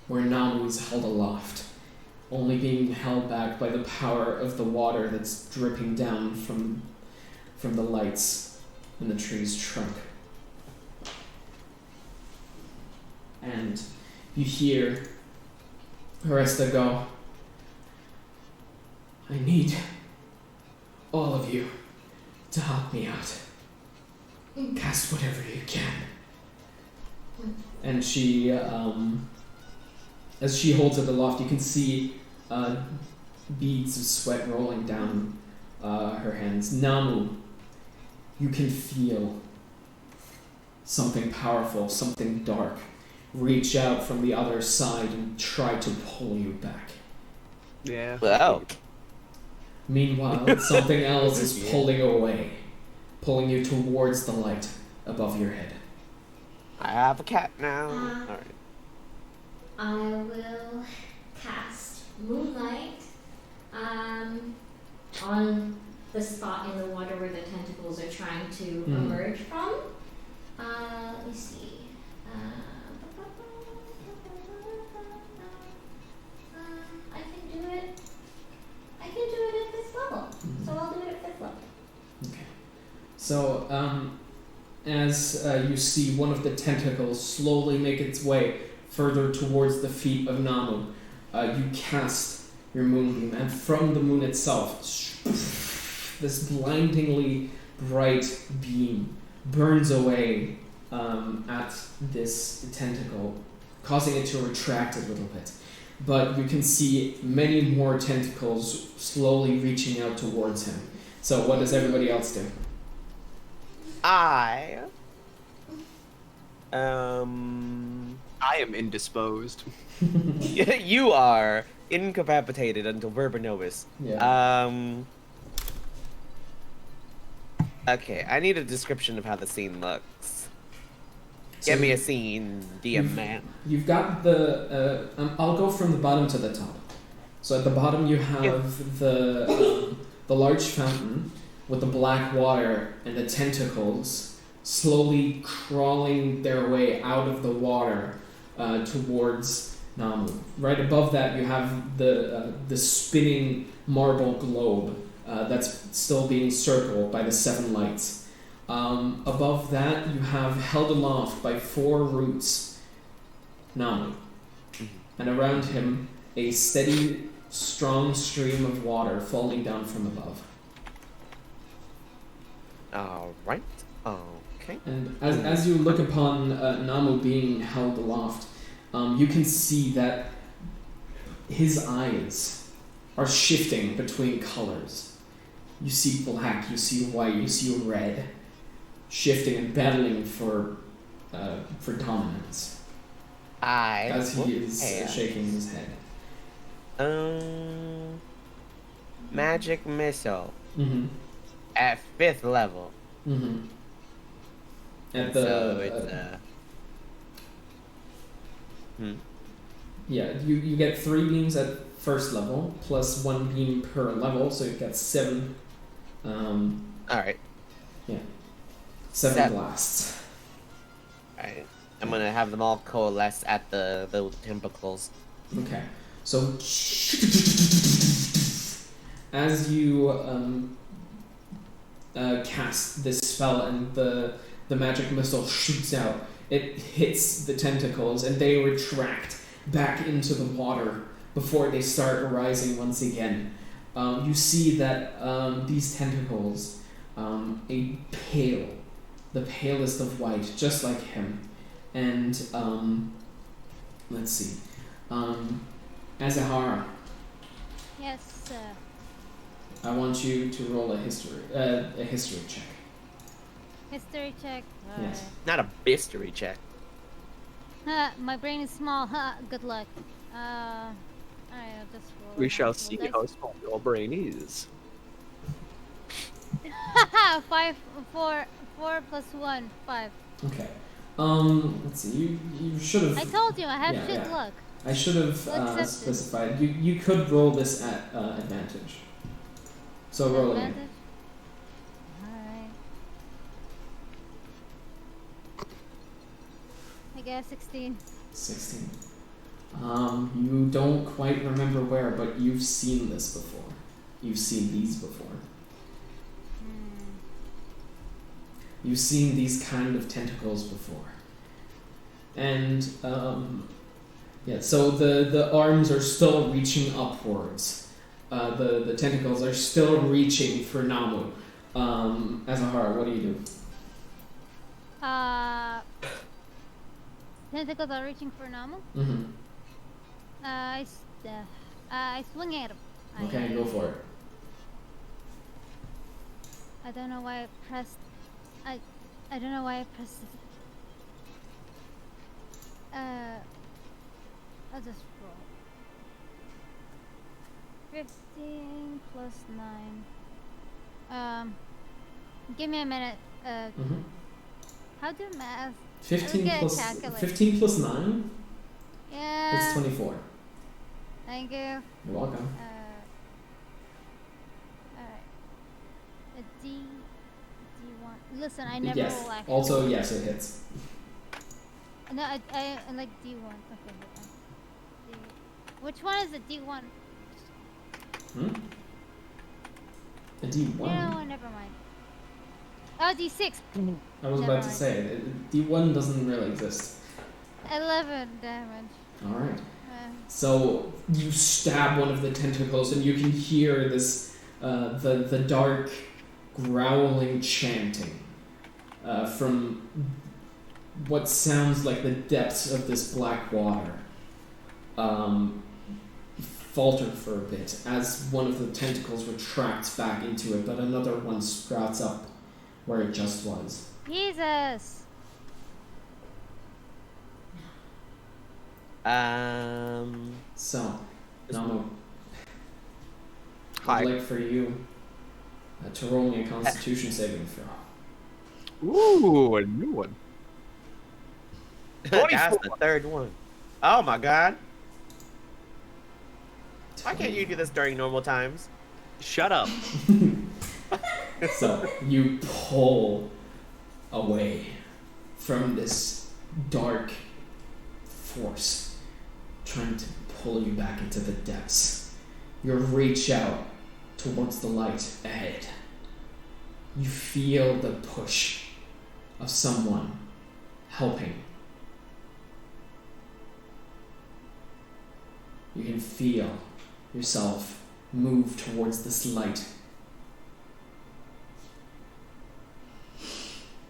where Namu is held aloft, only being held back by the power of the water that's dripping down from the lights in the tree's trunk. And you hear Haresta go, I need all of you to help me out. Cast whatever you can. And she, as she holds it aloft, you can see beads of sweat rolling down her hands. Namu, you can feel something powerful, something dark, reach out from the other side and try to pull you back. Yeah. Wow. Meanwhile, something else is pulling away, pulling you towards the light above your head. I have a cat now. Alright. I will cast Moonlight on the spot in the water where the tentacles are trying to emerge from. Let me see. I can do it at this level. So I'll do it at 5th level. Okay. So, as you see one of the tentacles slowly make its way further towards the feet of Namu, you cast your moonbeam, and from the moon itself, this blindingly bright beam burns away at this tentacle, causing it to retract a little bit. But you can see many more tentacles slowly reaching out towards him. So what does everybody else do? I am indisposed. You are incapacitated until Verba Novus. Yeah. Okay, I need a description of how the scene looks. Give me a scene, dear man. You've got the... I'll go from the bottom to the top. So at the bottom you have the large fountain with the black water and the tentacles slowly crawling their way out of the water towards Namu. Right above that you have the spinning marble globe that's still being circled by the 7 lights. Above that, you have held aloft by 4 roots Namu, and around him a steady, strong stream of water falling down from above. Alright, okay. And as you look upon Namu being held aloft, you can see that his eyes are shifting between colors. You see black, you see white, you see red, shifting and battling for dominance. As he is shaking his head. Magic missile Mm-hmm. at 5th level. Mm-hmm. At So it's yeah, you get 3 beams at first level plus 1 beam per level, so you get 7. all right. Yeah, 7 blasts. All right. I'm gonna have them all coalesce at the tentacles. Okay, so as you cast this spell and the magic missile shoots out, it hits the tentacles and they retract back into the water before they start arising once again. You see that these tentacles, a pale, the palest of white, just like him, and let's see, Azahara. Yes, sir. I want you to roll a history check. History check. Yes. Not a history check. My brain is small. Good luck. Alright, I'll just roll. We shall see how small your brain is. 5, 4 plus 1, 5. Okay. Let's see. You should have. I told you I have Yeah, shit yeah. luck. I should have specified. You could roll this at advantage. So roll again. Advantage? Alright. I guess 16. 16. You don't quite remember where, but you've seen this before. You've seen these before. You've seen these kind of tentacles before. And, yeah, so the arms are still reaching upwards. The tentacles are still reaching for Namu. Azahara, what do you do? Tentacles are reaching for Namu. Mm-hmm. I swing at him. Okay, go for it. I don't know why I pressed. I don't know why I pressed it. I'll just roll. 15 plus 9. Give me a minute. How do math? 15 get a plus calculator. 15 plus 9? Yeah. It's 24. Thank you. You're welcome. Alright. A D1. Listen, I never Yes. roll actually. Also, yes, it hits. No, I like D1. Okay, hold on. Which one is the D1? A D1? No, never mind. Oh, D6. I was about to say, D1 doesn't really exist. 11 damage. Alright. So you stab one of the tentacles and you can hear this, the dark growling chanting from what sounds like the depths of this black water. Falter for a bit as one of the tentacles retracts back into it, but another one sprouts up where it just was. Jesus. So, Namu, Hi. I'd like for you to roll me a Constitution saving throw. Ooh, a new one. That's the 3rd one. Oh my god. Why can't you do this during normal times? Shut up. So you pull away from this dark force trying to pull you back into the depths. You reach out towards the light ahead. You feel the push of someone helping. You can feel yourself move towards this light.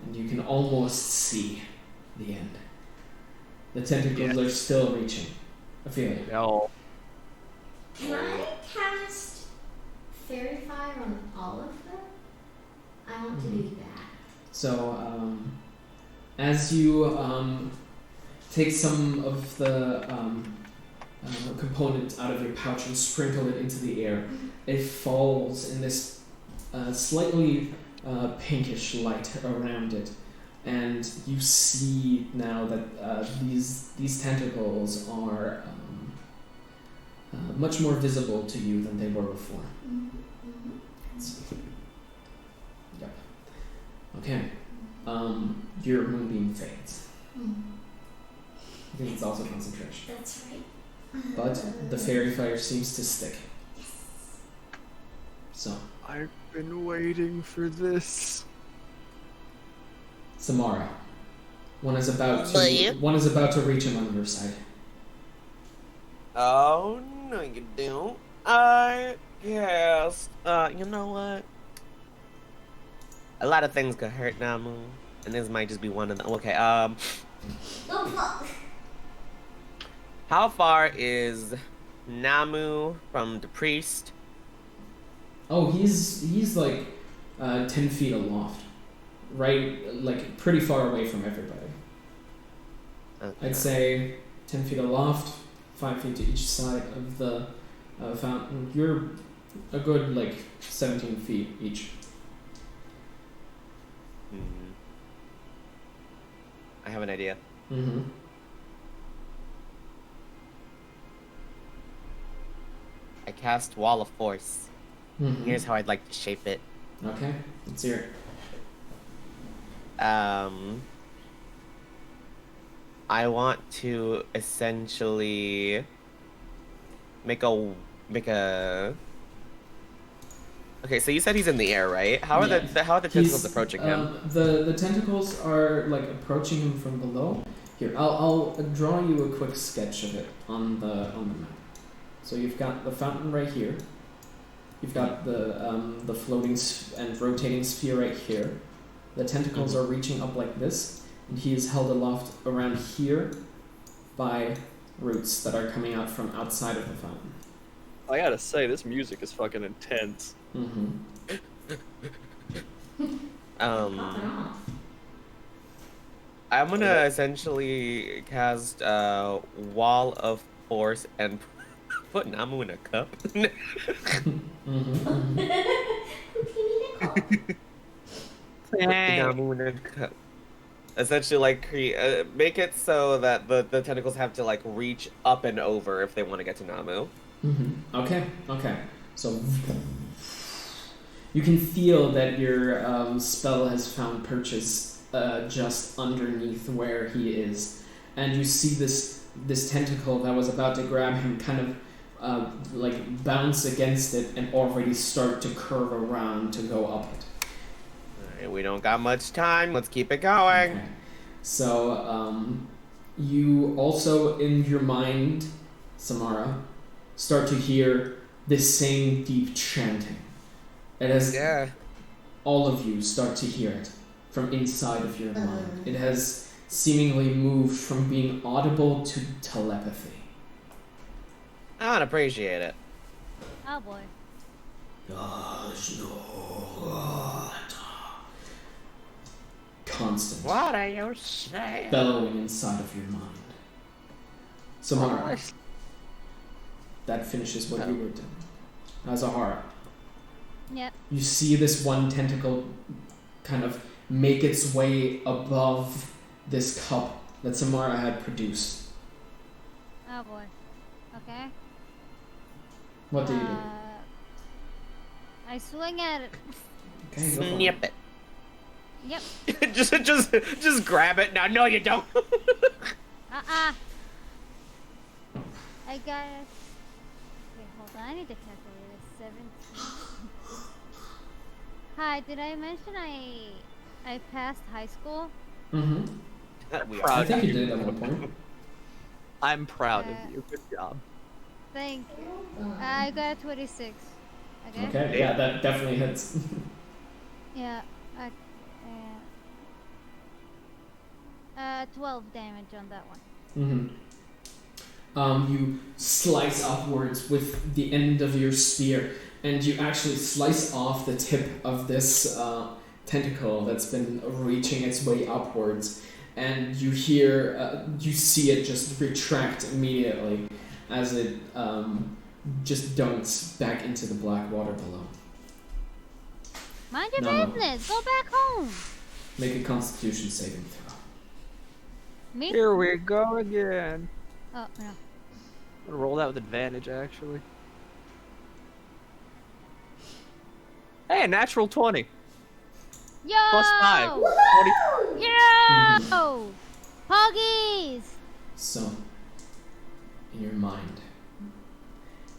And you can almost see the end. The tentacles are still reaching. Ophelia. No. Can I cast fairy fire on all of them? I want to do that. So, as you take some of the component out of your pouch and sprinkle it into the air, it falls in this slightly pinkish light around it, and you see now that these tentacles are much more visible to you than they were before. Yep. Okay. Your moonbeam fades. I think it's also concentration. That's right. But the fairy fire seems to stick. So, I've been waiting for this. Samara, one is about to reach him on your side. Oh, no you don't. I guess. You know what? A lot of things could hurt Namu, and this might just be one of them. Okay, Oh, fuck. how far is Namu from the priest? Oh, he's like 10 feet aloft, right? Like pretty far away from everybody. Okay. I'd say 10 feet aloft, 5 feet to each side of the fountain. You're a good like 17 feet each. I have an idea. Mm-hmm. I cast Wall of Force. Mm-hmm. Here's how I'd like to shape it. Okay, let's hear it. I want to essentially make a. Okay, so you said he's in the air, right? How are Yeah. the tentacles He's, approaching him? The tentacles are like approaching him from below. Here, I'll draw you a quick sketch of it on the map. So you've got the fountain right here. You've got the floating and rotating sphere right here. The tentacles are reaching up like this, and he is held aloft around here by roots that are coming out from outside of the fountain. I gotta say, this music is fucking intense. Mm-hmm. Popping off. I'm gonna essentially cast Wall of Force and put Namu in a cup. Mm-hmm. Put Namu in a cup. Essentially, like make it so that the tentacles have to like reach up and over if they want to get to Namu. Mm-hmm. Okay. So you can feel that your spell has found purchase just underneath where he is, and you see this tentacle that was about to grab him kind of like bounce against it and already start to curve around to go up it. Alright, we don't got much time. Let's keep it going. Okay. So you also in your mind, Samara, start to hear this same deep chanting. It has all of you start to hear it from inside of your mind. It has seemingly moved from being audible to telepathy. I don't appreciate it. Oh boy. Constant What are you saying? bellowing inside of your mind. Samara, that finishes what you were doing. Azahara, Yep. you see this one tentacle kind of make its way above this cup that Samara had produced. Oh boy. Okay. What do you do? I swing at it. Okay, go for it. Snip it. Yep. just grab it. No, you don't. I got it. Wait, hold on. I need to calculate it. 17. Hi, did I mention I passed high school? Mm-hmm. We I are. think you did at one point. I'm proud of you. Good job. Thank you. I got 26. Okay? Okay, yeah, that definitely hits. Yeah. 12 damage on that one. Mm-hmm. You slice upwards with the end of your spear, and you actually slice off the tip of this tentacle that's been reaching its way upwards, and you see it just retract immediately as it just dunks back into the black water below. Mind your No. business. Go back home. Make a Constitution saving throw. Me? Here we go again. Oh no. I'm gonna roll that with advantage, actually. Hey, natural 20. Yo! Plus 5. 20. Yo! Puggies! So, in your mind,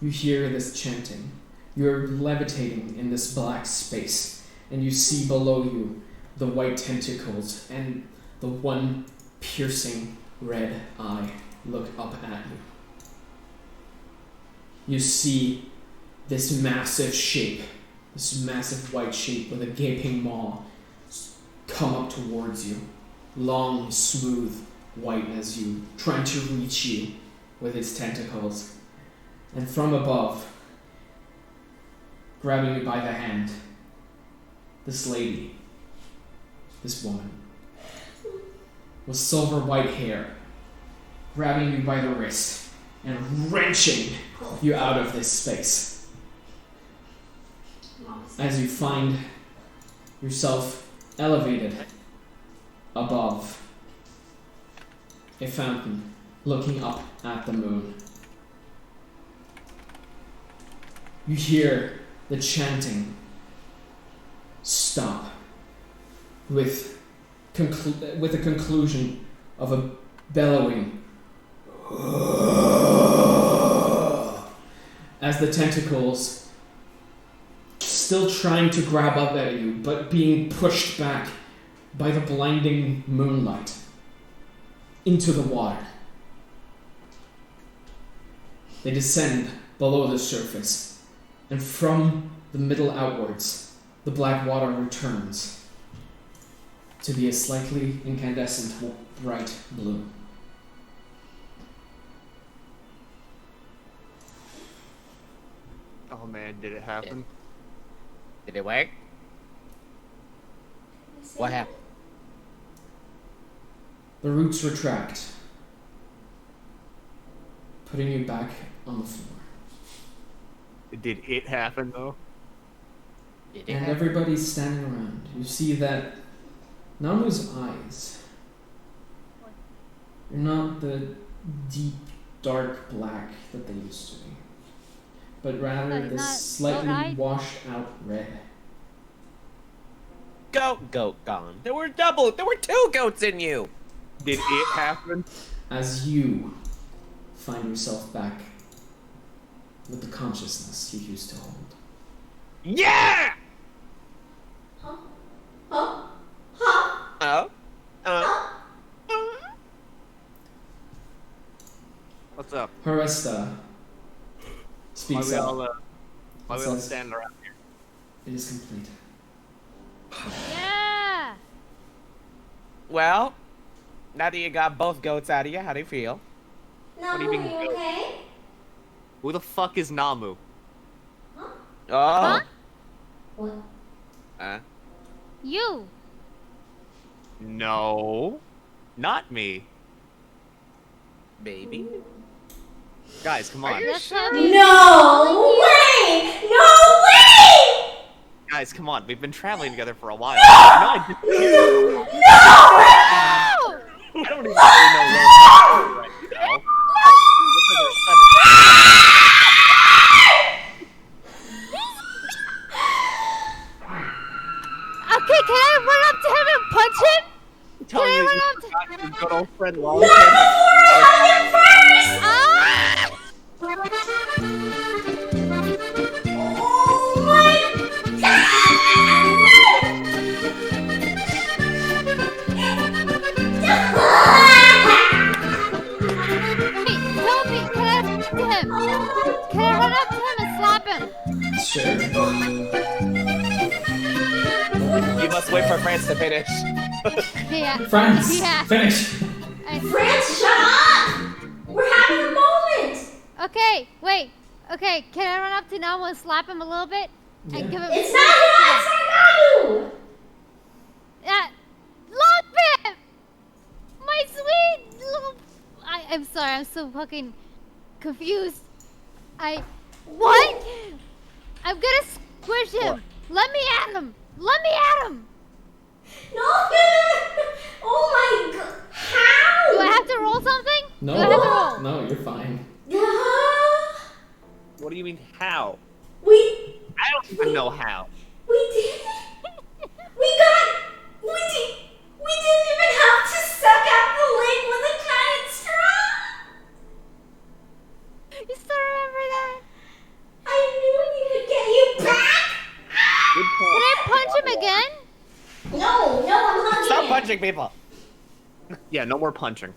you hear this chanting. You're levitating in this black space, and you see below you the white tentacles and the one piercing red eye look up at you. You see this massive shape, this massive white shape with a gaping maw come up towards you. Long, smooth, white as you, trying to reach you with its tentacles. And from above, grabbing you by the hand, this lady, this woman, with silver white hair, grabbing you by the wrist and wrenching you out of this space. As you find yourself elevated above a fountain, looking up at the moon. You hear the chanting stop with the conclusion of a bellowing as the tentacles, still trying to grab up at you, but being pushed back by the blinding moonlight into the water. They descend below the surface, and from the middle outwards, the black water returns to be a slightly incandescent bright blue. Oh man, did it happen? Did it work? What happened? The roots retract, putting you back on the floor. Did it happen though? Did it And happen? everybody's standing around. You see that Namu's eyes are not the deep, dark black that they used to be, but rather He's this not slightly goat-eyed? washed out red. Goat gone. There were two goats in you. Did it happen? As you find yourself back with the consciousness you used to hold. Yeah! Huh? Huh? Huh? Oh. What's up? Haresta speaks why up. we all Says, standing around here? "It is complete." Yeah! Well, now that you got both goats out of you, how do you feel? No, do you mean, are you okay? Who the fuck is Namu? Huh? Oh. Huh? What? You! No, not me. Baby. Guys, come on. That's how No way! No way! Guys, come on. We've been traveling together for a while. I know I disappeared. No! I don't even really know where I'm right now. Looks like we're suddenly- Okay, can I run up to him and punch him? telling Can I you run you up to- forgot your good old friend Long. No! Ah! Oh my god! Hey, help me! Can I to him? Can I run up to him and slap him? Sure. You must wait for France to finish. Yeah. Friends, Yeah. finish. I- France, shut up! We're having a moment! Okay, wait. Okay, can I run up to Namu and slap him a little bit? Yeah. And give him... It's not Namu! Lopin! My sweet little... I'm sorry, I'm so fucking confused. What? I'm gonna squish him. Let me at him. Let me at him. No! Oh my god! How? Do I have to roll something? No, Do I have to roll? no, you're fine. What do you mean, how? We I don't even know how. did it! We didn't even have to suck out the lake with a giant straw! You still remember that? I knew we could get you back! Good Can I punch him again? No, I'm hugging Stop him. punching people. Yeah, no more punching.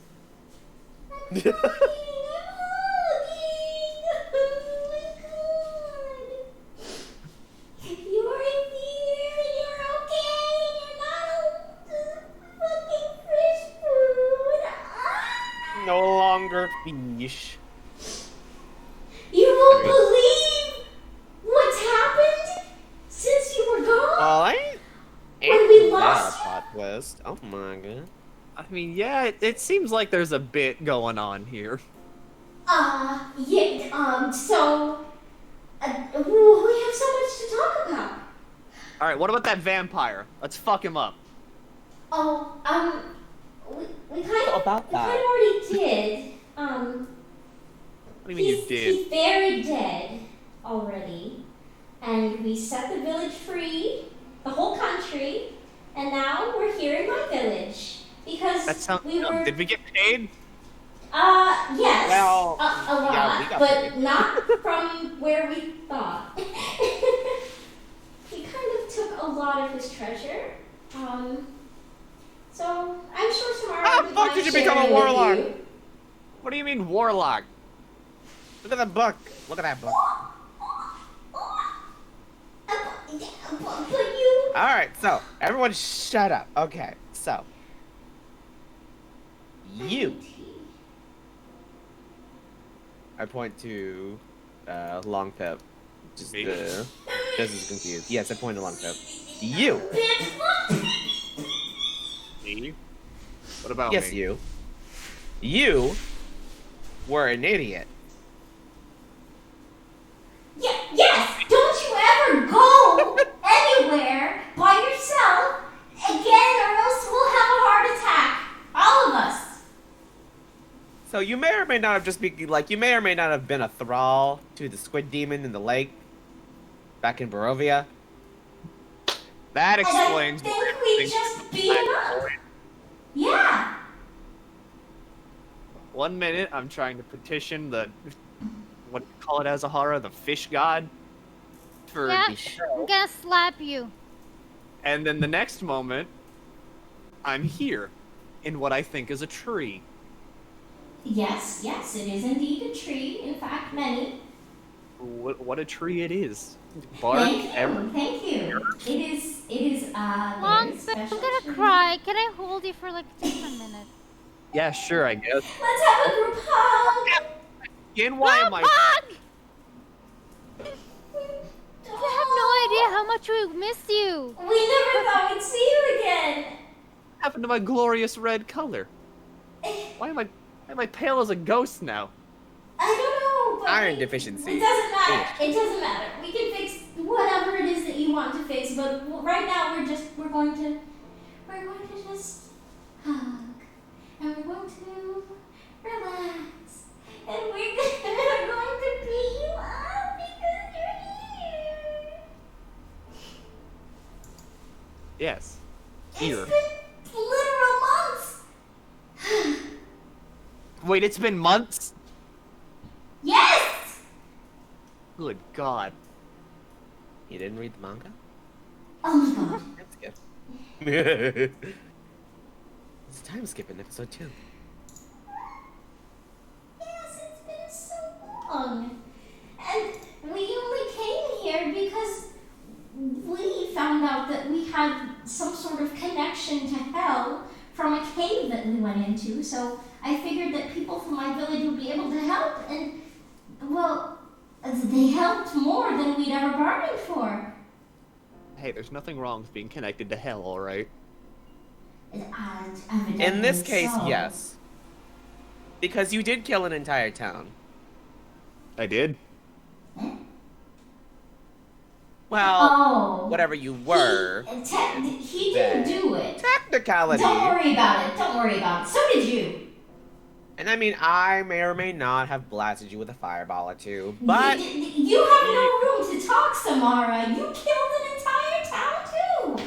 I'm hugging. You're here, you're okay, you're not a fucking fish food. No longer fish. You won't believe what's happened since you were gone. I When we ain't that lost a plot twist. Oh my god. I mean, yeah, it seems like there's a bit going on here. So, we have so much to talk about. All right, what about that vampire? Let's fuck him up. Oh, we kind What of, about we kind that? of already did. What do you mean you did? He's very dead already, and we set the village free, the whole country, and now we're here in my village because That sounds we dumb. were. Did we get paid? Yes. Well, a lot, yeah, we got but paid. not from where we thought. He kind of took a lot of his treasure. So I'm sure tomorrow. How we the fuck might did you share become a it with warlock? you. What do you mean warlock? Look at the book. Look at that book. But you. Alright, so, everyone shut up. Okay, so. You. I point to, Long Pip. Just, Me? just as confused. Yes, I point to Long Pip. You. Me? What about Yes, me? you. You were an idiot. Yes. Don't you ever go anywhere by yourself again, or else we'll have a heart attack. All of us. So you may or may not have just you may or may not have been a thrall to the squid demon in the lake back in Barovia. That And I explains think why we everything's just beat him up. Yeah. 1 minute, I'm trying to petition the, what do you call it, Azahara, the fish god, for Yeah, the show. I'm gonna slap you. And then the next moment, I'm here, in what I think is a tree. Yes, it is indeed a tree. In fact, many. What a tree it is. Bark, Thank you. It is Mom, very special. I'm gonna tree. cry. Can I hold you for like just a minute? Yeah, sure, I guess. Let's have a group hug. Again, why am I... Hug! You have no idea how much we miss you. We never thought we'd see you again. What happened to my glorious red color? Why am I pale as a ghost now? I don't know. But Iron deficiency. It doesn't matter. It doesn't matter. We can fix whatever it is that you want to fix. But right now we're going to just hug, and we're going to relax, and we're going to beat you up because you're here. Yes. Here. It's been literal months. Wait, it's been months? Yes. Good God. You didn't read the manga? Oh my god. That's good. It's time skip in episode 2. Yes, it's been so long. And we only came here because we found out that we had some sort of connection to hell from a cave that we went into. So I figured that people from my village would be able to help. And than we'd ever bargained for. Hey, there's nothing wrong with being connected to hell, all right? In this case, yes. Because you did kill an entire town. I did. Well, whatever you were. He didn't do it. Technicality. Don't worry about it. Don't worry about it. So did you. And I mean, I may or may not have blasted you with a fireball or two, but... You have no room to talk, Samara. You killed an entire town, too.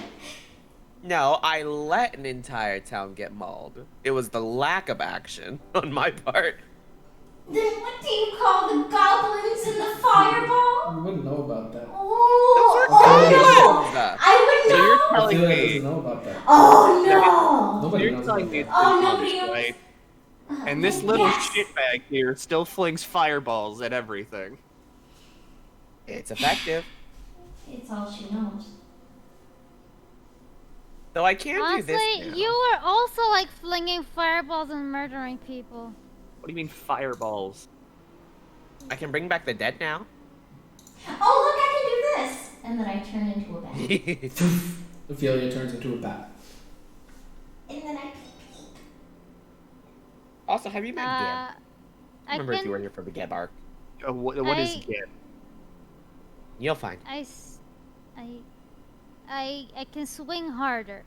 No, I let an entire town get mauled. It was the lack of action on my part. Then what do you call the goblins and the fireball? You wouldn't know about that. Oh, goblins! I would So know. you're I telling feel like me... doesn't know about that. Oh, no. Nobody You're knows telling about me that. it's Oh, been nobody punished, knows. right? And this little Yes. shitbag here still flings fireballs at everything. It's effective. It's all she knows. Though I can't Honestly, do this now. you were also like flinging fireballs and murdering people. What do you mean fireballs? I can bring back the dead now. Oh, look, I can do this. And then I turn into a bat. Ophelia turns into a bat. And then I... Also, have you met Gib? I Remember if can. you were here for the Gib arc. What is Gib? You'll find. I can swing harder.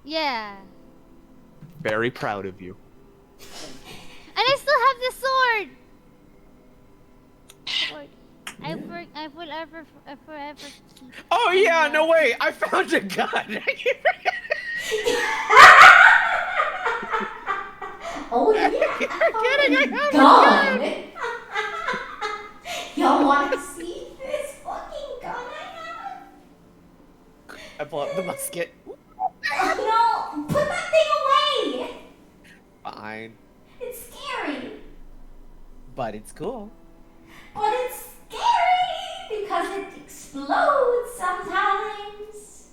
Yeah. Very proud of you. And I still have the sword. I will forever keep. Oh yeah, no way! I found a gun! Oh, yeah. You're kidding, I have gun. Y'all want to see this fucking gun I have? I pull up the musket. Oh, no. Put that thing away. Fine. It's scary. But it's cool. But it's scary because it explodes sometimes.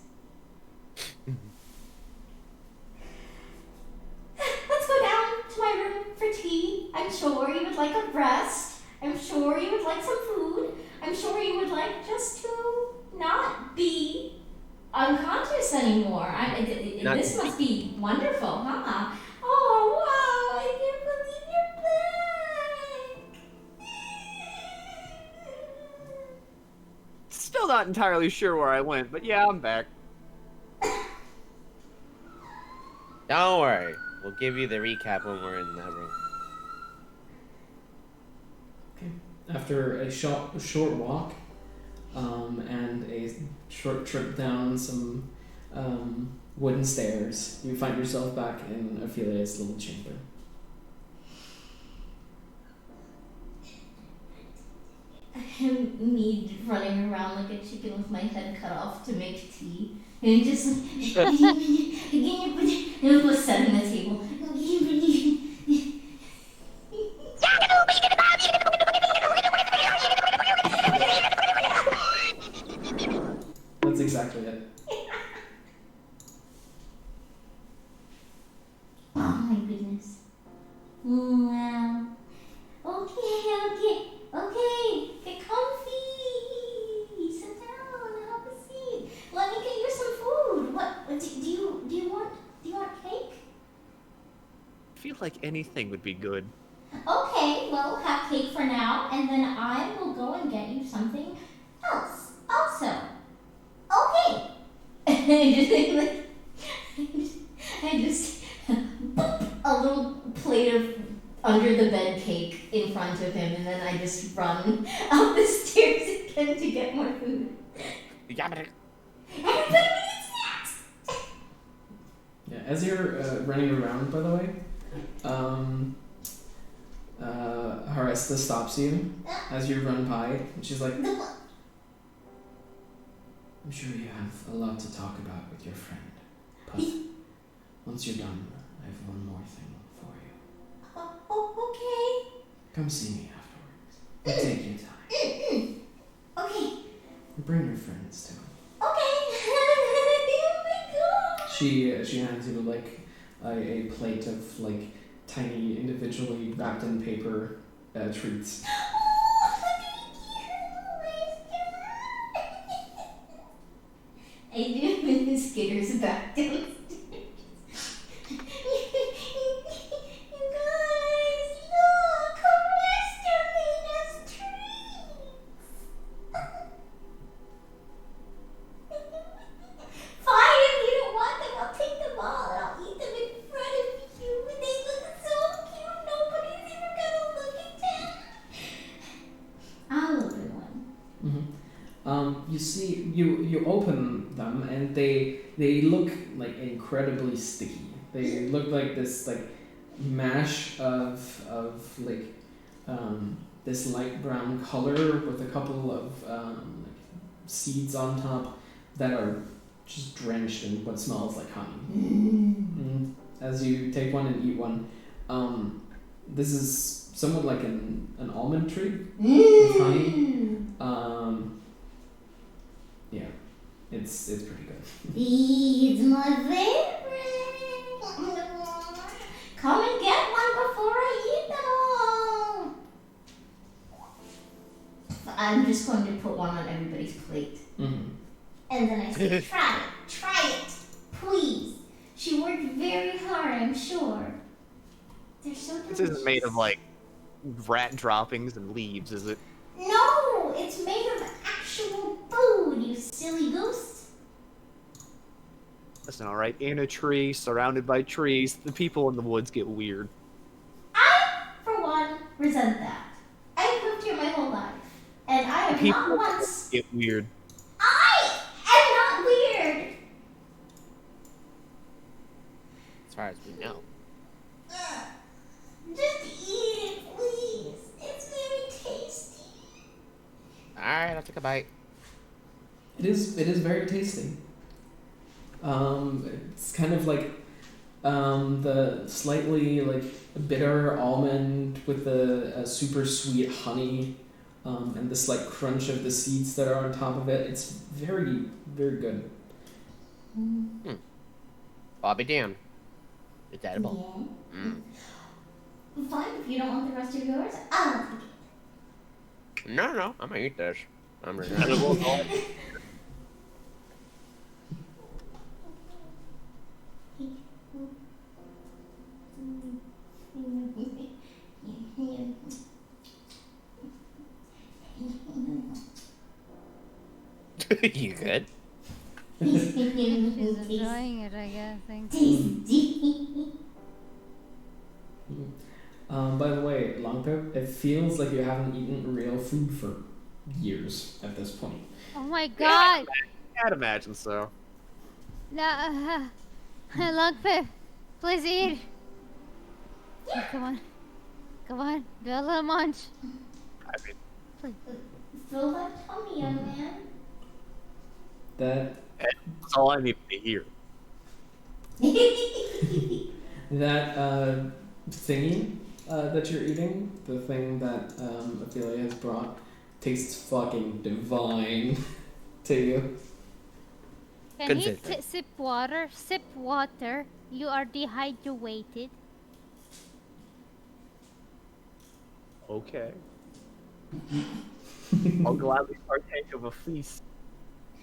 Let's go down to my room for tea. I'm sure you would like a rest. I'm sure you would like some food. I'm sure you would like just to not be unconscious anymore. This must be wonderful, huh? Oh, wow, I can't believe you're back. Still not entirely sure where I went, but yeah, I'm back. Don't worry. We'll give you the recap when we're in that room. Okay. After a short walk, and a short trip down some wooden stairs, you find yourself back in Ophelia's little chamber. Me running around like a chicken with my head cut off to make tea. And just like, it was setting the table. That's exactly it. Oh my goodness. Wow. Okay. Get comfy. Sit down. Have a seat. Let me get you some food. What do you want cake? I feel like anything would be good. Okay, well, have cake for now, and then I will go and get you something else. Also, okay. I just boop, a little plate of under the bed cake in front of him, and then I just run up the stairs again to get more food. Everybody needs snacks. Yeah, as you're running around, by the way, Haresta stops you as you run by, and she's like, I'm sure you have a lot to talk about with your friend, but once you're done, I have one more thing for you. Okay. Come see me afterwards. But take your time. Okay. Bring your friends too. Okay. Oh my god. She hands you like a plate of like tiny individually wrapped in paper treats. Oh, thank you. and skitters back downstairs. You guys, look! A restaurant made us treats! Fine, if you don't want them, I'll take them all and I'll eat them in front of you. They look so cute, nobody's even gonna look at them. I'll open one. You see, you open them and they look like incredibly sticky. They look like this like mash of like this light brown color with a couple of like seeds on top that are just drenched in what smells like honey. As you take one and eat one, this is somewhat like an almond tree with honey. Yeah, it's pretty good. It's my favorite. Come and get one before I eat them all. I'm just going to put one on everybody's plate. Mm-hmm. And then I say, try it, please. She worked very hard, I'm sure. They're so delicious. This isn't made of like rat droppings and leaves, is it? No, it's made of actual food, you silly goose. Listen, all right. In a tree, surrounded by trees, the people in the woods get weird. I, for one, resent that. I've lived here my whole life, and I The have people not once. get weird. I am not weird. As far as we know. Just eat it, please. It's very tasty. Alright, I'll take a bite. It is very tasty. It's kind of like the slightly like bitter almond with the super sweet honey, and this like crunch of the seeds that are on top of it. It's very, very good. Bobby damned. It's edible. Yeah. Fine, if you don't want the rest of yours, I'll take it. No, I'm gonna eat this. I'm gonna Edible. You good? She's enjoying it, I guess. Thank you. Tasty. By the way, Longpip, it feels like you haven't eaten real food for years at this point. Oh my god! I'd imagine so. No, Longpip, please eat. Come on, do a little munch. I mean, Fill that tummy, young man. that's all I need to hear. That thingy that you're eating, the thing that Ophelia has brought, tastes fucking divine to you. Can he Consider. sip water? Sip water. You are dehydrated. Okay. I'll gladly partake of a feast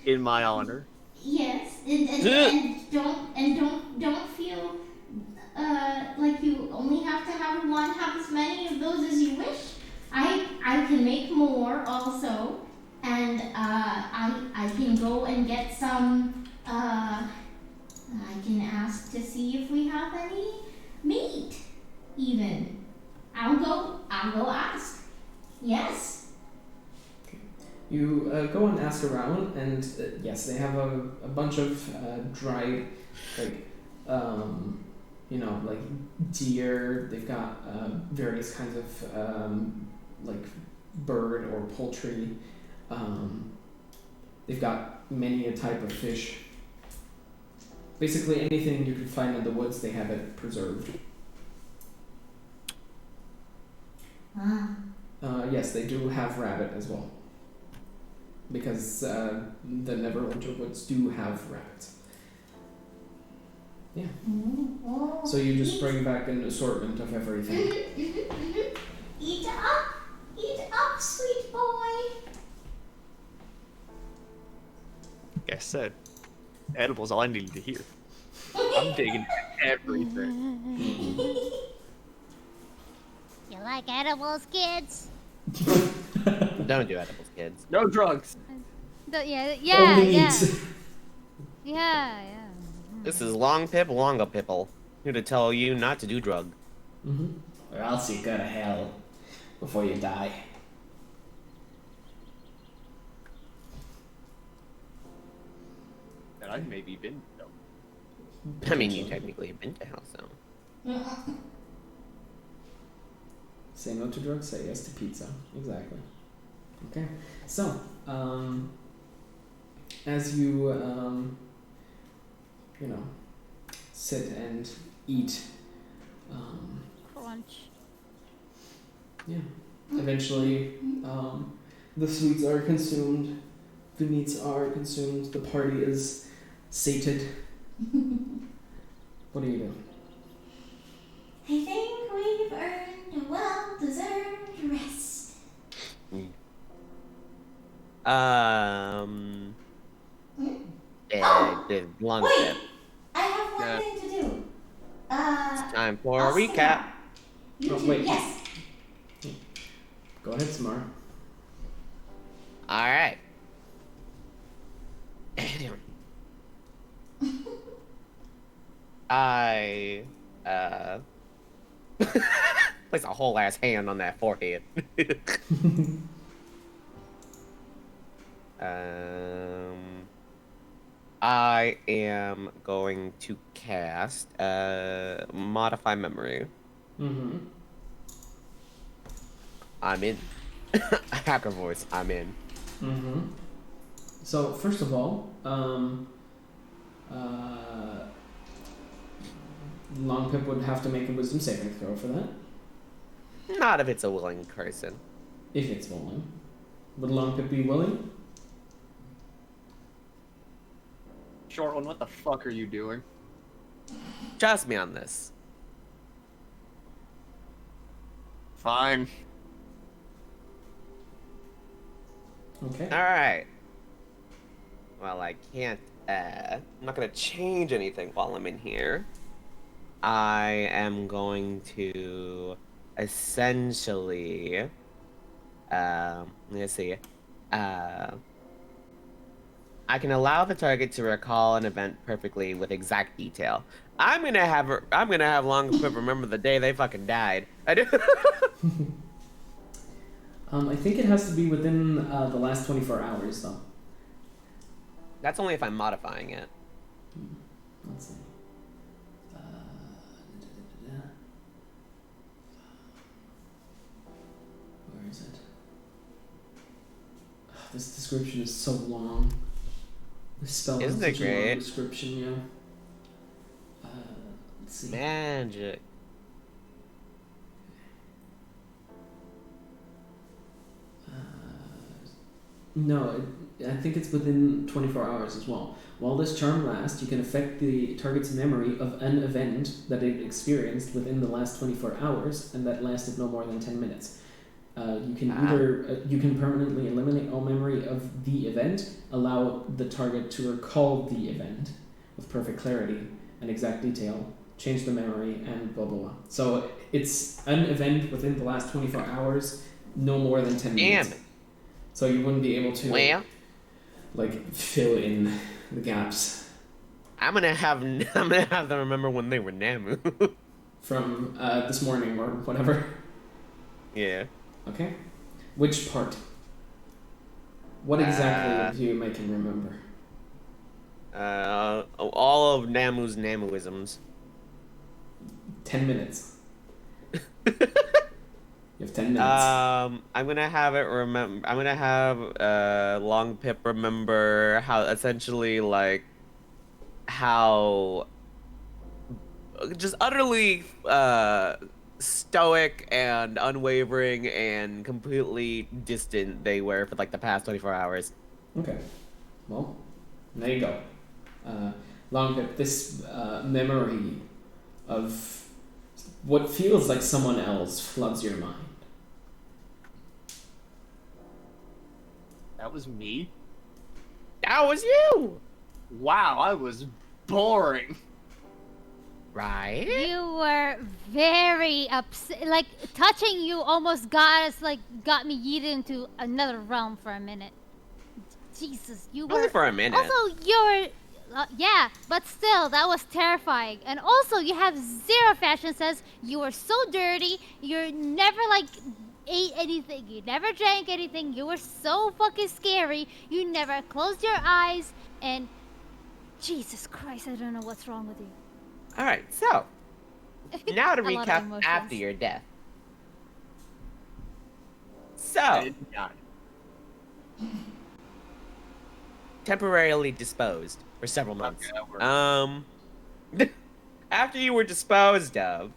in my honor. Yes, and don't feel like you only have to have one. Have as many of those as you wish. I can make more also, and I can go and get some. I can ask to see if we have any meat. Even I'll go ask. Yes. You go and ask around, and yes, they have a bunch of dried, like, like deer. They've got various kinds of like bird or poultry. They've got many a type of fish. Basically anything you could find in the woods, they have it preserved. Yes, they do have rabbit as well. Because the Neverwinter Woods do have rabbits. Yeah. Oh. So you just bring back an assortment of everything. Eat up, sweet boy. Like I said, Edibles, all I needed to hear. I'm digging everything. You like edibles, kids? Don't do edibles, kids. No drugs. Yeah, Only yeah. eat. Yeah. This is Long Pip Longa Pipple. Here to tell you not to do drug. Or else you go to hell before you die. And I've maybe been. No. I mean, you technically have been to hell, so. Say no to drugs, say yes to pizza. Exactly. Okay. So, as you, sit and eat, Crunch. yeah, eventually, the sweets are consumed, the meats are consumed, the party is sated. What do you do? I think we've earned a well-deserved rest. The Long Wait! Pip. I have one Yeah. thing to do. Time for I'll a stick recap. around. You Oh, two, wait. yes. Go ahead, Samara. Alright. I, place a whole ass hand on that forehead. I am going to cast, Modify Memory. Mm-hmm. I'm in. Hacker voice, I'm in. Mm-hmm. So, first of all, Long Pip would have to make a wisdom saving throw for that, Not if it's a willing person. if it's willing. Would Long Pip be willing? Short one, what the fuck are you doing? Trust me on this. Fine. Okay. Alright. Well, I can't, I'm not gonna change anything while I'm in here. I am going to essentially, let's see, I can allow the target to recall an event perfectly with exact detail. I'm gonna have Long Pip remember the day they fucking died. I do. I think it has to be within the last 24 hours, though. That's only if I'm modifying it. Let's see. Where is it? This description is so long. This spell has Isn't it such a long great? description, yeah. Let's see. Magic. No, I think it's within 24 hours as well. While this charm lasts, you can affect the target's memory of an event that it experienced within the last 24 hours, and that lasted no more than 10 minutes. You can you can permanently eliminate all memory of the event, allow the target to recall the event with perfect clarity and exact detail, change the memory, and blah blah blah. So it's an event within the last 24 hours, no more than 10 minutes. Damn it. So you wouldn't be able to Well, like fill in the gaps I'm gonna have them remember when they were Namu. from this morning or whatever. Yeah. Okay. Which part? What exactly do you make him remember? All of Namu's Namuisms. 10 minutes. You have 10 minutes. I'm gonna have it remember. I'm gonna have Long Pip remember how essentially like how just utterly stoic and unwavering and completely distant they were for like the past 24 hours. Okay. Well, there you go. Long Pip, this memory of what feels like someone else floods your mind. That was me? That was you. Wow, I was boring. Right? You were very upset. Like, touching you almost got me yeeted into another realm for a minute. Jesus, you Only were. for a minute. Also, you're. Yeah, but still, that was terrifying. And also, you have zero fashion sense. You were so dirty. You never, like, ate anything. You never drank anything. You were so fucking scary. You never closed your eyes. And. Jesus Christ, I don't know what's wrong with you. Alright, so. Now to A lot of recap emotions. after your death. I So, didn't die. temporarily disposed for several months. Okay, that works. After you were disposed of,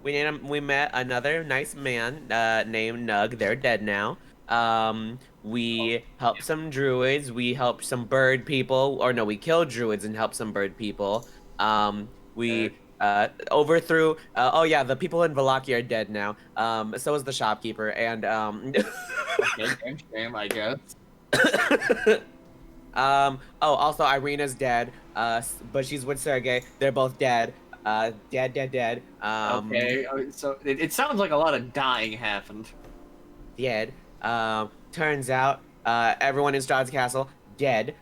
we met another nice man named Nug. They're dead now. We helped some druids. We helped some bird people. Or no, we killed druids and helped some bird people. We overthrew. Oh yeah, the people in Valaki are dead now. So is the shopkeeper and Okay, shame, I guess. Oh, also Irina's dead. But she's with Sergey. They're both dead. Dead. Okay, so it sounds like a lot of dying happened. Dead. Turns out, everyone in Strahd's castle dead.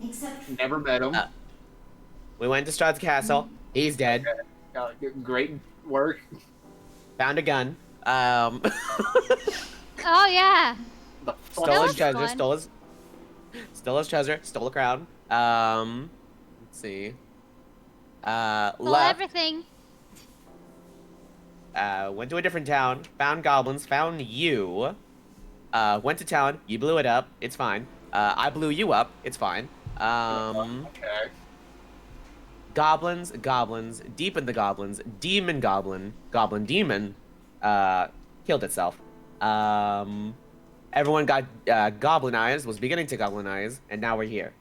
Except Never met him. We went to Strahd's castle. He's dead. Great work. Found a gun. Oh, yeah. The Stole That his was treasure. fun. Stole his treasure. Stole a crown. Let's see. Stole Left. everything. Went to a different town. Found goblins. Found you. Went to town. You blew it up. It's fine. I blew you up. It's fine. Okay. Goblins. Deep in the goblins. Goblin demon. Killed itself. Everyone got goblinized. Was beginning to goblinize, and now we're here.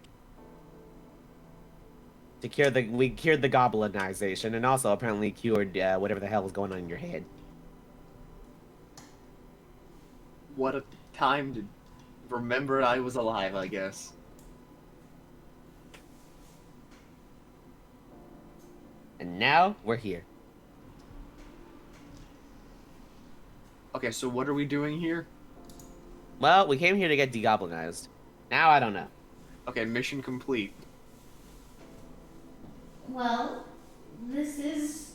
We cured the goblinization, and also apparently cured whatever the hell was going on in your head. What a time to remember I was alive, I guess. And now we're here. Okay, so what are we doing here? Well, we came here to get degoblinized. Now I don't know. Okay, mission complete. well, this is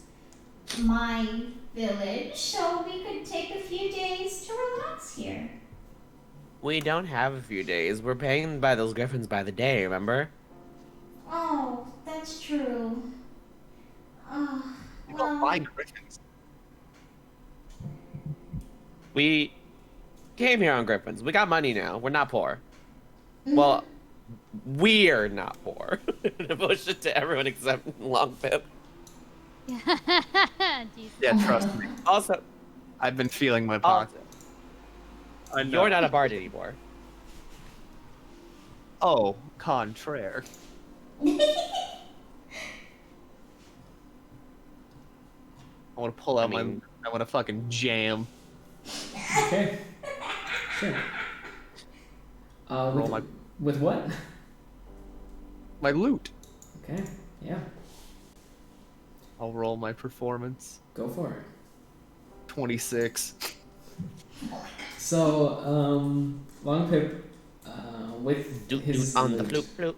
my village, so we could take a few days to relax here. We don't have a few days. We're paying by those griffins by the day, remember? Oh, that's true. Oh, You don't buy griffins. We came here on griffins. We got money now. We're not poor. Well, we're not poor. To push it to everyone except Longpip. Jesus. Yeah, trust me. Also, I've been feeling my pocket. I know. you're not a bard anymore. Oh, contraire. I want to pull out mean- I want to fucking jam. Okay. Sure. Roll With what? My loot. Okay. Yeah. I'll roll my performance. Go for it. 26. So, Longpip, with Doot his doot on the lute, flute.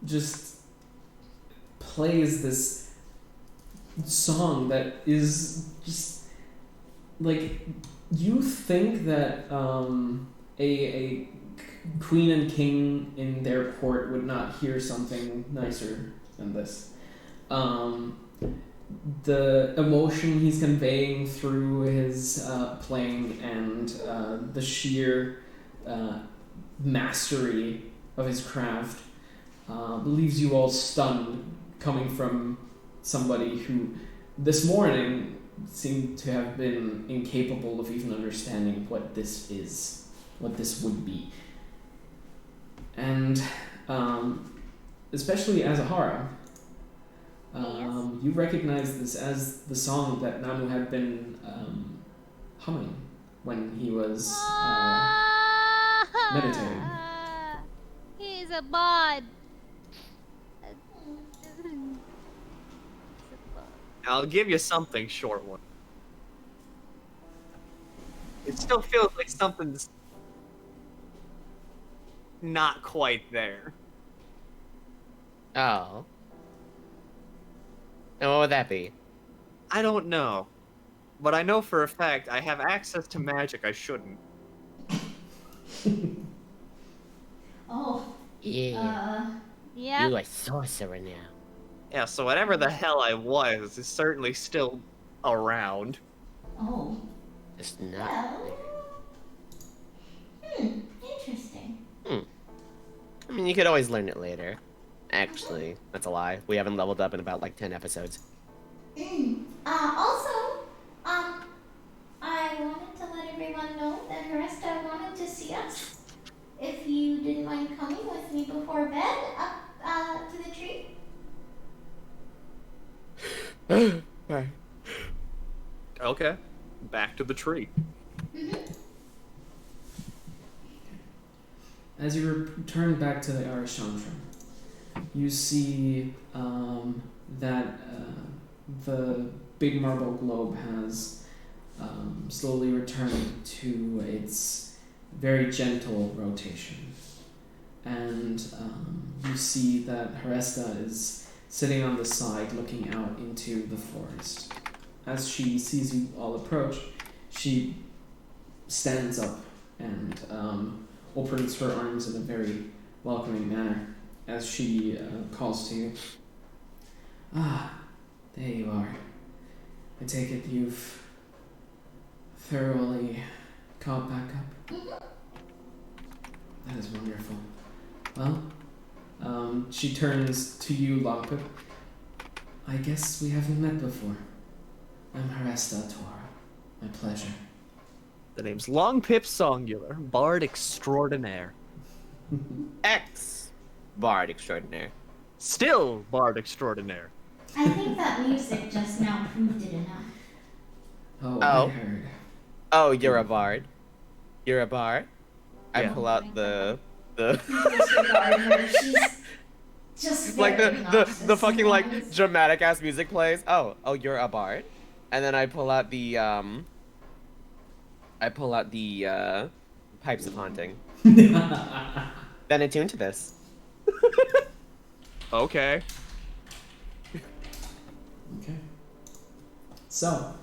just plays this song that is just like, you think that a queen and king in their port would not hear something nicer than this. The emotion he's conveying through his playing and the sheer mastery of his craft leaves you all stunned, coming from somebody who this morning seemed to have been incapable of even understanding what this is, what this would be. And especially as Ahara, you recognize this as the song that Namu had been humming when he was meditating. He's a bod. I'll give you something, short one. It still feels like something's not quite there. Oh. And what would that be? I don't know. But I know for a fact I have access to magic I shouldn't. Oh, Yeah. Yep. You a sorcerer now. Yeah, so whatever the hell I was is certainly still around. oh. Just not. Well. Interesting. I mean, you could always learn it later. Actually, that's a lie. We haven't leveled up in about like 10 episodes. Also, I wanted to let everyone know that Haresta wanted to see us. If you didn't mind coming with me before bed up to the tree. Right. Okay. Back to the tree. As you return back to the Arashandra, you see that the big marble globe has slowly returned to its very gentle rotation. And you see that Haresta is sitting on the side looking out into the forest. As she sees you all approach, she stands up and opens her arms in a very welcoming manner as she calls to you. Ah, there you are. I take it you've thoroughly caught back up? That is wonderful. Well, she turns to you, Lockpip. I guess we haven't met before. I'm Haresta Tora. My pleasure. The name's Long Pip Songular, Bard Extraordinaire. X Bard Extraordinaire. Still Bard Extraordinaire. I think that music just now proved it enough. Oh, Oh. I heard. Oh, you're a bard. You're a bard. I Yeah. pull out the Disregard her. She's just like very the obnoxious fucking like sometimes. dramatic ass music plays. Oh, you're a bard. And then I pull out the pipes of haunting. Then attune to this. Okay. Okay. So,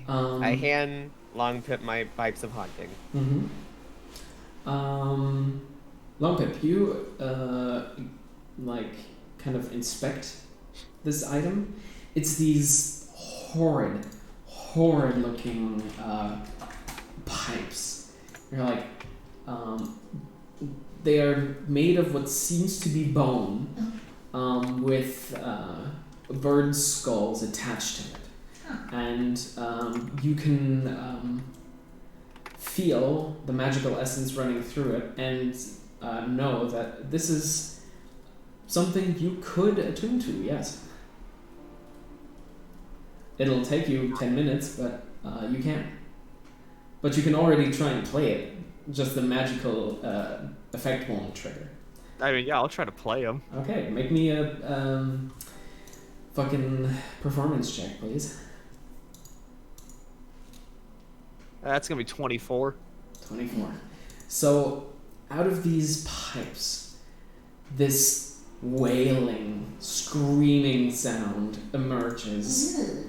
I hand Long Pip my pipes of haunting. Longpip, you like kind of inspect this item. It's these horrid looking pipes. You're like, they are made of what seems to be bone, with bird skulls attached to it. And you can feel the magical essence running through it and know that this is something you could attune to, yes. It'll take you 10 minutes, but you can. But you can already try and play it, just the magical effect won't trigger. I mean, yeah, I'll try to play him. Okay, make me a fucking performance check, please. That's gonna be 24. 24. So, out of these pipes, this wailing, screaming sound emerges.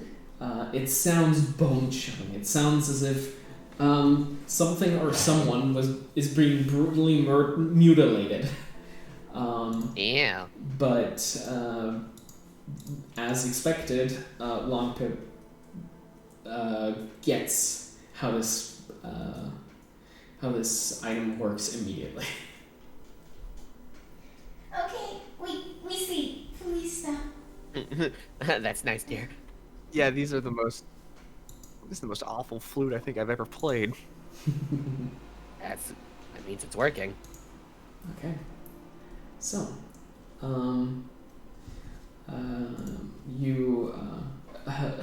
It sounds bone-chilling. It sounds as if something or someone is being brutally mutilated. Yeah. But as expected, Longpip gets how this item works immediately. Okay, we see. Please stop. That's nice, dear. Yeah, this is the most awful flute I think I've ever played. That means it's working. Okay. So,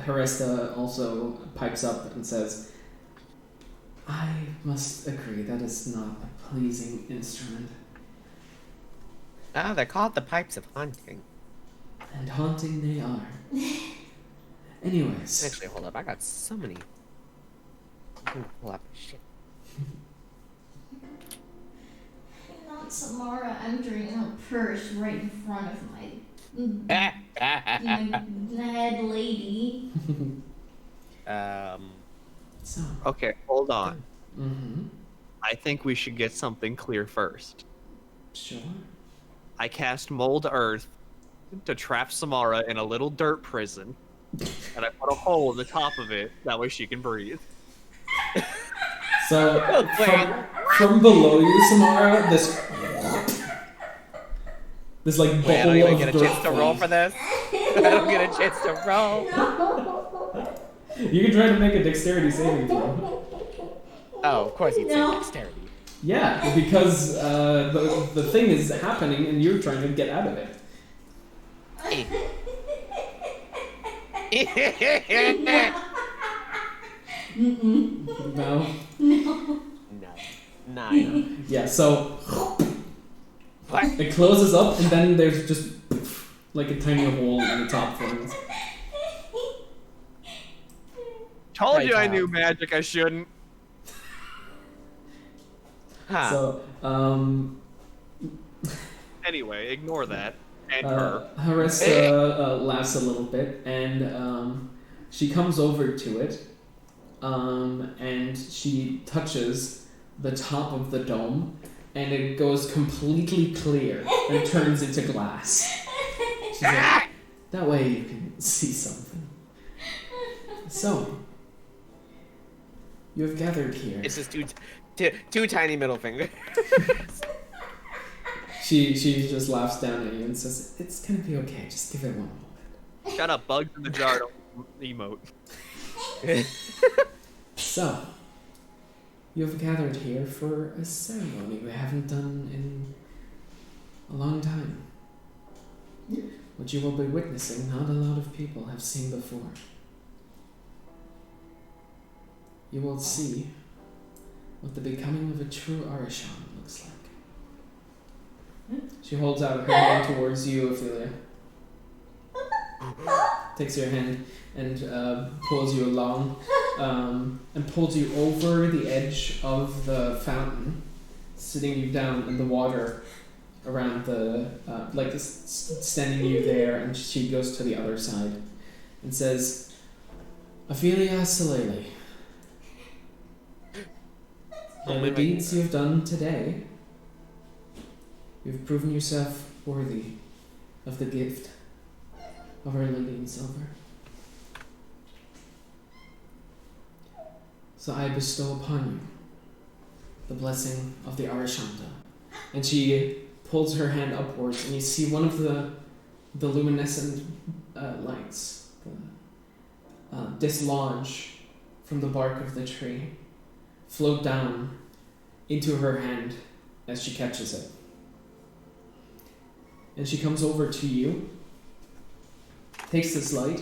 Haresta also pipes up and says, I must agree that is not a pleasing instrument. Ah, they call it the pipes of haunting. And haunting they are. Anyways. Actually, hold up. I got so many. I'm gonna pull out this shit. Not Samara entering a purse right in front of my dead lady. So. Okay, hold on. Mm-hmm. I think we should get something clear first. Sure. I cast Mold Earth to trap Samara in a little dirt prison, and I put a hole in the top of it. That way she can breathe. So, from below you, Samara, this like bubble Wait, I don't even of get a dirt chance to roll forms. for this. I don't get a chance to roll. You can try to make a dexterity saving throw. Oh, of course you'd say No. dexterity. Yeah, because the thing is happening and you're trying to get out of it. No? No. 9. Yeah, so What? it closes up and then there's just like a tiny hole in the top forms. Told Right you I job. knew magic. I shouldn't. Huh. So, Anyway, ignore that. And her. Harissa laughs a little bit, and she comes over to it, and she touches the top of the dome, and it goes completely clear and turns into glass. She's like, that way you can see something. So, you have gathered here. It's just two tiny middle fingers. She just laughs down at you and says, "It's gonna be okay. Just give it one moment." Shut up, bugs in the jar. Don't emote. So, you have gathered here for a ceremony we haven't done in a long time. What you will be witnessing, not a lot of people have seen before. You will see what the becoming of a true Arishan looks like. She holds out her hand towards you, Ophelia. Takes your hand and pulls you along, and pulls you over the edge of the fountain, sitting you down in the water around the, standing you there, and she goes to the other side and says, Ophelia Salele, by the deeds you have done today, you've proven yourself worthy of the gift of Our Lady in Silver. So I bestow upon you the blessing of the Arishanta. And she pulls her hand upwards, and you see one of the luminescent lights dislodge from the bark of the tree, float down into her hand as she catches it. And she comes over to you, takes this light,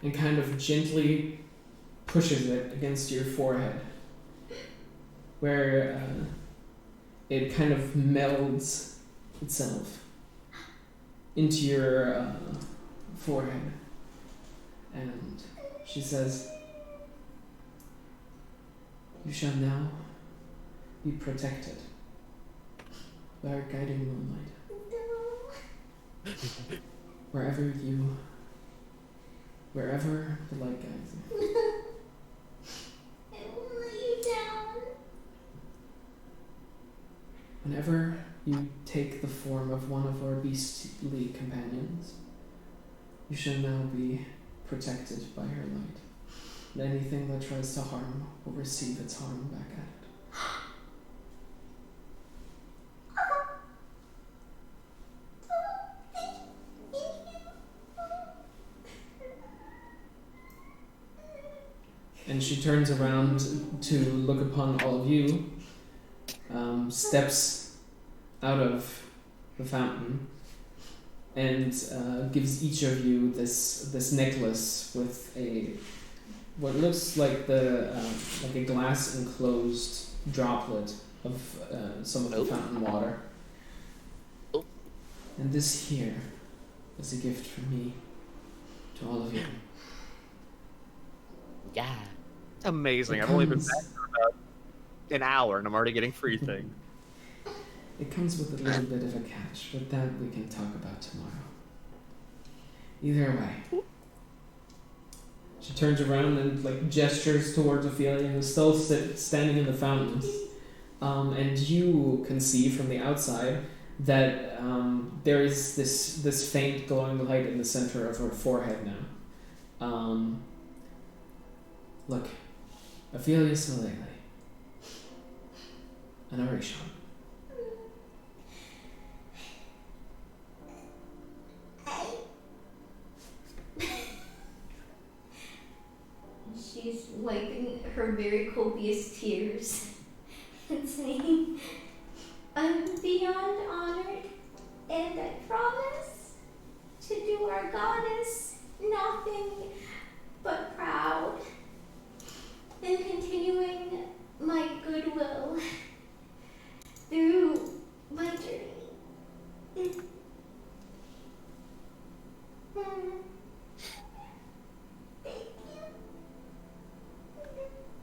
and kind of gently pushes it against your forehead, where it kind of melds itself into your forehead. And she says, you shall now be protected by our guiding moonlight. Wherever the light guides you. I won't let you down. Whenever you take the form of one of our beastly companions, you shall now be protected by her light. And anything that tries to harm will receive its harm back at it. And she turns around to look upon all of you, steps out of the fountain, and gives each of you this necklace with a what looks like like a glass enclosed droplet of some of the fountain water. Oh. And this here is a gift from me to all of you. Yeah. Amazing. It I've only been comes- back for about an hour and I'm already getting free things. It comes with a little bit of a catch, but that we can talk about tomorrow. Either way. She turns around and like gestures towards Ophelia, who's still standing in the fountain. And you can see from the outside that there is this faint glowing light in the center of her forehead now. Look, Ophelia Solele, an Orishon. She's wiping her very copious tears and saying, I'm beyond honored, and I promise to do our goddess nothing but proud, and continuing my goodwill through my journey.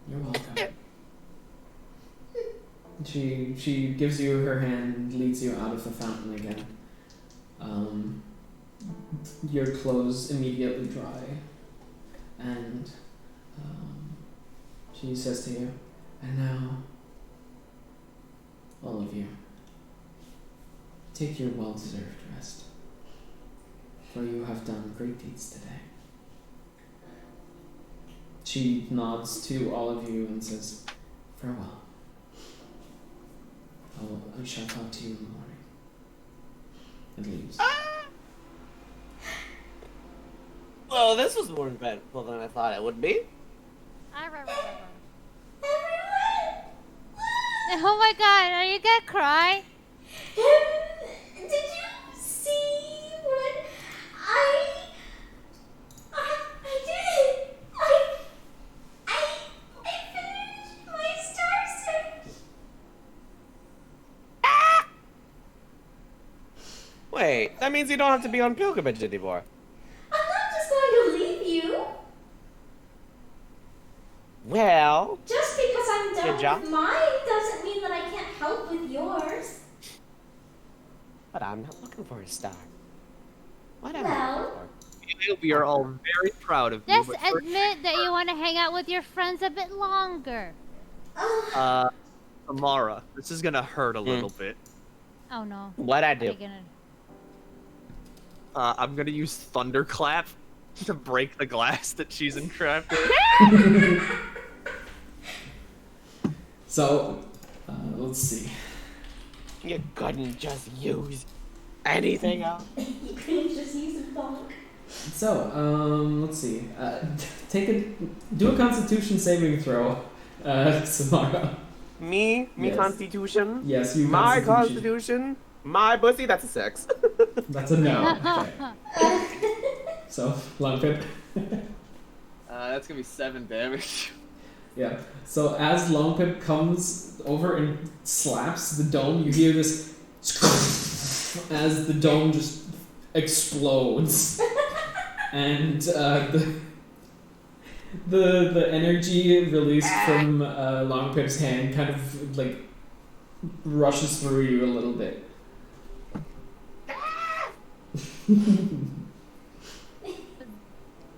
You're welcome. She gives you her hand and leads you out of the fountain again. Your clothes immediately dry, and she says to you, and now, all of you, take your well-deserved rest, for you have done great deeds today. She nods to all of you and says, farewell. I shall talk to you in the morning. And leaves. Well, this was more eventful than I thought it would be. Oh my god, are you gonna cry? Did you see what I did? I finished my star search. Wait, that means you don't have to be on pilgrimage anymore. I'm not just going to leave you. Well, Just because I'm Good done job. with mine doesn't mean that I can't help with yours. but I'm not looking for a star. What am Well- I looking for? We are all very proud of you. Just but first, admit that you want to hang out with your friends a bit longer. Amara, this is gonna hurt a little bit. Oh no. What'd I Are you do? gonna... I'm gonna use Thunderclap to break the glass that she's entrapped in. So, let's see. You couldn't just use anything else? You couldn't just use a bonk. So, let's see. Do a Constitution saving throw, Samara. Me Yes. Constitution? Yes, you. My Constitution? My pussy? That's a 6. That's a no. Okay. So, Lumpit. That's gonna be 7 damage. Yeah. So as Lumpit comes over and slaps the dome, you hear this as the dome just explodes, and the energy released from Longpip's hand kind of like rushes through you a little bit.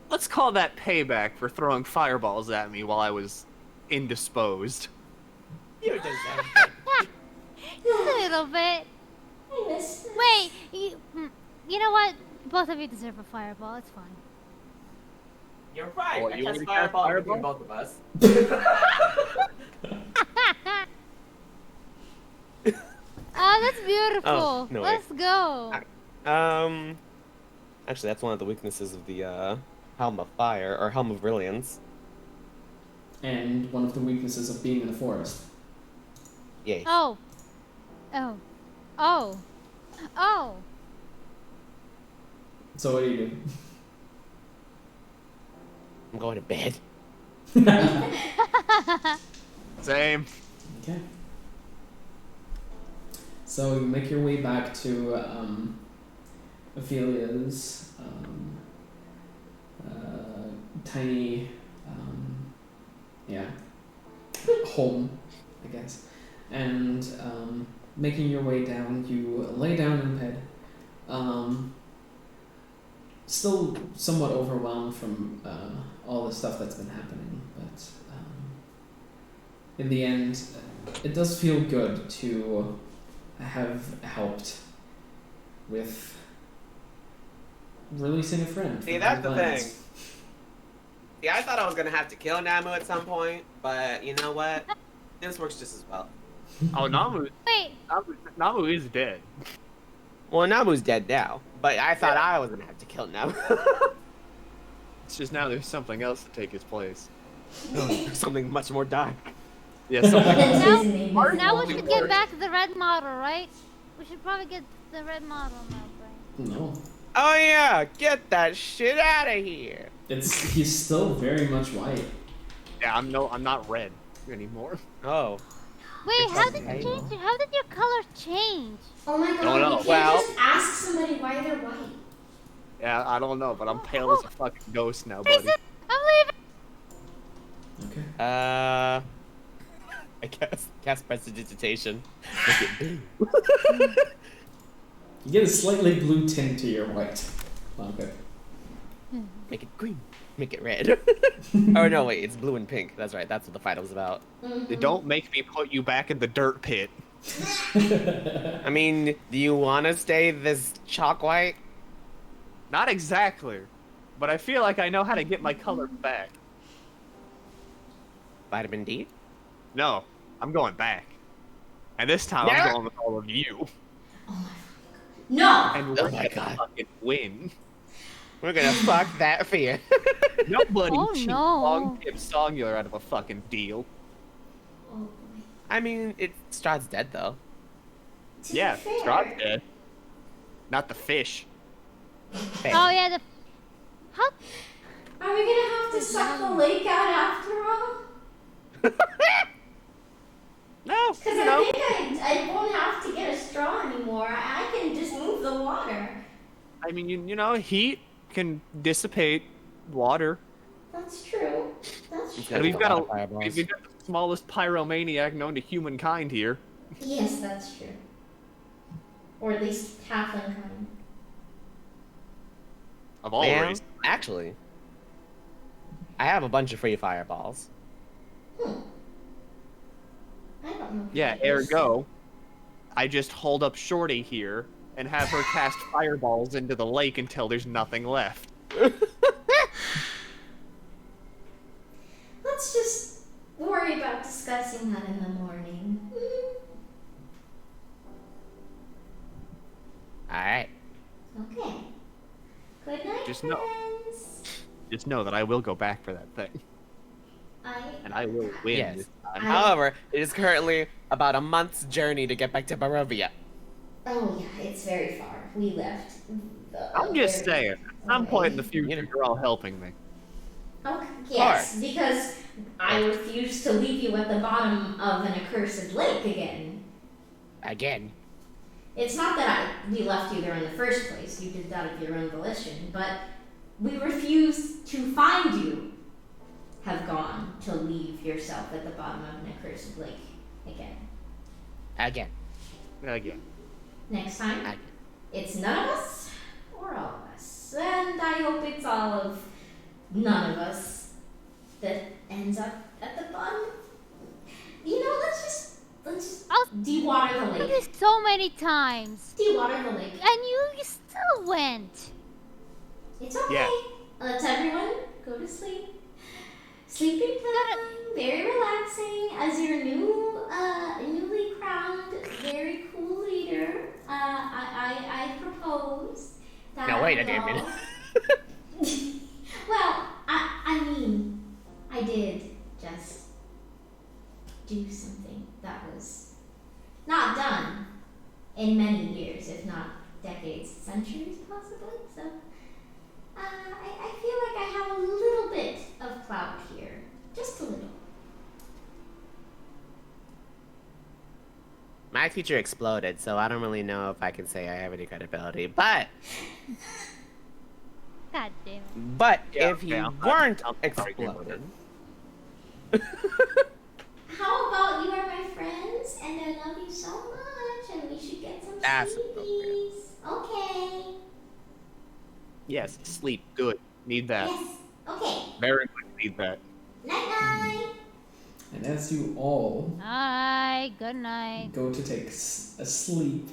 Let's call that payback for throwing fireballs at me while I was indisposed. You deserve it. Just a little bit. I miss this. Wait, you know what? Both of you deserve a fireball. It's fine. You're right. What, I you cast want me to cast fireball between fireball? both of us. Oh, that's beautiful. Oh, no, wait. Let's go. Actually, that's one of the weaknesses of the Helm of Fire, or Helm of Brilliance. And one of the weaknesses of being in a forest. Yay. Oh. Oh. Oh. Oh. So what do you do? I'm going to bed. Same. Okay. So you make your way back to Ophelia's tiny, home, I guess. And making your way down, you lay down in bed. Still somewhat overwhelmed from all the stuff that's been happening, but in the end, it does feel good to have helped with releasing a friend. See, from that's the the lands. thing. See, I thought I was gonna have to kill Namu at some point, but you know what? This works just as well. Oh, Namu is dead. Well, Namu's dead now, but I thought I was gonna have to kill Namu. It's just now there's something else to take his place. Something much more dark. Yeah, something. His name is Now we Walter. should get back to the red model, right? We should probably get the red model now, right? No. Oh yeah, get that shit out of here. He's still very much white. Yeah, I'm not red anymore. Oh. Wait, how did you Right. change it? How did your color change? Oh my god, don't know. you can't Well- just ask somebody why they're white. Yeah, I don't know, but I'm pale as a fucking ghost now, buddy. I'm leaving. Okay. I guess cast prestidigitation. You get a slightly blue tint to your white. Okay. Make it green. Make it red. Oh no, wait, it's blue and pink. That's right. That's what the fight was about. Don't make me put you back in the dirt pit. I mean, do you want to stay this chalk white? Not exactly, but I feel like I know how to get my color back. Vitamin D? No, I'm going back. And this time Yeah. I'm going with all of you. No! And Oh we're my gonna God. fucking win. We're gonna fuck that fear. Nobody Oh, cheats no. long Tip Songular out of a fucking deal. Oh boy. I mean, Strahd's dead though. To be Yeah, fair, Strahd's dead. Not the fish. Fair. Oh yeah, the. How? Are we gonna have to suck the lake out after all? No, Because no. I think I won't have to get a straw anymore. I can just move the water. I mean, you know, heat can dissipate water. That's true. That's true. And we've A got lot of fireballs. we've got the smallest pyromaniac known to humankind here. Yes, that's true. Or at least halfling kind. Of all Man, races. actually, I have a bunch of free fireballs. I don't know. if Yeah, I use ergo, I just hold up Shorty here and have her cast fireballs into the lake until there's nothing left. them. Let's just worry about discussing that in the morning. Alright. Okay. Good night, Just know. friends. Just know that I will go back for that thing, and I will win Yes. this time. However, it is currently about a month's journey to get back to Barovia. Oh yeah, it's very far. We left. I'm just saying, at some point in the future, You know. you're all helping me. Okay. Yes, because I refuse to leave you at the bottom of an accursed lake again. Again. It's not that we left you there in the first place. You did that of your own volition, but we refuse to find you have gone to leave yourself at the bottom of an accursed lake again. Again. Again. Next time, Again. it's none of us or all of us. And I hope it's all of none of us that ends up at the bottom. You know, let's just I'll de-water the do lake. this so many times, De-water the lake. and you still went. It's okay. Yeah. Let's everyone go to sleep. Sleeping time, very relaxing. As your newly crowned, very cool leader, I propose that. Now wait a we damn minute. all- Well, I mean, I did just do something that was not done in many years, if not decades, centuries, possibly. So, I feel like I have a little bit of clout here. Just My teacher exploded, so I don't really know if I can say I have any credibility. But God damn it. Yeah, if he okay, weren't I'll exploded, How about you are my friends and I love you so much and we should get some That's sleepies. Okay. Yes, sleep. Good. Need that. Yes. Okay. Very much need that. Night night. And as you all Alright, good night. go to take a sleep,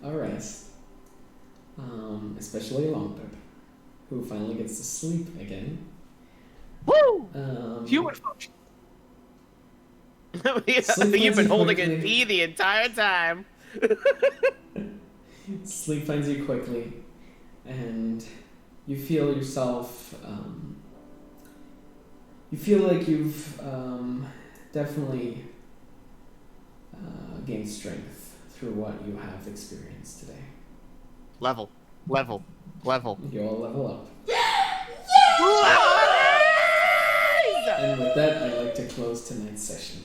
a rest, especially Longtooth, who finally gets to sleep again. Woo! Um, Human function. you've been holding a quickly. pee the entire time. Sleep finds you quickly, and you feel yourself. You feel like you've definitely gained strength through what you have experienced today. Level. You all level up. And with that, I'd like to close tonight's session.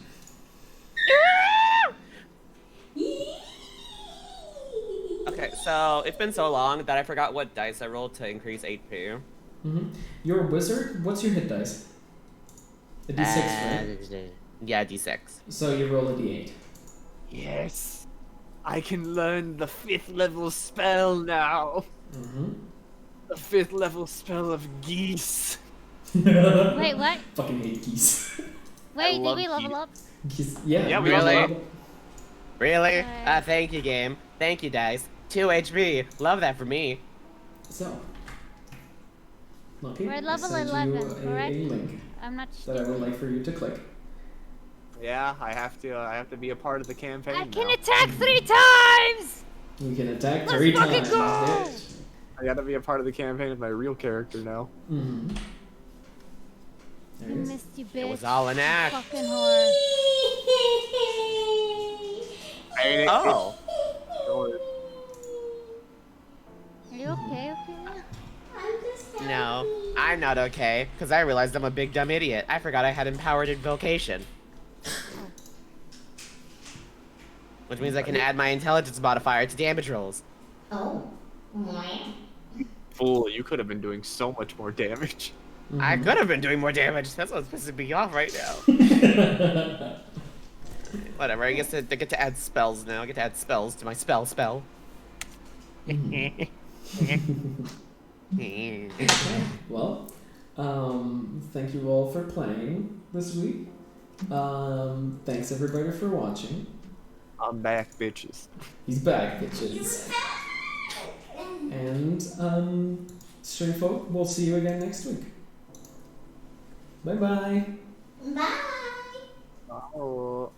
Okay, so it's been so long that I forgot what dice I rolled to increase HP. You're a wizard? What's your hit dice? A d6, right? Yeah, D6. So you roll a d8. Yes. I can learn the 5th level spell now. The 5th level spell of geese. Wait, what? Fucking hate geese. Wait, did love we level you. up? Geese. Yeah, Yeah, we Really? leveled up. Really? Alright. Thank you, game. Thank you, dice. 2 HP. Love that for me. So, Lucky, We're at I level send 11, you a correct? link I'm not that I would stupid. like for you to click. Yeah, I have to be a part of the campaign I can now. attack 3 times! You can attack Let's 3 fucking times. go! Bitch. I gotta be a part of the campaign with my real character now. Mm-hmm. I There it is. missed you, bitch. It was all an act. Fucking whore. Oh. Are you okay? Okay. I'm just happy. No, I'm not okay, because I realized I'm a big dumb idiot. I forgot I had empowered invocation. Which means I can add my intelligence modifier to damage rolls. Oh. Wow. Fool, you could have been doing so much more damage. I could have been doing more damage. That's what's pissing me off right now. Whatever, I guess I get to add spells now. I get to add spells to my spell. Well, thank you all for playing this week. Thanks everybody for watching. I'm back, bitches. He's back, bitches. And, String Folk, we'll see you again next week. Bye-bye. Bye. Oh.